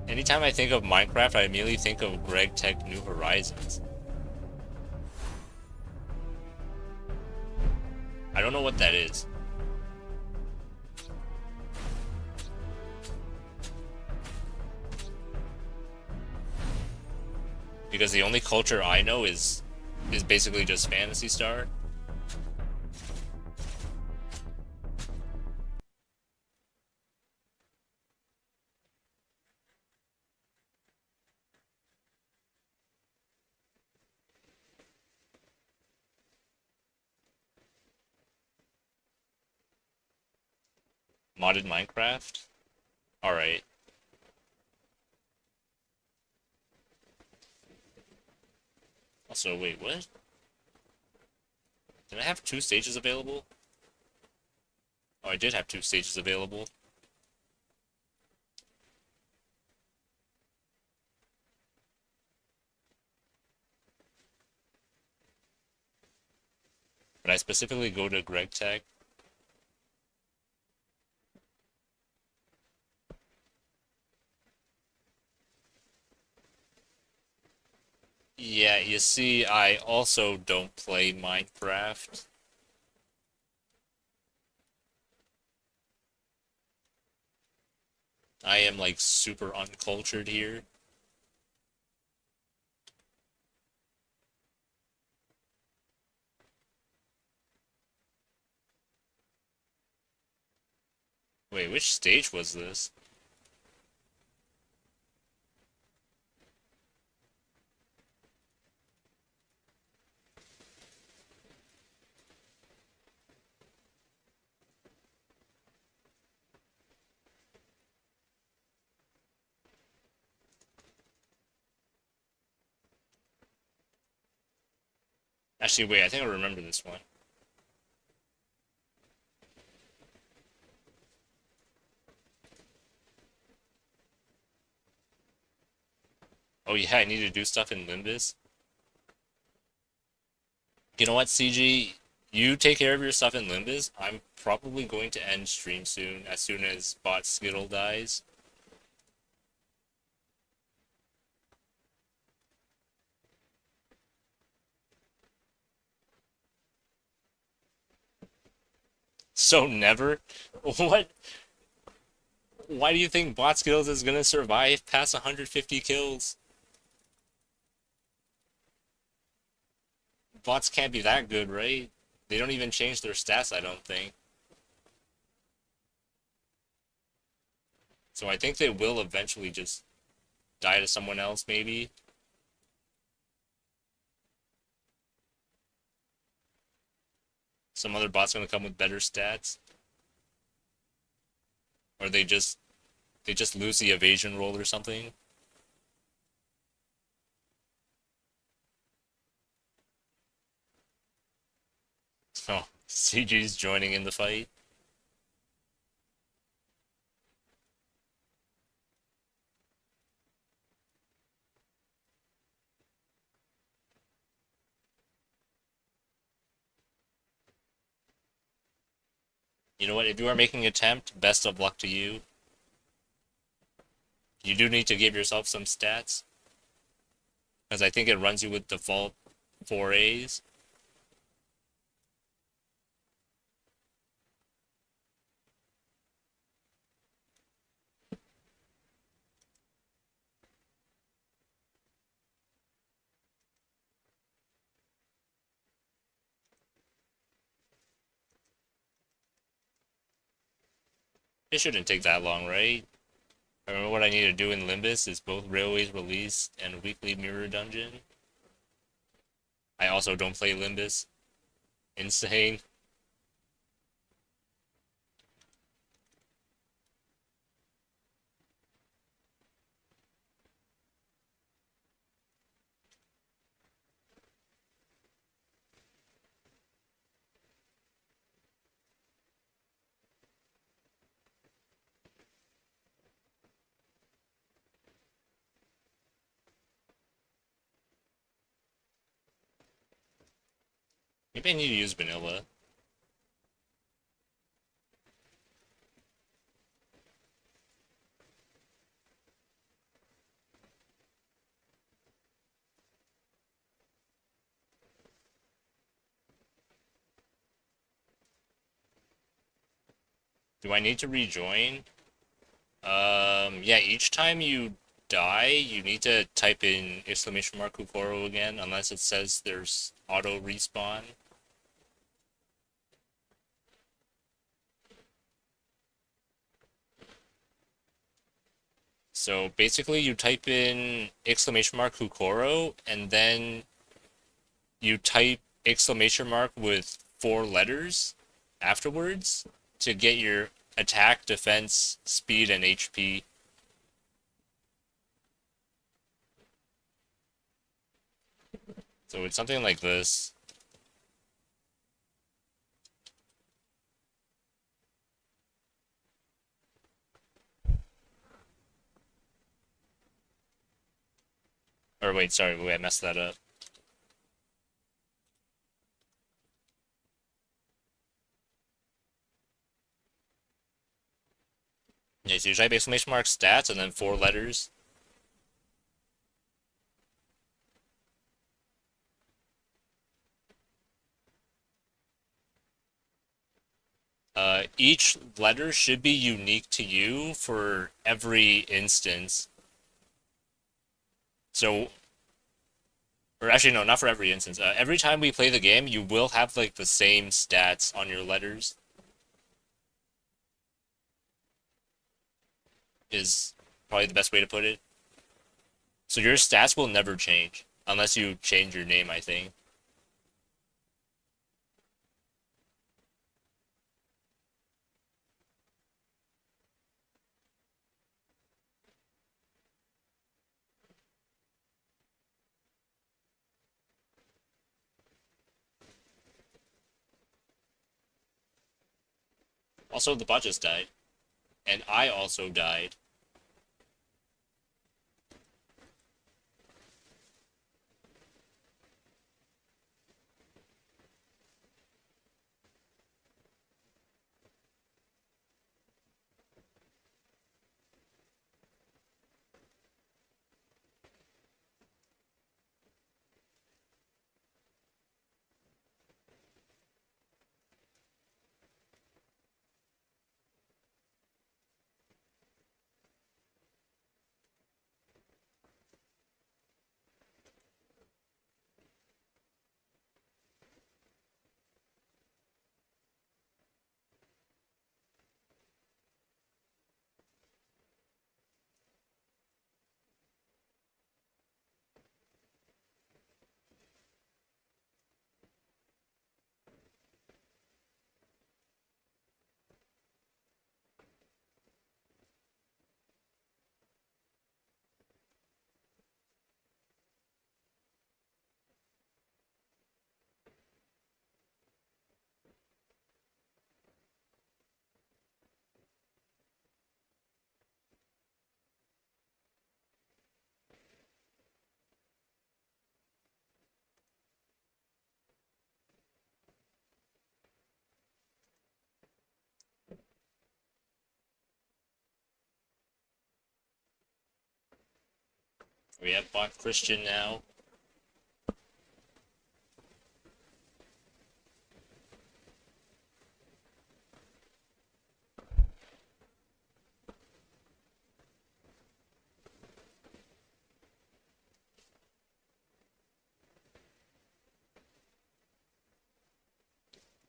Anytime I think of Minecraft, I immediately think of Greg Tech New Horizons. I don't know what that is. Because the only culture I know is basically just Phantasy Star. Modded Minecraft? Alright. Also, wait, what? Did I have 2 stages available? Oh, I did have 2 stages available. But I specifically go to Greg Tech. Yeah, you see, I also don't play Minecraft. I am like super uncultured here. Wait, which stage was this? Actually, wait, I think I remember this one. Oh yeah, I need to do stuff in Limbus. You know what, CG? You take care of your stuff in Limbus. I'm probably going to end stream soon, as soon as Bot Skittle dies. So never? What? Why do you think Bot Skills is gonna survive past 150 kills? Bots can't be that good, right? They don't even change their stats, I don't think. So I think they will eventually just die to someone else, maybe. Some other bot's gonna come with better stats. Or they just lose the evasion roll or something. Oh, CG's joining in the fight. You know what, if you are making an attempt, best of luck to you. You do need to give yourself some stats. Because I think it runs you with default 4As. It shouldn't take that long, right? I remember what I need to do in Limbus is both Railways Released and Weekly Mirror Dungeon. I also don't play Limbus. Insane. Maybe I need to use vanilla. Do I need to rejoin? Yeah, each time you die, you need to type in exclamation mark kukoro again, unless it says there's auto respawn. So basically you type in exclamation mark kukoro, and then you type exclamation mark with 4 letters afterwards to get your attack, defense, speed, and HP. So it's something like this. Or wait, sorry, wait, I messed that up. Yeah, so you type exclamation mark stats and then 4 letters. Each letter should be unique to you for every instance. So, or actually no, not for every instance. Every time we play the game, you will have like the same stats on your letters. Is probably the best way to put it. So your stats will never change unless you change your name, I think. Also, the bot just died. And I also died. We have bot Christian now.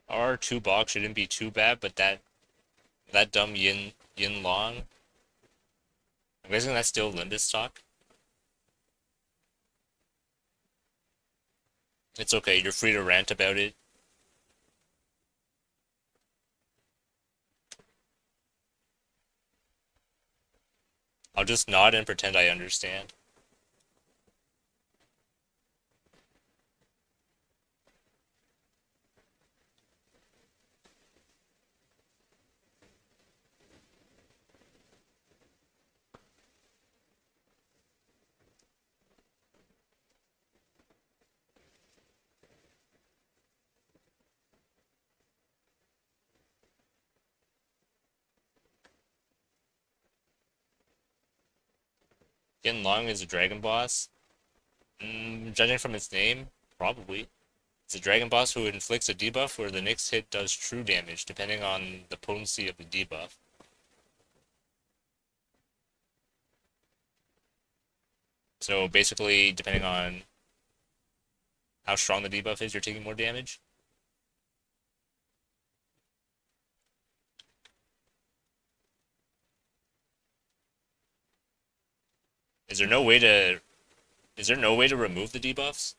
Our 2 box shouldn't be too bad, but that dumb Yin Long. I'm guessing that's still Limbus talk. It's okay, you're free to rant about it. I'll just nod and pretend I understand. Yin Long is a dragon boss? Judging from its name, probably. It's a dragon boss who inflicts a debuff where the next hit does true damage, depending on the potency of the debuff. So basically, depending on how strong the debuff is, you're taking more damage. Is there no way to remove the debuffs?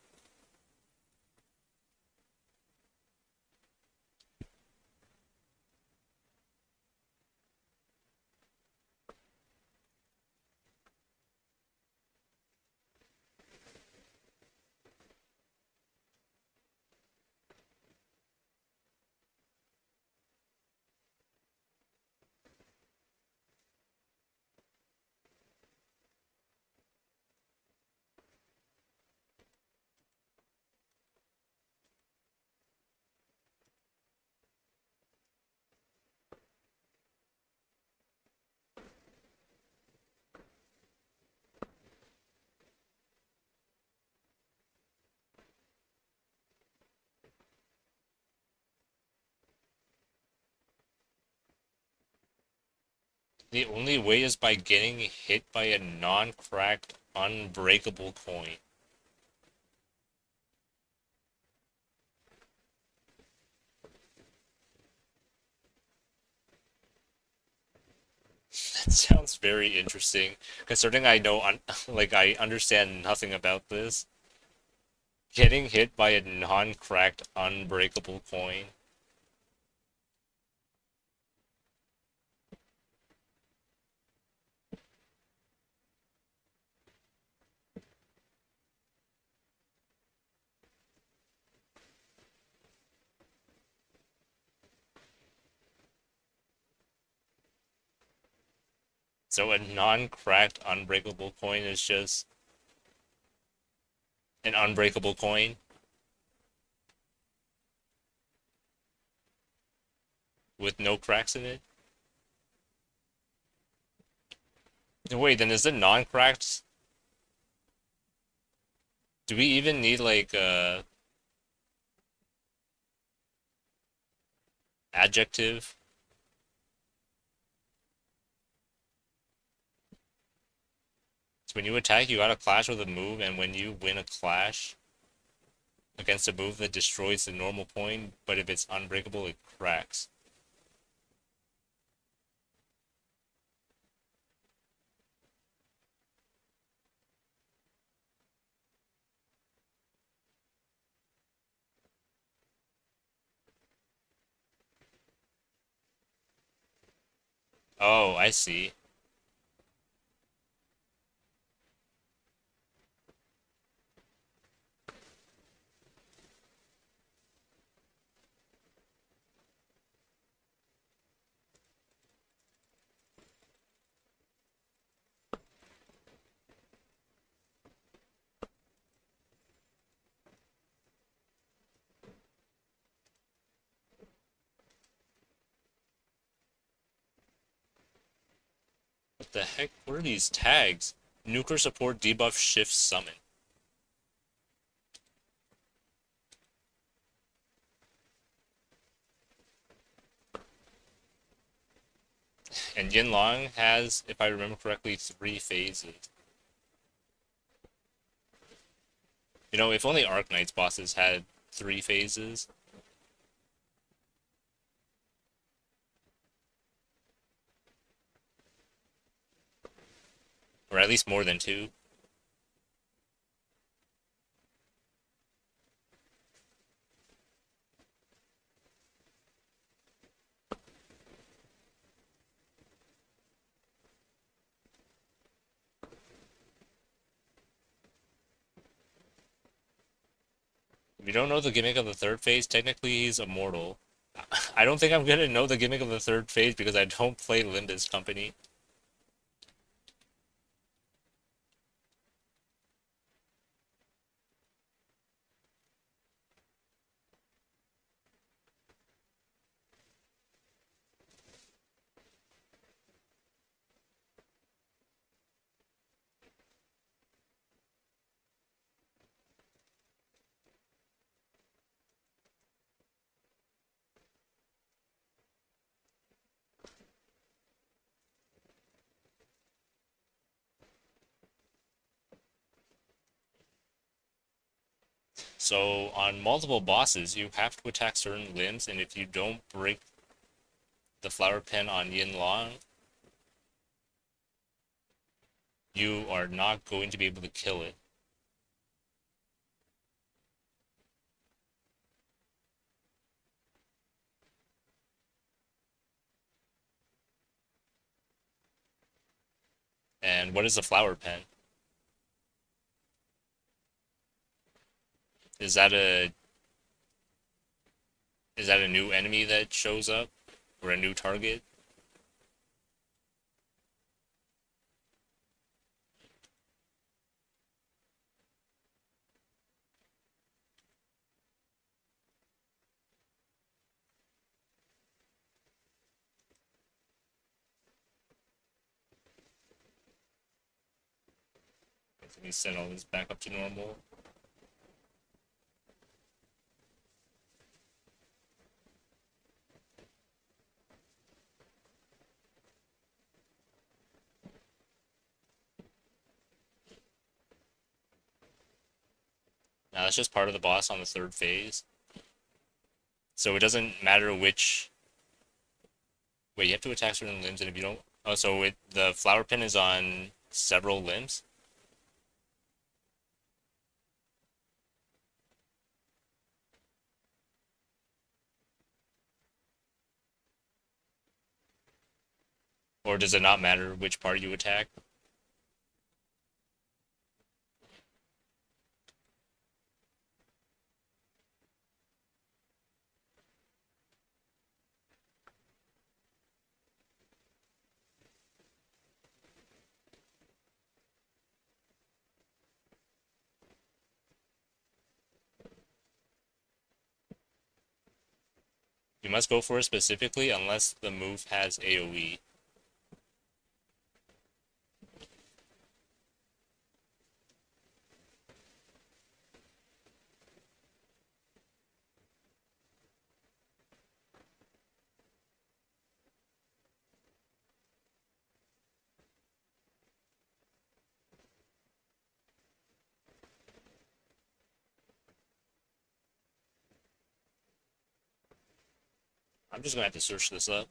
The only way is by getting hit by a non-cracked, unbreakable coin. That sounds very interesting, considering I know, I understand nothing about this. Getting hit by a non-cracked, unbreakable coin. So a non-cracked, unbreakable coin is just an unbreakable coin with no cracks in it? Wait, then is it non-cracked? Do we even need like adjective? So when you attack, you gotta clash with a move, and when you win a clash against a move that destroys the normal coin, but if it's unbreakable, it cracks. Oh, I see. What the heck? What are these tags? Nuclear support debuff shift summon. And Yinlong has, if I remember correctly, 3 phases. You know, if only Arknights bosses had 3 phases. Or at least more than 2. If you don't know the gimmick of the 3rd phase, technically he's immortal. I don't think I'm gonna know the gimmick of the 3rd phase because I don't play Linda's company. So on multiple bosses, you have to attack certain limbs, and if you don't break the flower pen on Yinlong, you are not going to be able to kill it. And what is a flower pen? Is that a new enemy that shows up? Or a new target? Let me set all this back up to normal. That's just part of the boss on the 3rd phase. So it doesn't matter which... Wait, you have to attack certain limbs, and if you don't... Oh, so the flower pin is on several limbs? Or does it not matter which part you attack? You must go for it specifically unless the move has AoE. I'm just gonna have to search this up.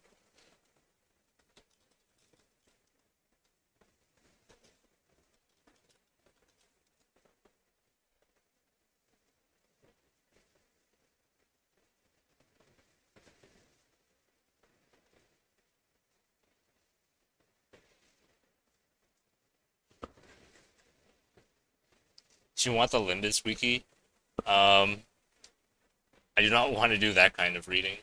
Do you want the Limbus wiki? I do not want to do that kind of reading.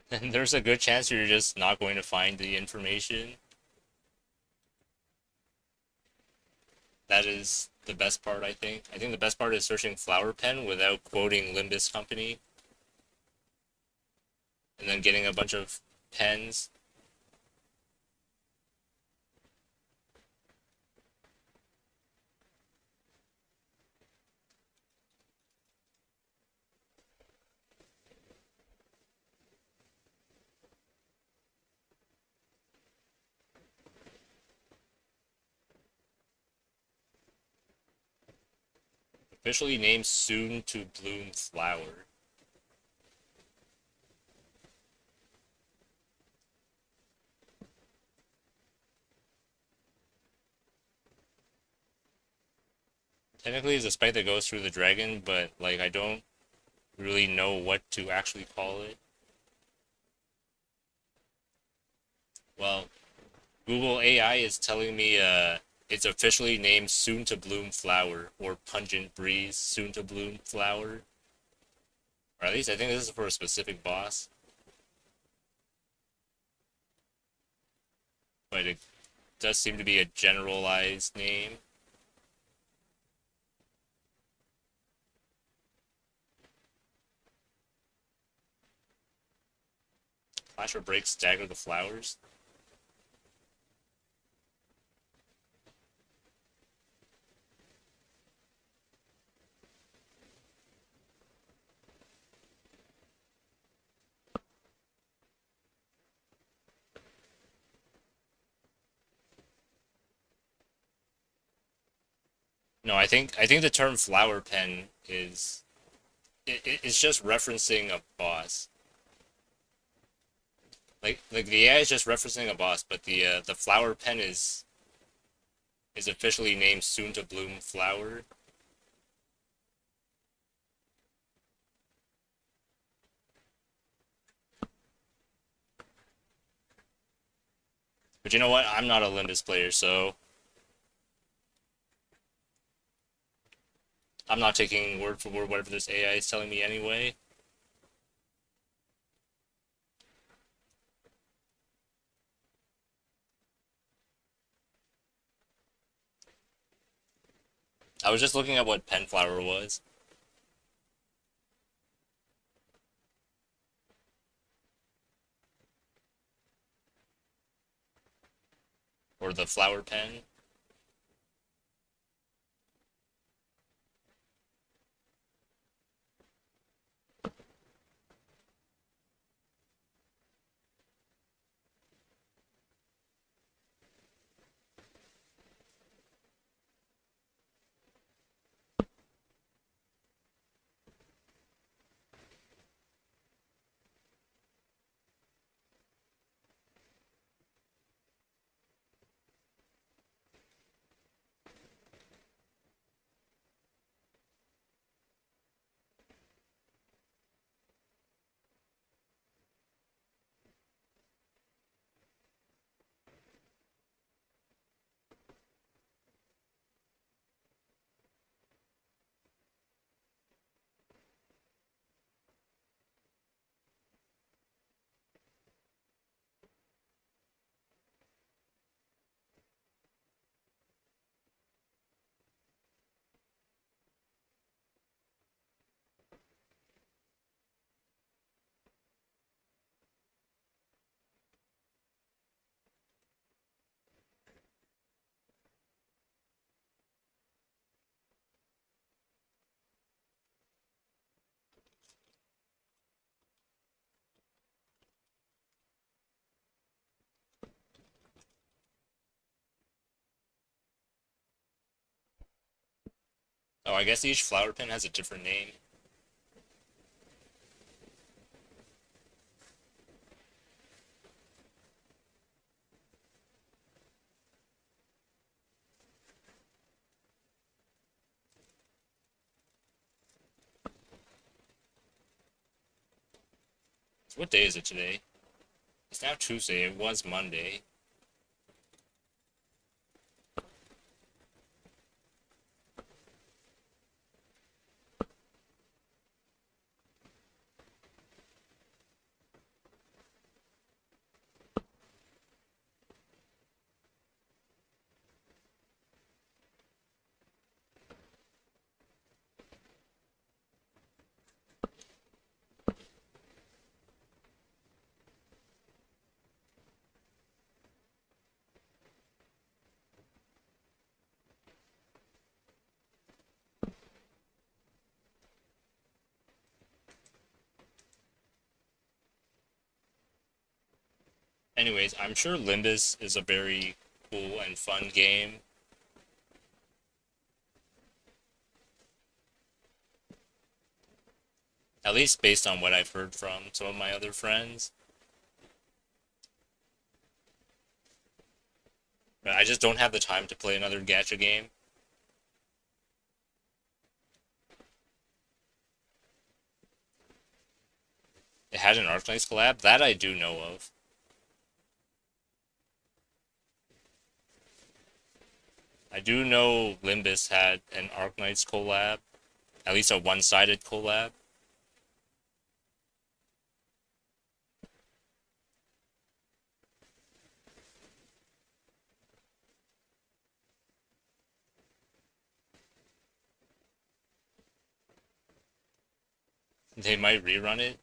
And there's a good chance you're just not going to find the information. That is the best part, I think. I think the best part is searching Flower Pen without quoting Limbus Company. And then getting a bunch of pens. Officially named Soon to Bloom Flower. Technically, it's a sprite that goes through the dragon, but like I don't really know what to actually call it. Well, Google AI is telling me it's officially named Soon to Bloom Flower, or Pungent Breeze Soon to Bloom Flower. Or at least I think this is for a specific boss. But it does seem to be a generalized name. Flash or break, stagger the flowers. No, I think the term flower pen is it's just referencing a boss. Like the AI is just referencing a boss, but the flower pen is officially named Soon to Bloom Flower. But you know what? I'm not a Limbus player, so I'm not taking word for word whatever this AI is telling me anyway. I was just looking at what penflower was. Or the flower pen. Oh, I guess each flower pen has a different name. So what day is it today? It's now Tuesday. It was Monday. Anyways, I'm sure Limbus is a very cool and fun game. At least based on what I've heard from some of my other friends. But I just don't have the time to play another gacha game. It had an Arknights collab? That I do know of. I do know Limbus had an Arknights collab. At least a one-sided collab. They might rerun it.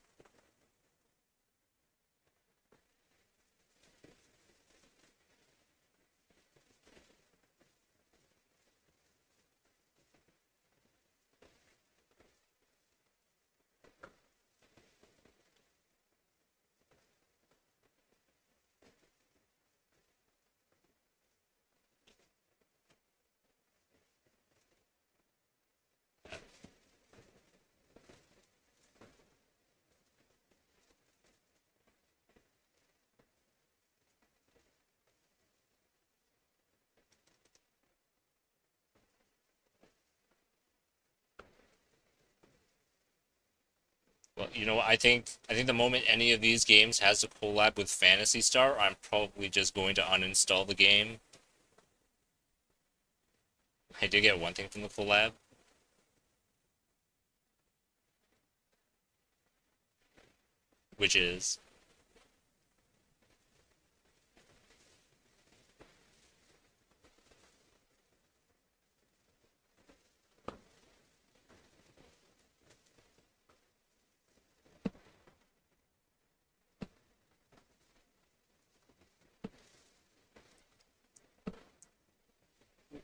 Well, you know what? I think the moment any of these games has a collab with Phantasy Star, I'm probably just going to uninstall the game. I did get one thing from the collab. Which is...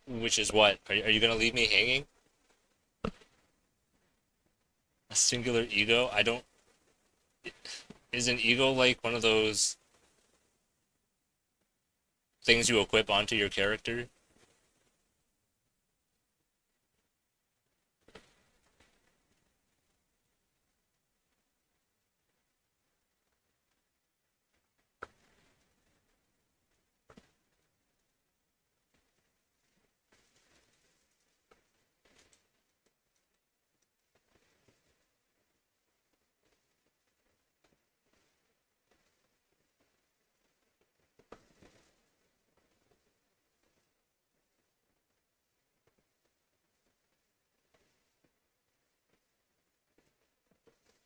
Which is what? Are you gonna leave me hanging? A singular ego? I don't... Is an ego like one of those things you equip onto your character?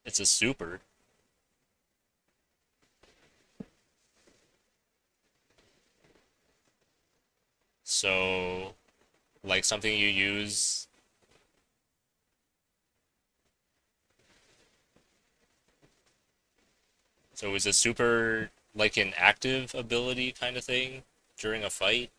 It's a super. So, like something you use... So is a super like an active ability kind of thing during a fight?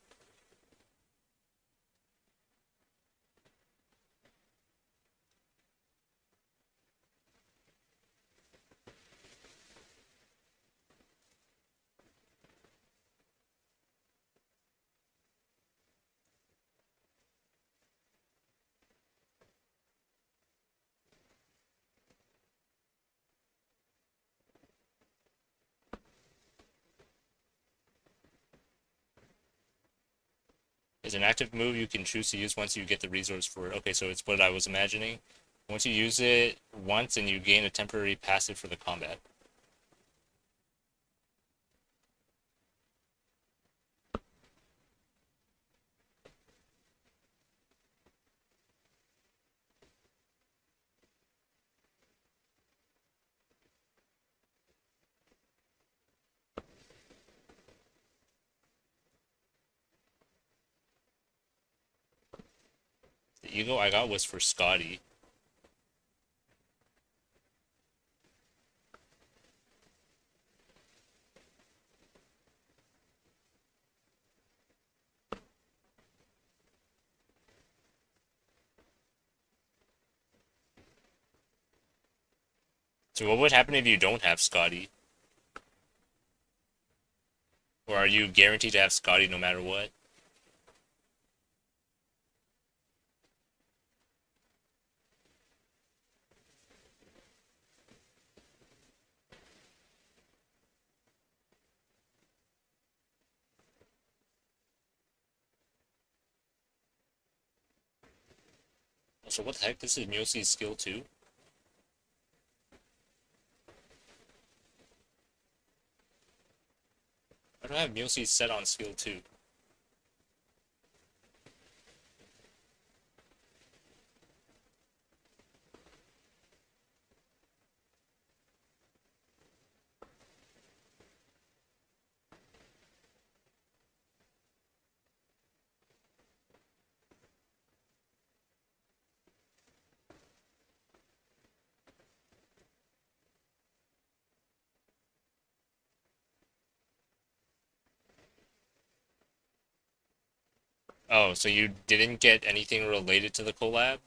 Is an active move you can choose to use once you get the resource for it. Okay, so it's what I was imagining. Once you use it once and you gain a temporary passive for the combat. The ego I got was for Scotty. So what would happen if you don't have Scotty? Or are you guaranteed to have Scotty no matter what? So what the heck? This is Mulecy's skill too? Why do I have Mulecy set on skill 2? Oh, so you didn't get anything related to the collab?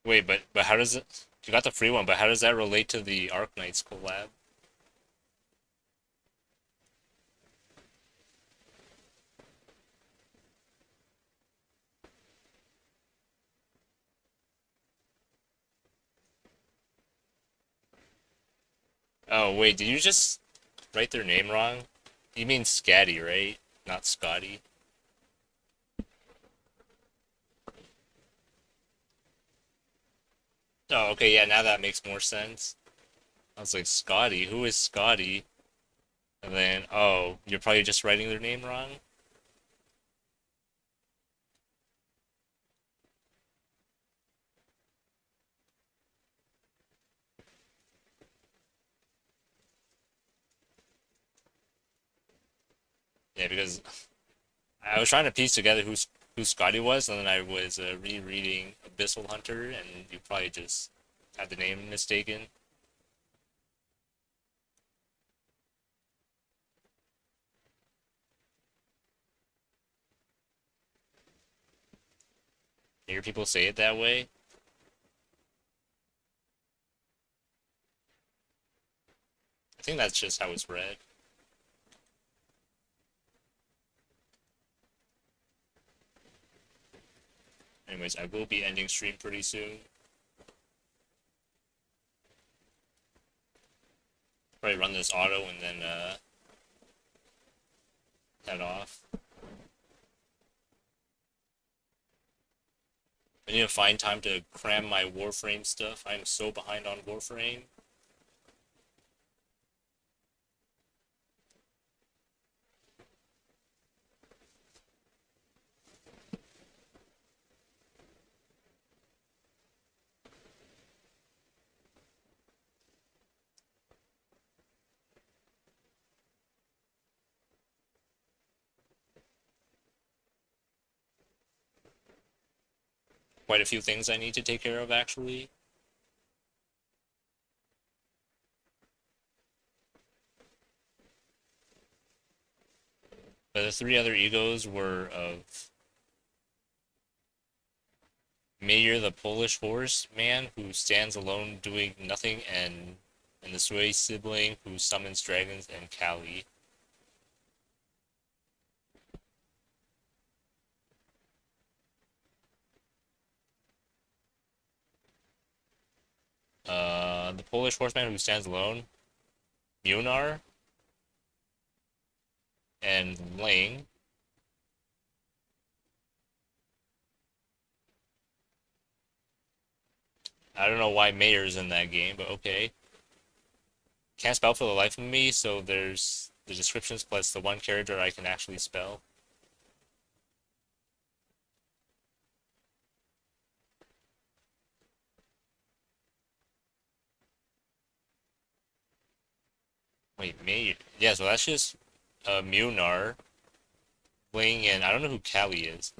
Wait, but how does it... You got the free one, but how does that relate to the Arknights collab? Oh, wait, did you just write their name wrong? You mean Scatty, right? Not Scotty. Oh, okay, yeah, now that makes more sense. I was like, Scotty? Who is Scotty? And then, oh, you're probably just writing their name wrong? Yeah, because I was trying to piece together who Scotty was, and then I was rereading Abyssal Hunter, and you probably just had the name mistaken. You hear people say it that way. I think that's just how it's read. Anyways, I will be ending stream pretty soon. Probably run this auto and then head off. I need to find time to cram my Warframe stuff. I'm so behind on Warframe. Quite a few things I need to take care of, actually. But the 3 other egos were of Mayer the Polish horse man who stands alone doing nothing, and the Sway sibling who summons dragons, and Callie. The Polish horseman who stands alone, Munar, and Ling. I don't know why Mayer's in that game, but okay. Can't spell for the life of me, so there's the descriptions plus the one character I can actually spell. Wait, Mayer. Yeah, so that's just Munar, Ling, and I don't know who Callie is.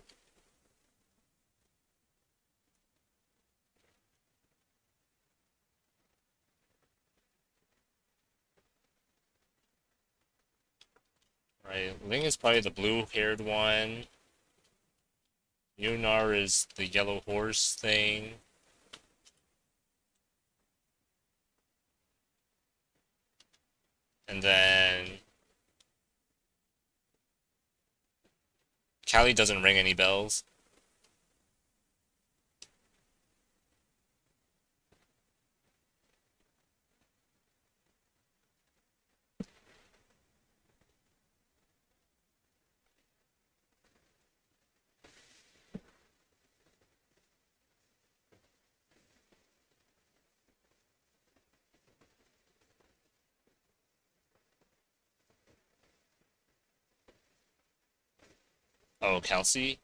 Right, Ling is probably the blue-haired one. Munar is the yellow horse thing. And then Callie doesn't ring any bells. Oh, Kelsey?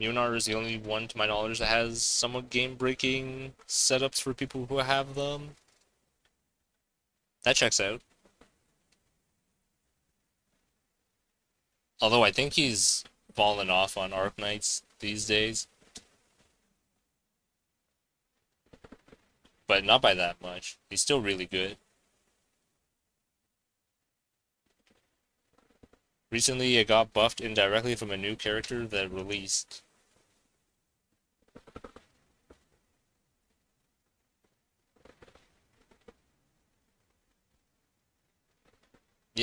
Munar is the only one, to my knowledge, that has somewhat game-breaking setups for people who have them. That checks out. Although I think he's fallen off on Arknights these days. But not by that much. He's still really good. Recently, it got buffed indirectly from a new character that released.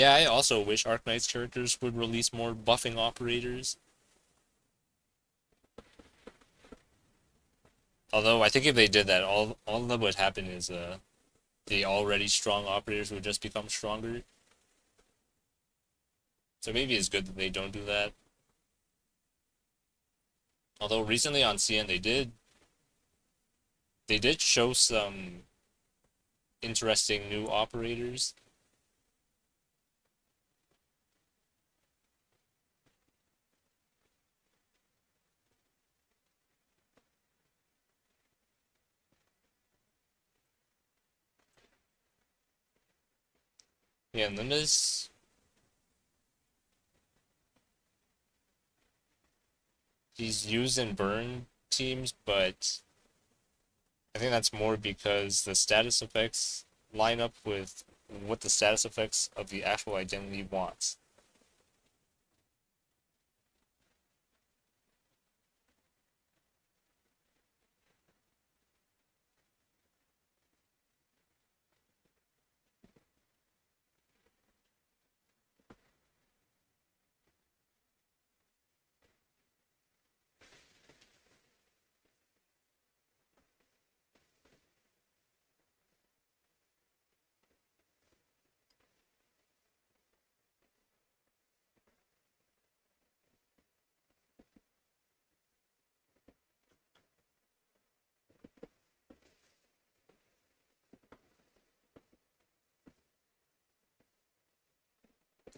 Yeah, I also wish Arknights characters would release more buffing operators. Although I think if they did that, all that would happen is the already strong operators would just become stronger. So maybe it's good that they don't do that. Although recently on CN they did show some interesting new operators. Yeah, Linda's he's used in burn teams, but I think that's more because the status effects line up with what the status effects of the actual identity wants.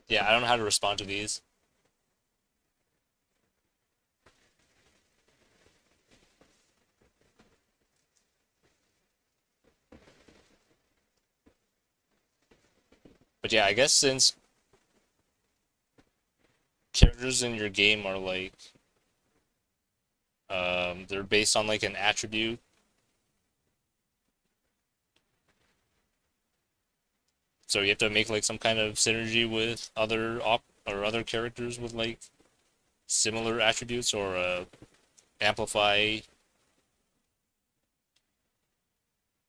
Yeah, I don't know how to respond to these. But yeah, I guess since characters in your game are like they're based on like an attribute. So you have to make like some kind of synergy with other characters with like similar attributes or amplify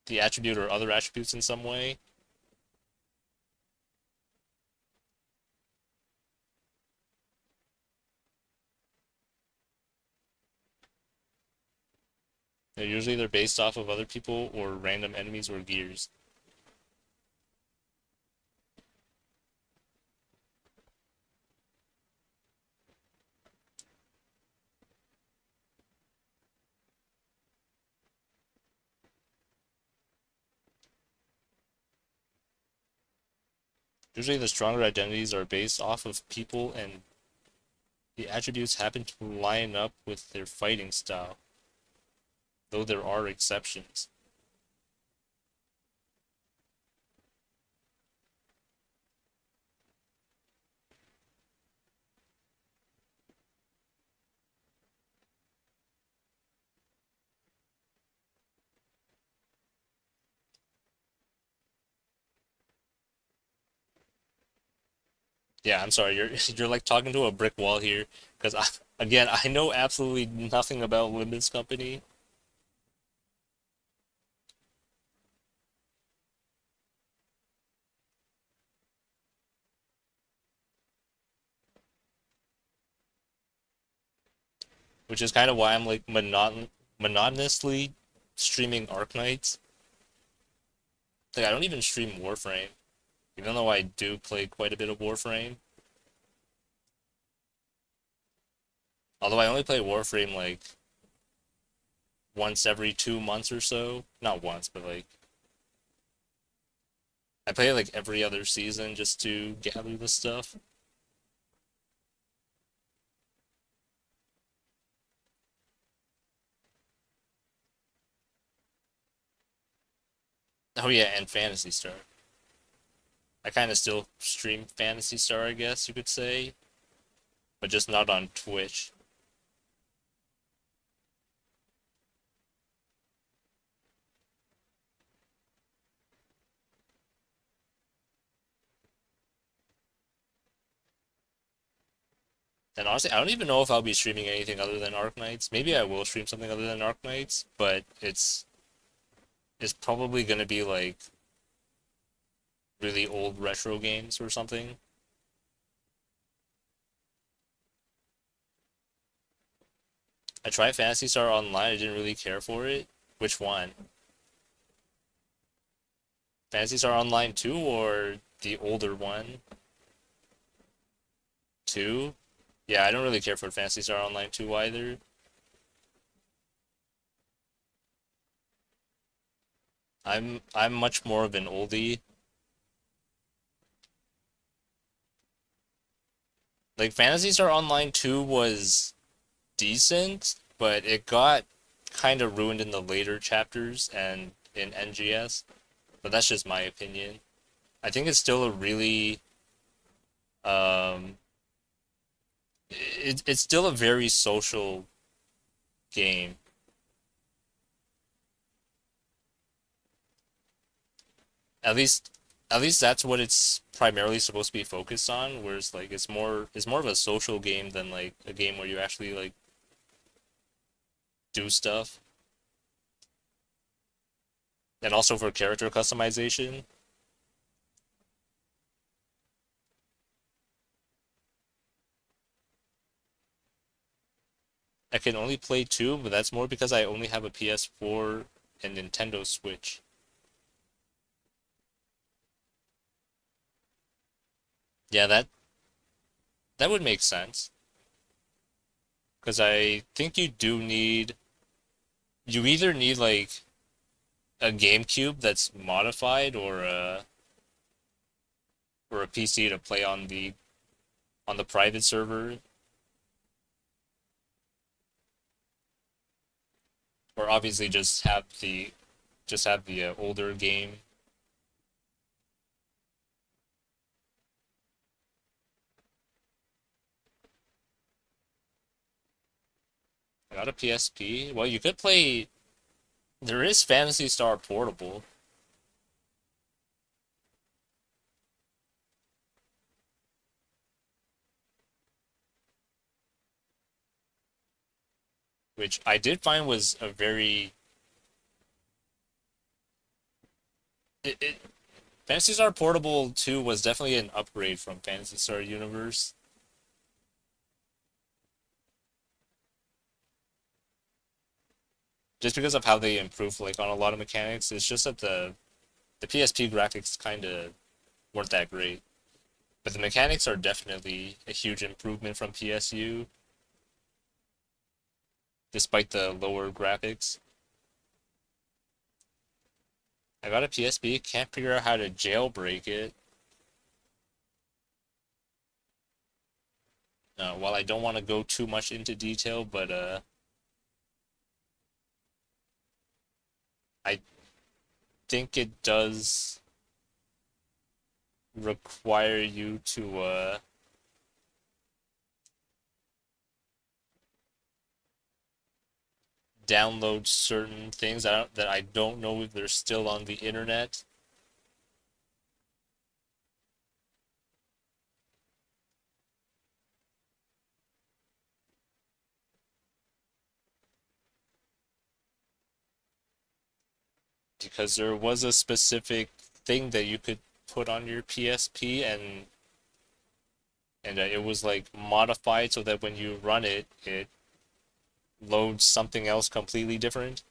the attribute or other attributes in some way. They're based off of other people or random enemies or gears. Usually the stronger identities are based off of people and the attributes happen to line up with their fighting style, though there are exceptions. Yeah, I'm sorry, you're like talking to a brick wall here, because again, I know absolutely nothing about Limits Company. Which is kind of why I'm like monotonously streaming Arknights. Like I don't even stream Warframe, even though I do play quite a bit of Warframe. Although I only play Warframe like once every 2 months or so. Not once, but like I play like every other season just to gather the stuff. Oh yeah, and Phantasy Star. I kind of still stream Phantasy Star, I guess you could say, but just not on Twitch. And honestly, I don't even know if I'll be streaming anything other than Arknights. Maybe I will stream something other than Arknights, but it's probably gonna be like really old retro games or something. I tried Phantasy Star Online, I didn't really care for it. Which one? Phantasy Star Online 2 or the older one? 2? Yeah, I don't really care for Phantasy Star Online 2 either. I'm much more of an oldie. Like Phantasy Star Online 2 was decent, but it got kind of ruined in the later chapters and in NGS. But that's just my opinion. I think it's still a really it's still a very social game. At least at least that's what it's primarily supposed to be focused on, whereas like it's more of a social game than like a game where you actually like do stuff. And also for character customization. I can only play 2, but that's more because I only have a PS4 and Nintendo Switch. Yeah, that would make sense. Because I think you either need like a GameCube that's modified or a PC to play on the private server, or obviously just have the older game. I got a PSP. Well, you could play. There is Phantasy Star Portable. Which I did find was a very it Phantasy Star Portable 2 was definitely an upgrade from Phantasy Star Universe. Just because of how they improved like on a lot of mechanics. It's just that the PSP graphics kind of weren't that great. But the mechanics are definitely a huge improvement from PSU, despite the lower graphics. I got a PSP, can't figure out how to jailbreak it. While I don't want to go too much into detail, but I think it does require you to download certain things that I don't know if they're still on the internet. Because there was a specific thing that you could put on your PSP and it was like modified so that when you run it, it loads something else completely different.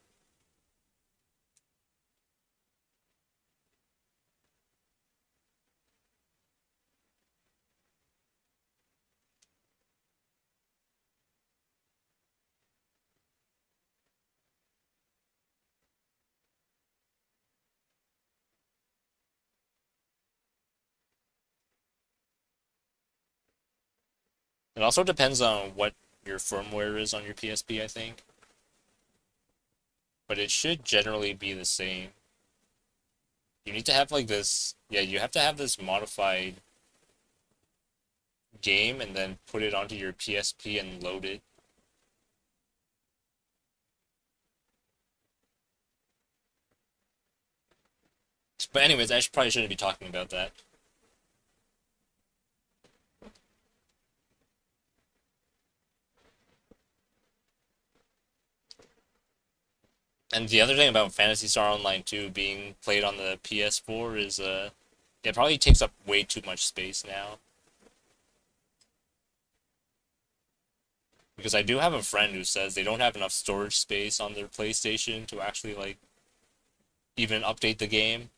It also depends on what your firmware is on your PSP, I think. But it should generally be the same. You need to have like this, yeah, you have to have this modified game and then put it onto your PSP and load it. But anyways, probably shouldn't be talking about that. And the other thing about Phantasy Star Online 2 being played on the PS4 is It probably takes up way too much space now. Because I do have a friend who says they don't have enough storage space on their PlayStation to actually, like, even update the game.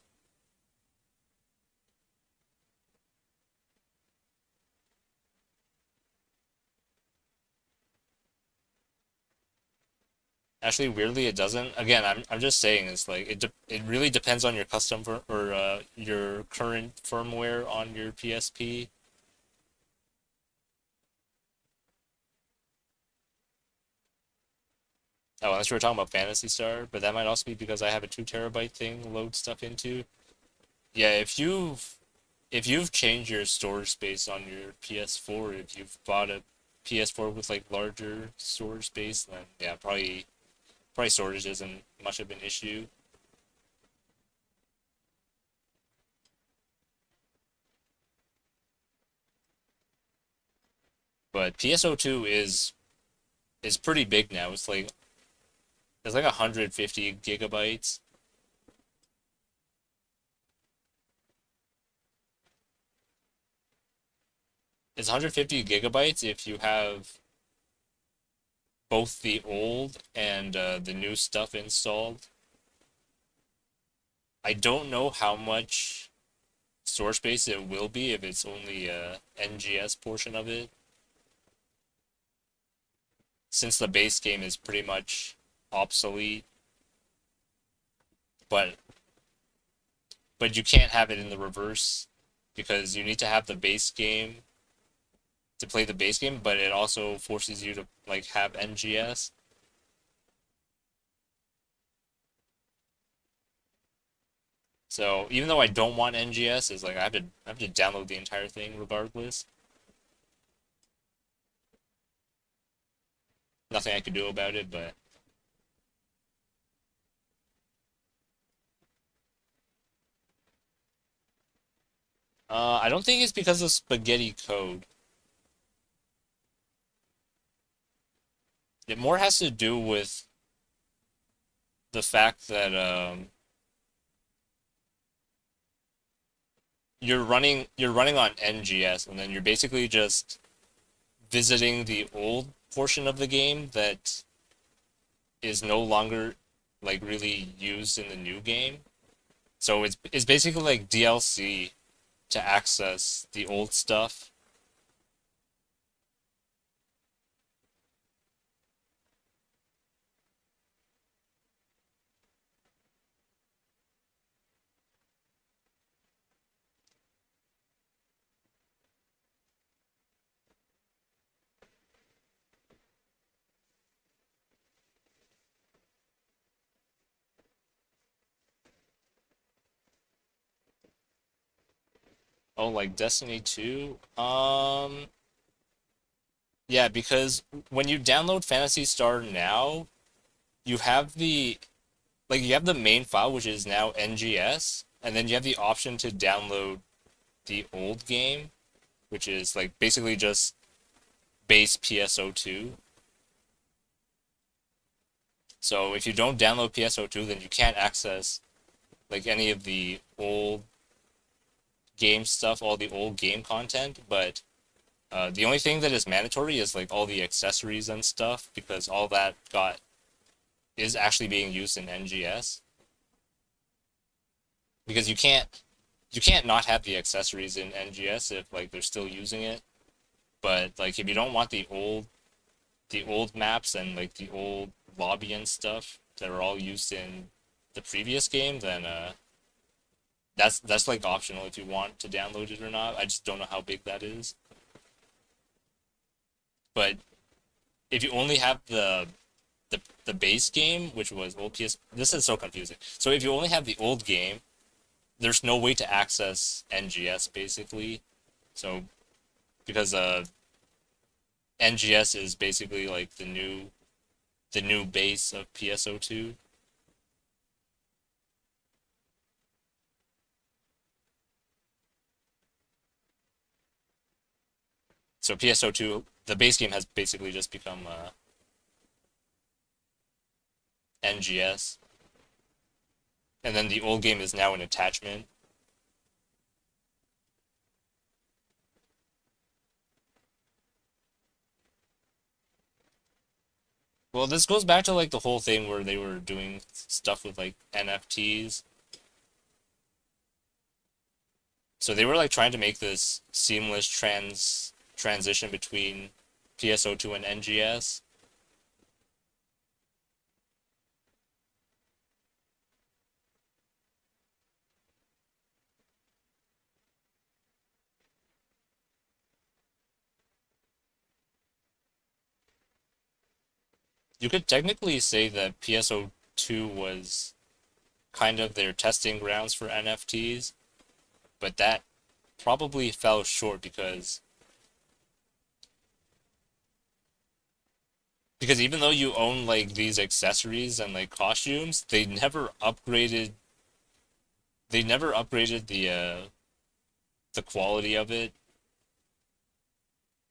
Actually, weirdly, it doesn't. Again, I'm just saying it's like it really depends on your custom or your current firmware on your PSP. Oh, unless we were talking about Phantasy Star, but that might also be because I have a 2 TB thing to load stuff into. Yeah, if you've changed your storage space on your PS4, if you've bought a PS4 with like larger storage space, then yeah, probably storage isn't much of an issue. But PSO2 is pretty big now. It's like 150 gigabytes. It's 150 gigabytes if you have both the old and the new stuff installed. I don't know how much storage space it will be if it's only a NGS portion of it, since the base game is pretty much obsolete. But you can't have it in the reverse because you need to have the base game to play the base game, but it also forces you to like have NGS. So even though I don't want NGS, it's like I have to download the entire thing regardless. Nothing I could do about it, but I don't think it's because of spaghetti code. It more has to do with the fact that you're running on NGS, and then you're basically just visiting the old portion of the game that is no longer like really used in the new game. So it's basically like DLC to access the old stuff. Oh, like Destiny 2? Yeah, because when you download Phantasy Star now, you have the main file, which is now NGS, and then you have the option to download the old game, which is like basically just base PSO2. So if you don't download PSO2, then you can't access like any of the old game stuff, all the old game content, but the only thing that is mandatory is like all the accessories and stuff, because all that is actually being used in NGS. Because you can't not have the accessories in NGS if like they're still using it. But like if you don't want the old maps and like the old lobby and stuff that are all used in the previous game, then that's like optional if you want to download it or not. I just don't know how big that is. But if you only have the base game, which was old PS, this is so confusing. So if you only have the old game, there's no way to access NGS basically. So because NGS is basically like the new base of PSO2. So PSO2, the base game has basically just become NGS. And then the old game is now an attachment. Well, this goes back to like the whole thing where they were doing stuff with like NFTs. So they were like trying to make this seamless transition between PSO2 and NGS. You could technically say that PSO2 was kind of their testing grounds for NFTs, but that probably fell short because even though you own like these accessories and like costumes, they never upgraded the quality of it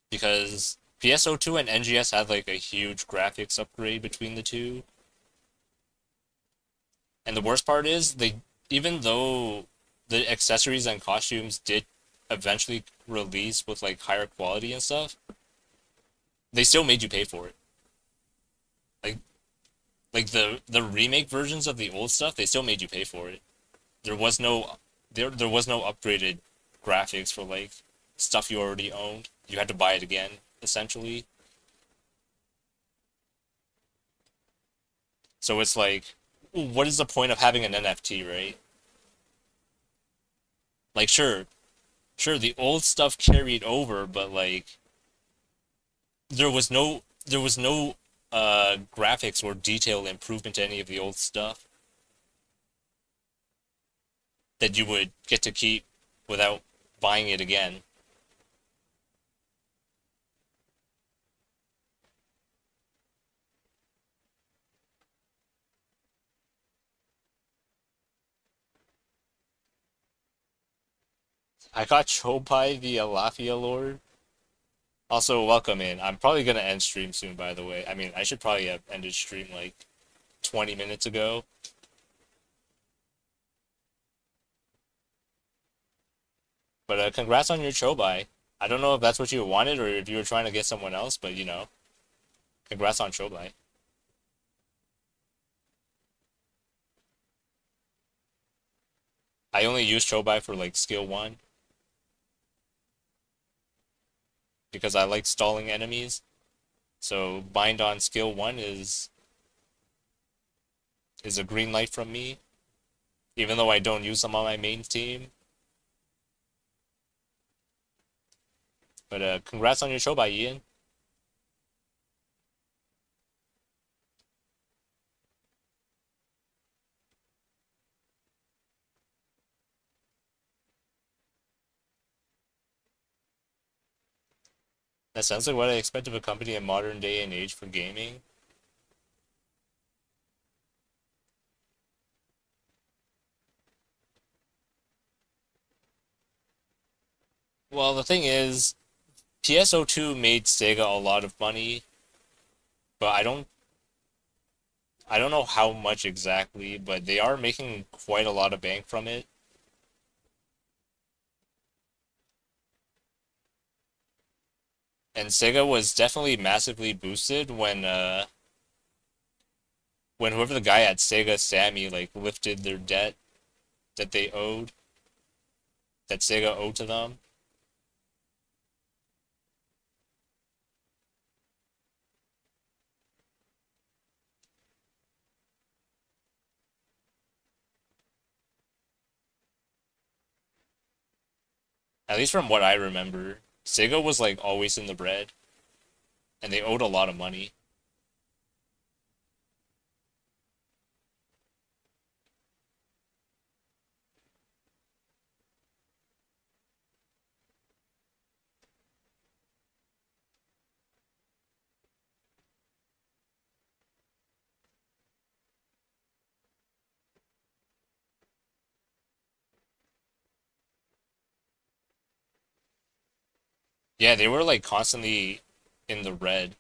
because PSO2 and NGS had like a huge graphics upgrade between the two. And the worst part is even though the accessories and costumes did eventually release with like higher quality and stuff, they still made you pay for it. Like the remake versions of the old stuff, they still made you pay for it. There was no there was no upgraded graphics for like stuff you already owned. You had to buy it again, essentially. So it's like, what is the point of having an NFT, right? Like, sure, the old stuff carried over, but like, there was no graphics or detail improvement to any of the old stuff that you would get to keep without buying it again. I got Chopai via Lafia Lord. Also, welcome in. I'm probably gonna end stream soon, by the way. I mean, I should probably have ended stream like 20 minutes ago. But congrats on your Chobai. I don't know if that's what you wanted or if you were trying to get someone else, but you know, congrats on Chobai. I only use Chobai for like skill 1 because I like stalling enemies. So bind on skill 1 is a green light from me, even though I don't use them on my main team. But congrats on your Chobai, Ian. That sounds like what I expect of a company in modern day and age for gaming. Well, the thing is, PSO2 made Sega a lot of money, but I don't know how much exactly, but they are making quite a lot of bank from it. And Sega was definitely massively boosted when whoever the guy at Sega Sammy like lifted their debt that they owed that Sega owed to them. At least from what I remember, Sega was like always in the red and they owed a lot of money. Yeah, they were like constantly in the red.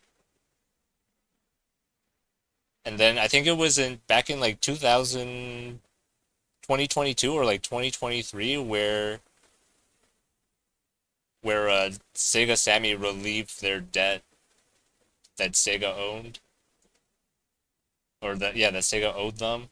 And then I think it was in back in like 2022 or like 2023 where Sega Sammy relieved their debt that Sega owned. or that yeah, that Sega owed them.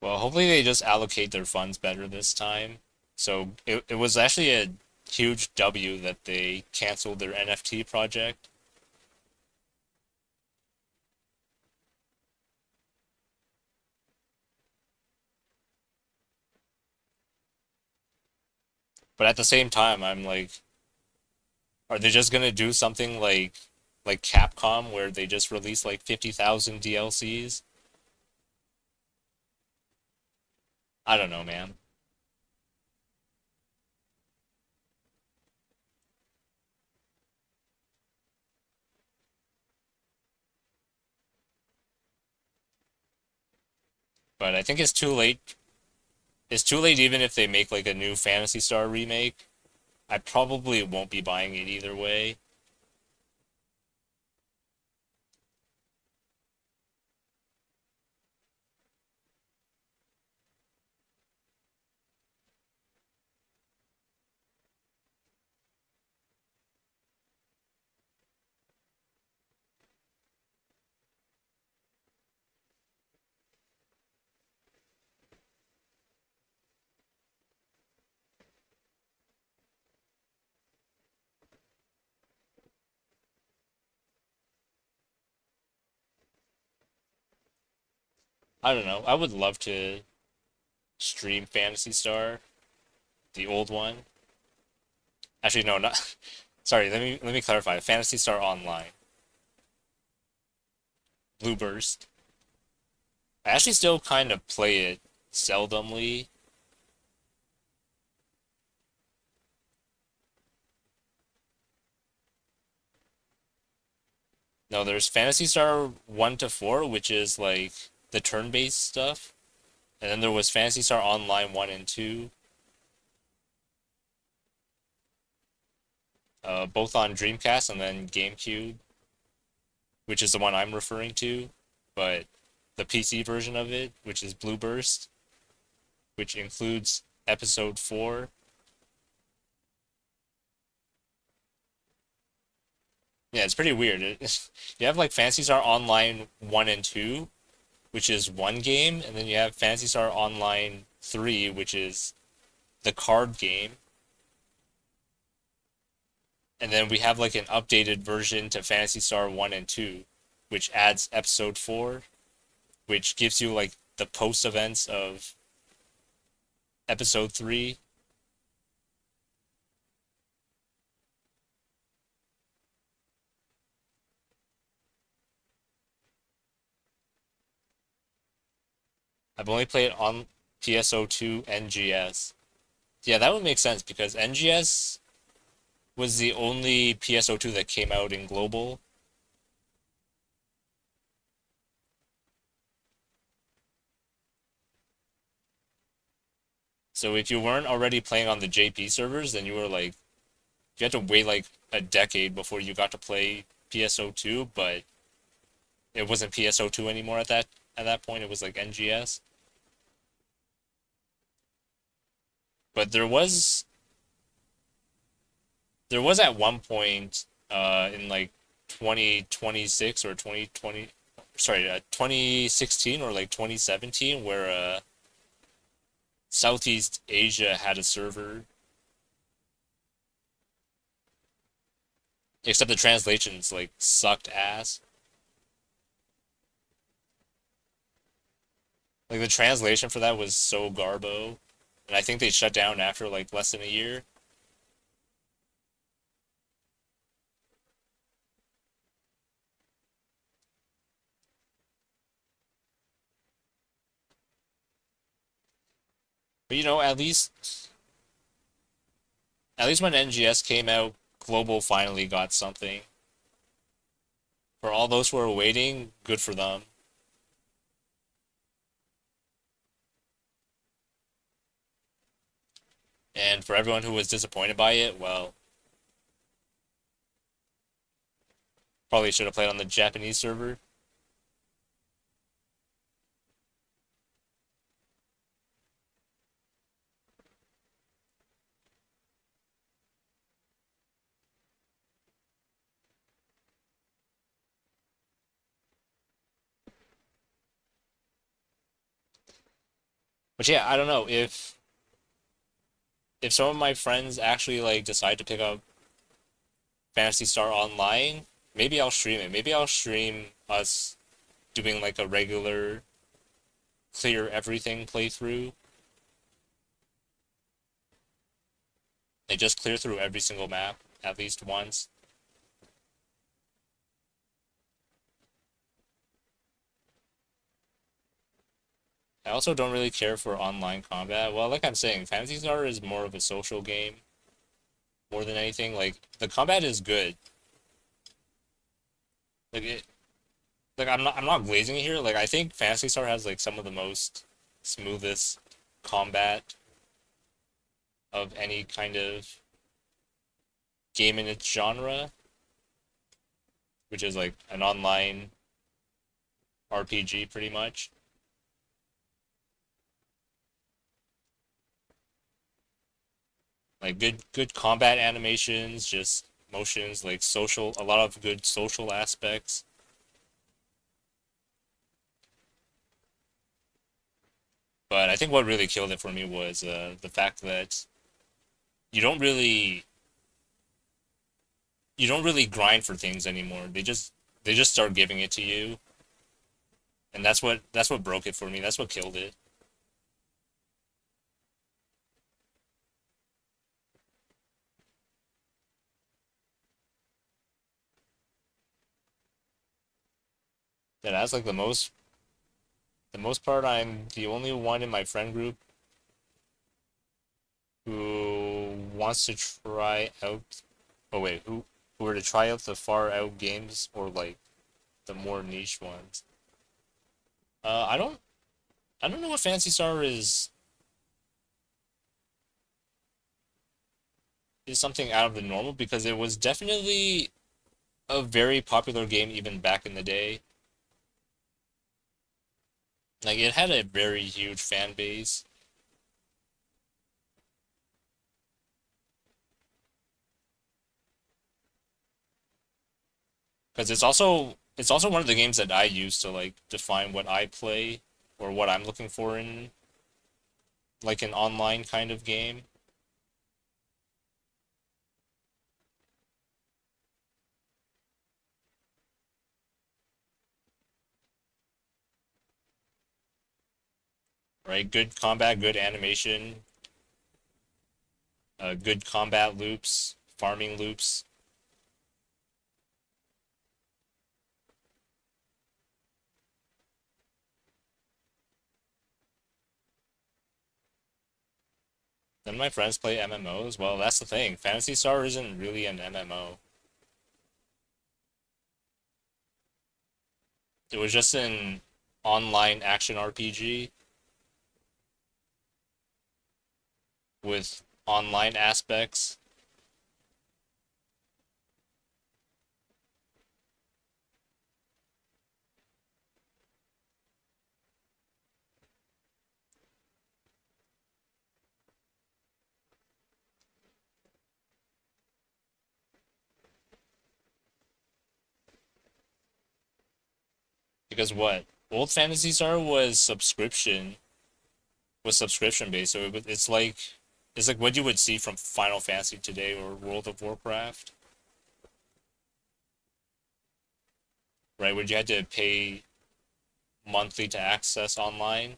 Well, hopefully they just allocate their funds better this time. So it was actually a huge W that they canceled their NFT project. But at the same time, I'm like, are they just gonna do something like Capcom where they just release like 50,000 DLCs? I don't know, man. But I think it's too late. It's too late even if they make like a new Phantasy Star remake. I probably won't be buying it either way. I don't know. I would love to stream Phantasy Star, the old one. Actually, no, not. Sorry, let me clarify. Phantasy Star Online, Blue Burst. I actually still kind of play it seldomly. No, there's Phantasy Star 1 to 4, which is like the turn-based stuff. And then there was Phantasy Star Online 1 and 2, both on Dreamcast and then GameCube, which is the one I'm referring to. But the PC version of it, which is Blue Burst, which includes Episode 4. Yeah, it's pretty weird. You have like Phantasy Star Online 1 and 2, which is one game, and then you have Phantasy Star Online 3, which is the card game. And then we have like an updated version to Phantasy Star 1 and 2, which adds Episode 4, which gives you like the post events of Episode 3. I've only played on PSO2 NGS. Yeah, that would make sense because NGS was the only PSO2 that came out in global. So if you weren't already playing on the JP servers, then you were like, you had to wait like a decade before you got to play PSO2, but it wasn't PSO2 anymore at that point. It was like NGS. But there was at one point in like 2026 or 2020, sorry, 2016 or like 2017 where Southeast Asia had a server, except the translations like sucked ass. Like the translation for that was so garbo, and I think they shut down after like less than a year. But at least when NGS came out, Global finally got something. For all those who are waiting, good for them. And for everyone who was disappointed by it, well, Probably should have played on the Japanese server. But yeah, I don't know if some of my friends actually like decide to pick up Phantasy Star Online, maybe I'll stream it. Maybe I'll stream us doing like a regular clear everything playthrough. They just clear through every single map at least once. I also don't really care for online combat. Well, like I'm saying, Phantasy Star is more of a social game more than anything. Like the combat is good. Like it, like I'm not glazing it here. Like I think Phantasy Star has like some of the most smoothest combat of any kind of game in its genre, which is like an online RPG pretty much. Like good combat animations, just motions, like social, a lot of good social aspects. But I think what really killed it for me was the fact that you don't really you don't really grind for things anymore. They just start giving it to you, and that's what broke it for me. That's what killed it. That that's like the most part. I'm the only one in my friend group who wants to try out. Oh wait, who were to try out the far out games or like the more niche ones. I don't know what Fancy Star is something out of the normal because it was definitely a very popular game even back in the day. Like it had a very huge fan base. Because it's also one of the games that I use to like define what I play or what I'm looking for in like an online kind of game. Right? Good combat, good animation, good combat loops, farming loops. Then my friends play MMOs. Well, that's the thing. Phantasy Star isn't really an MMO. It was just an online action RPG with online aspects. Because what? Old Phantasy Star was subscription based, so it's like what you would see from Final Fantasy today or World of Warcraft, right? Where you had to pay monthly to access online.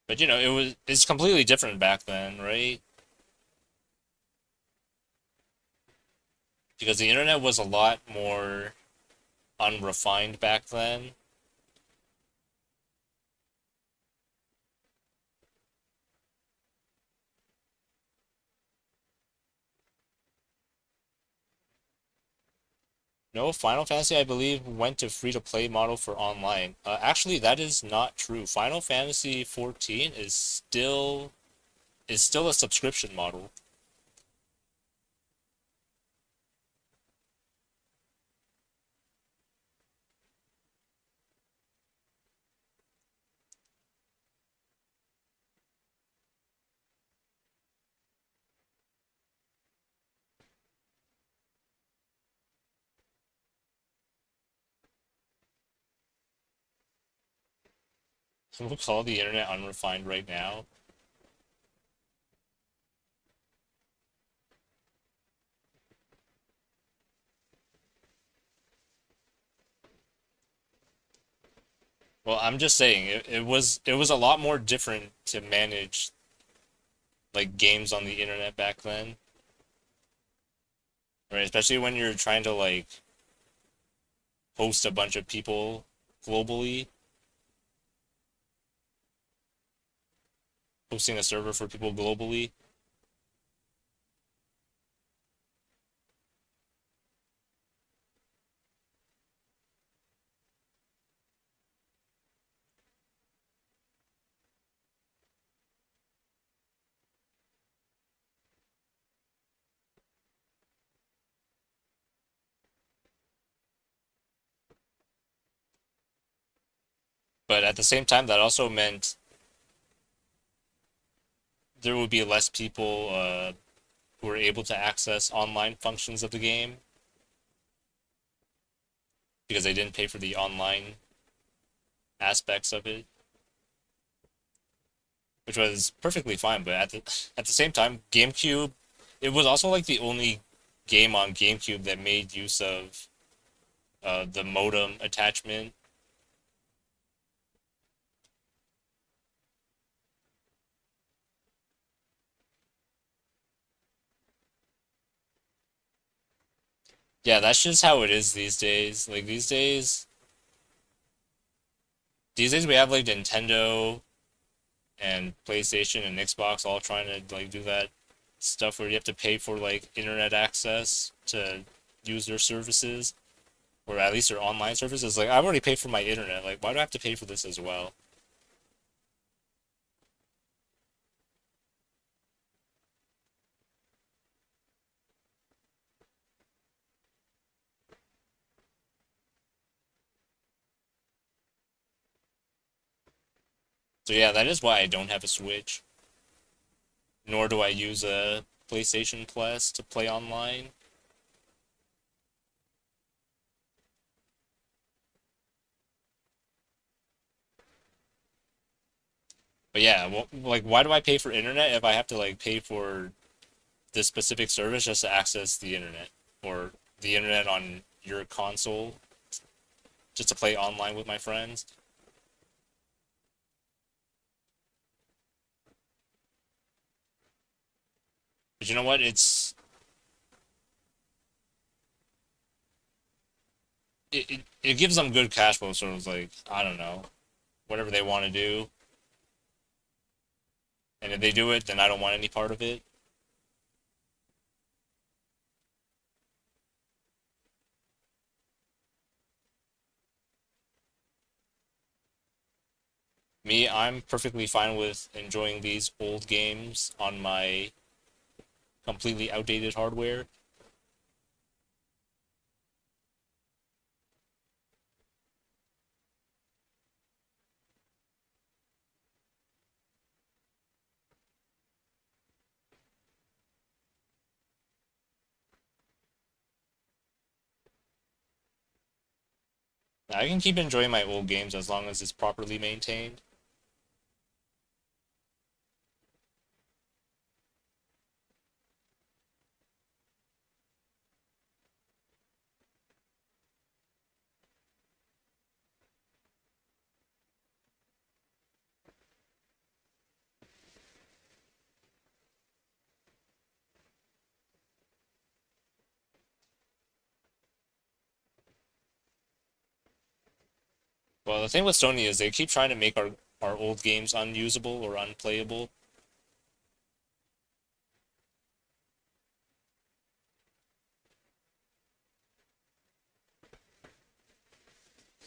But it's completely different back then, right? Because the internet was a lot more unrefined back then. No, Final Fantasy, I believe, went to free-to-play model for online. Actually, that is not true. Final Fantasy 14 is still a subscription model. We'll call the internet unrefined right now. Well, I'm just saying it was a lot more different to manage like games on the internet back then. Right? Especially when you're trying to like host a bunch of people globally, hosting a server for people globally. But at the same time, that also meant there would be less people who were able to access online functions of the game because they didn't pay for the online aspects of it, which was perfectly fine. But at the same time, GameCube, it was also like the only game on GameCube that made use of the modem attachment. Yeah, that's just how it is these days. Like these days we have like Nintendo and PlayStation and Xbox all trying to like do that stuff where you have to pay for like internet access to use their services, or at least their online services. Like I've already paid for my internet. Like why do I have to pay for this as well? So yeah, that is why I don't have a Switch, nor do I use a PlayStation Plus to play online. But yeah, well, like why do I pay for internet if I have to like pay for this specific service just to access the internet or the internet on your console just to play online with my friends? But you know what? It gives them good cash flow, sort of like I don't know, whatever they want to do. And if they do it, then I don't want any part of it. Me, I'm perfectly fine with enjoying these old games on my completely outdated hardware. I can keep enjoying my old games as long as it's properly maintained. Well, the thing with Sony is they keep trying to make our old games unusable or unplayable.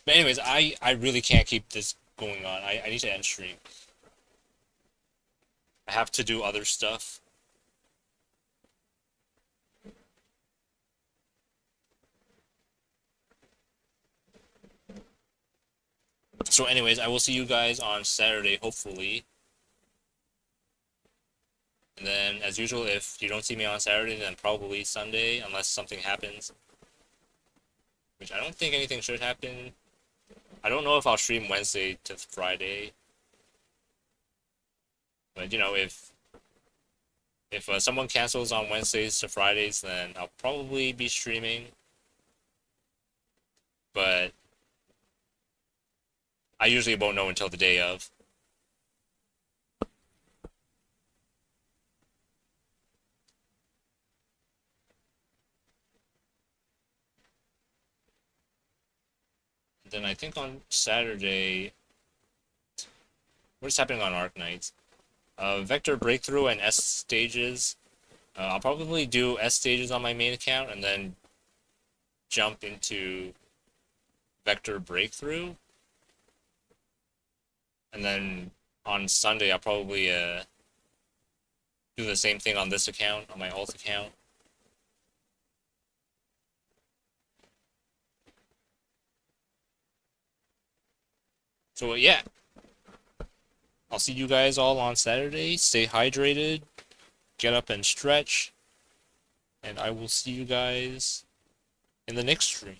But anyways, I really can't keep this going on. I need to end stream. I have to do other stuff. So anyways, I will see you guys on Saturday, hopefully. And then, as usual, if you don't see me on Saturday, then probably Sunday, unless something happens. Which I don't think anything should happen. I don't know if I'll stream Wednesday to Friday. But, you know, if someone cancels on Wednesdays to Fridays, then I'll probably be streaming. But I usually won't know until the day of. Then I think on Saturday, what's happening on Arknights? Vector Breakthrough and S stages. I'll probably do S stages on my main account and then jump into Vector Breakthrough. And then on Sunday, I'll probably do the same thing on this account, on my alt account. So yeah, I'll see you guys all on Saturday. Stay hydrated, get up and stretch, and I will see you guys in the next stream.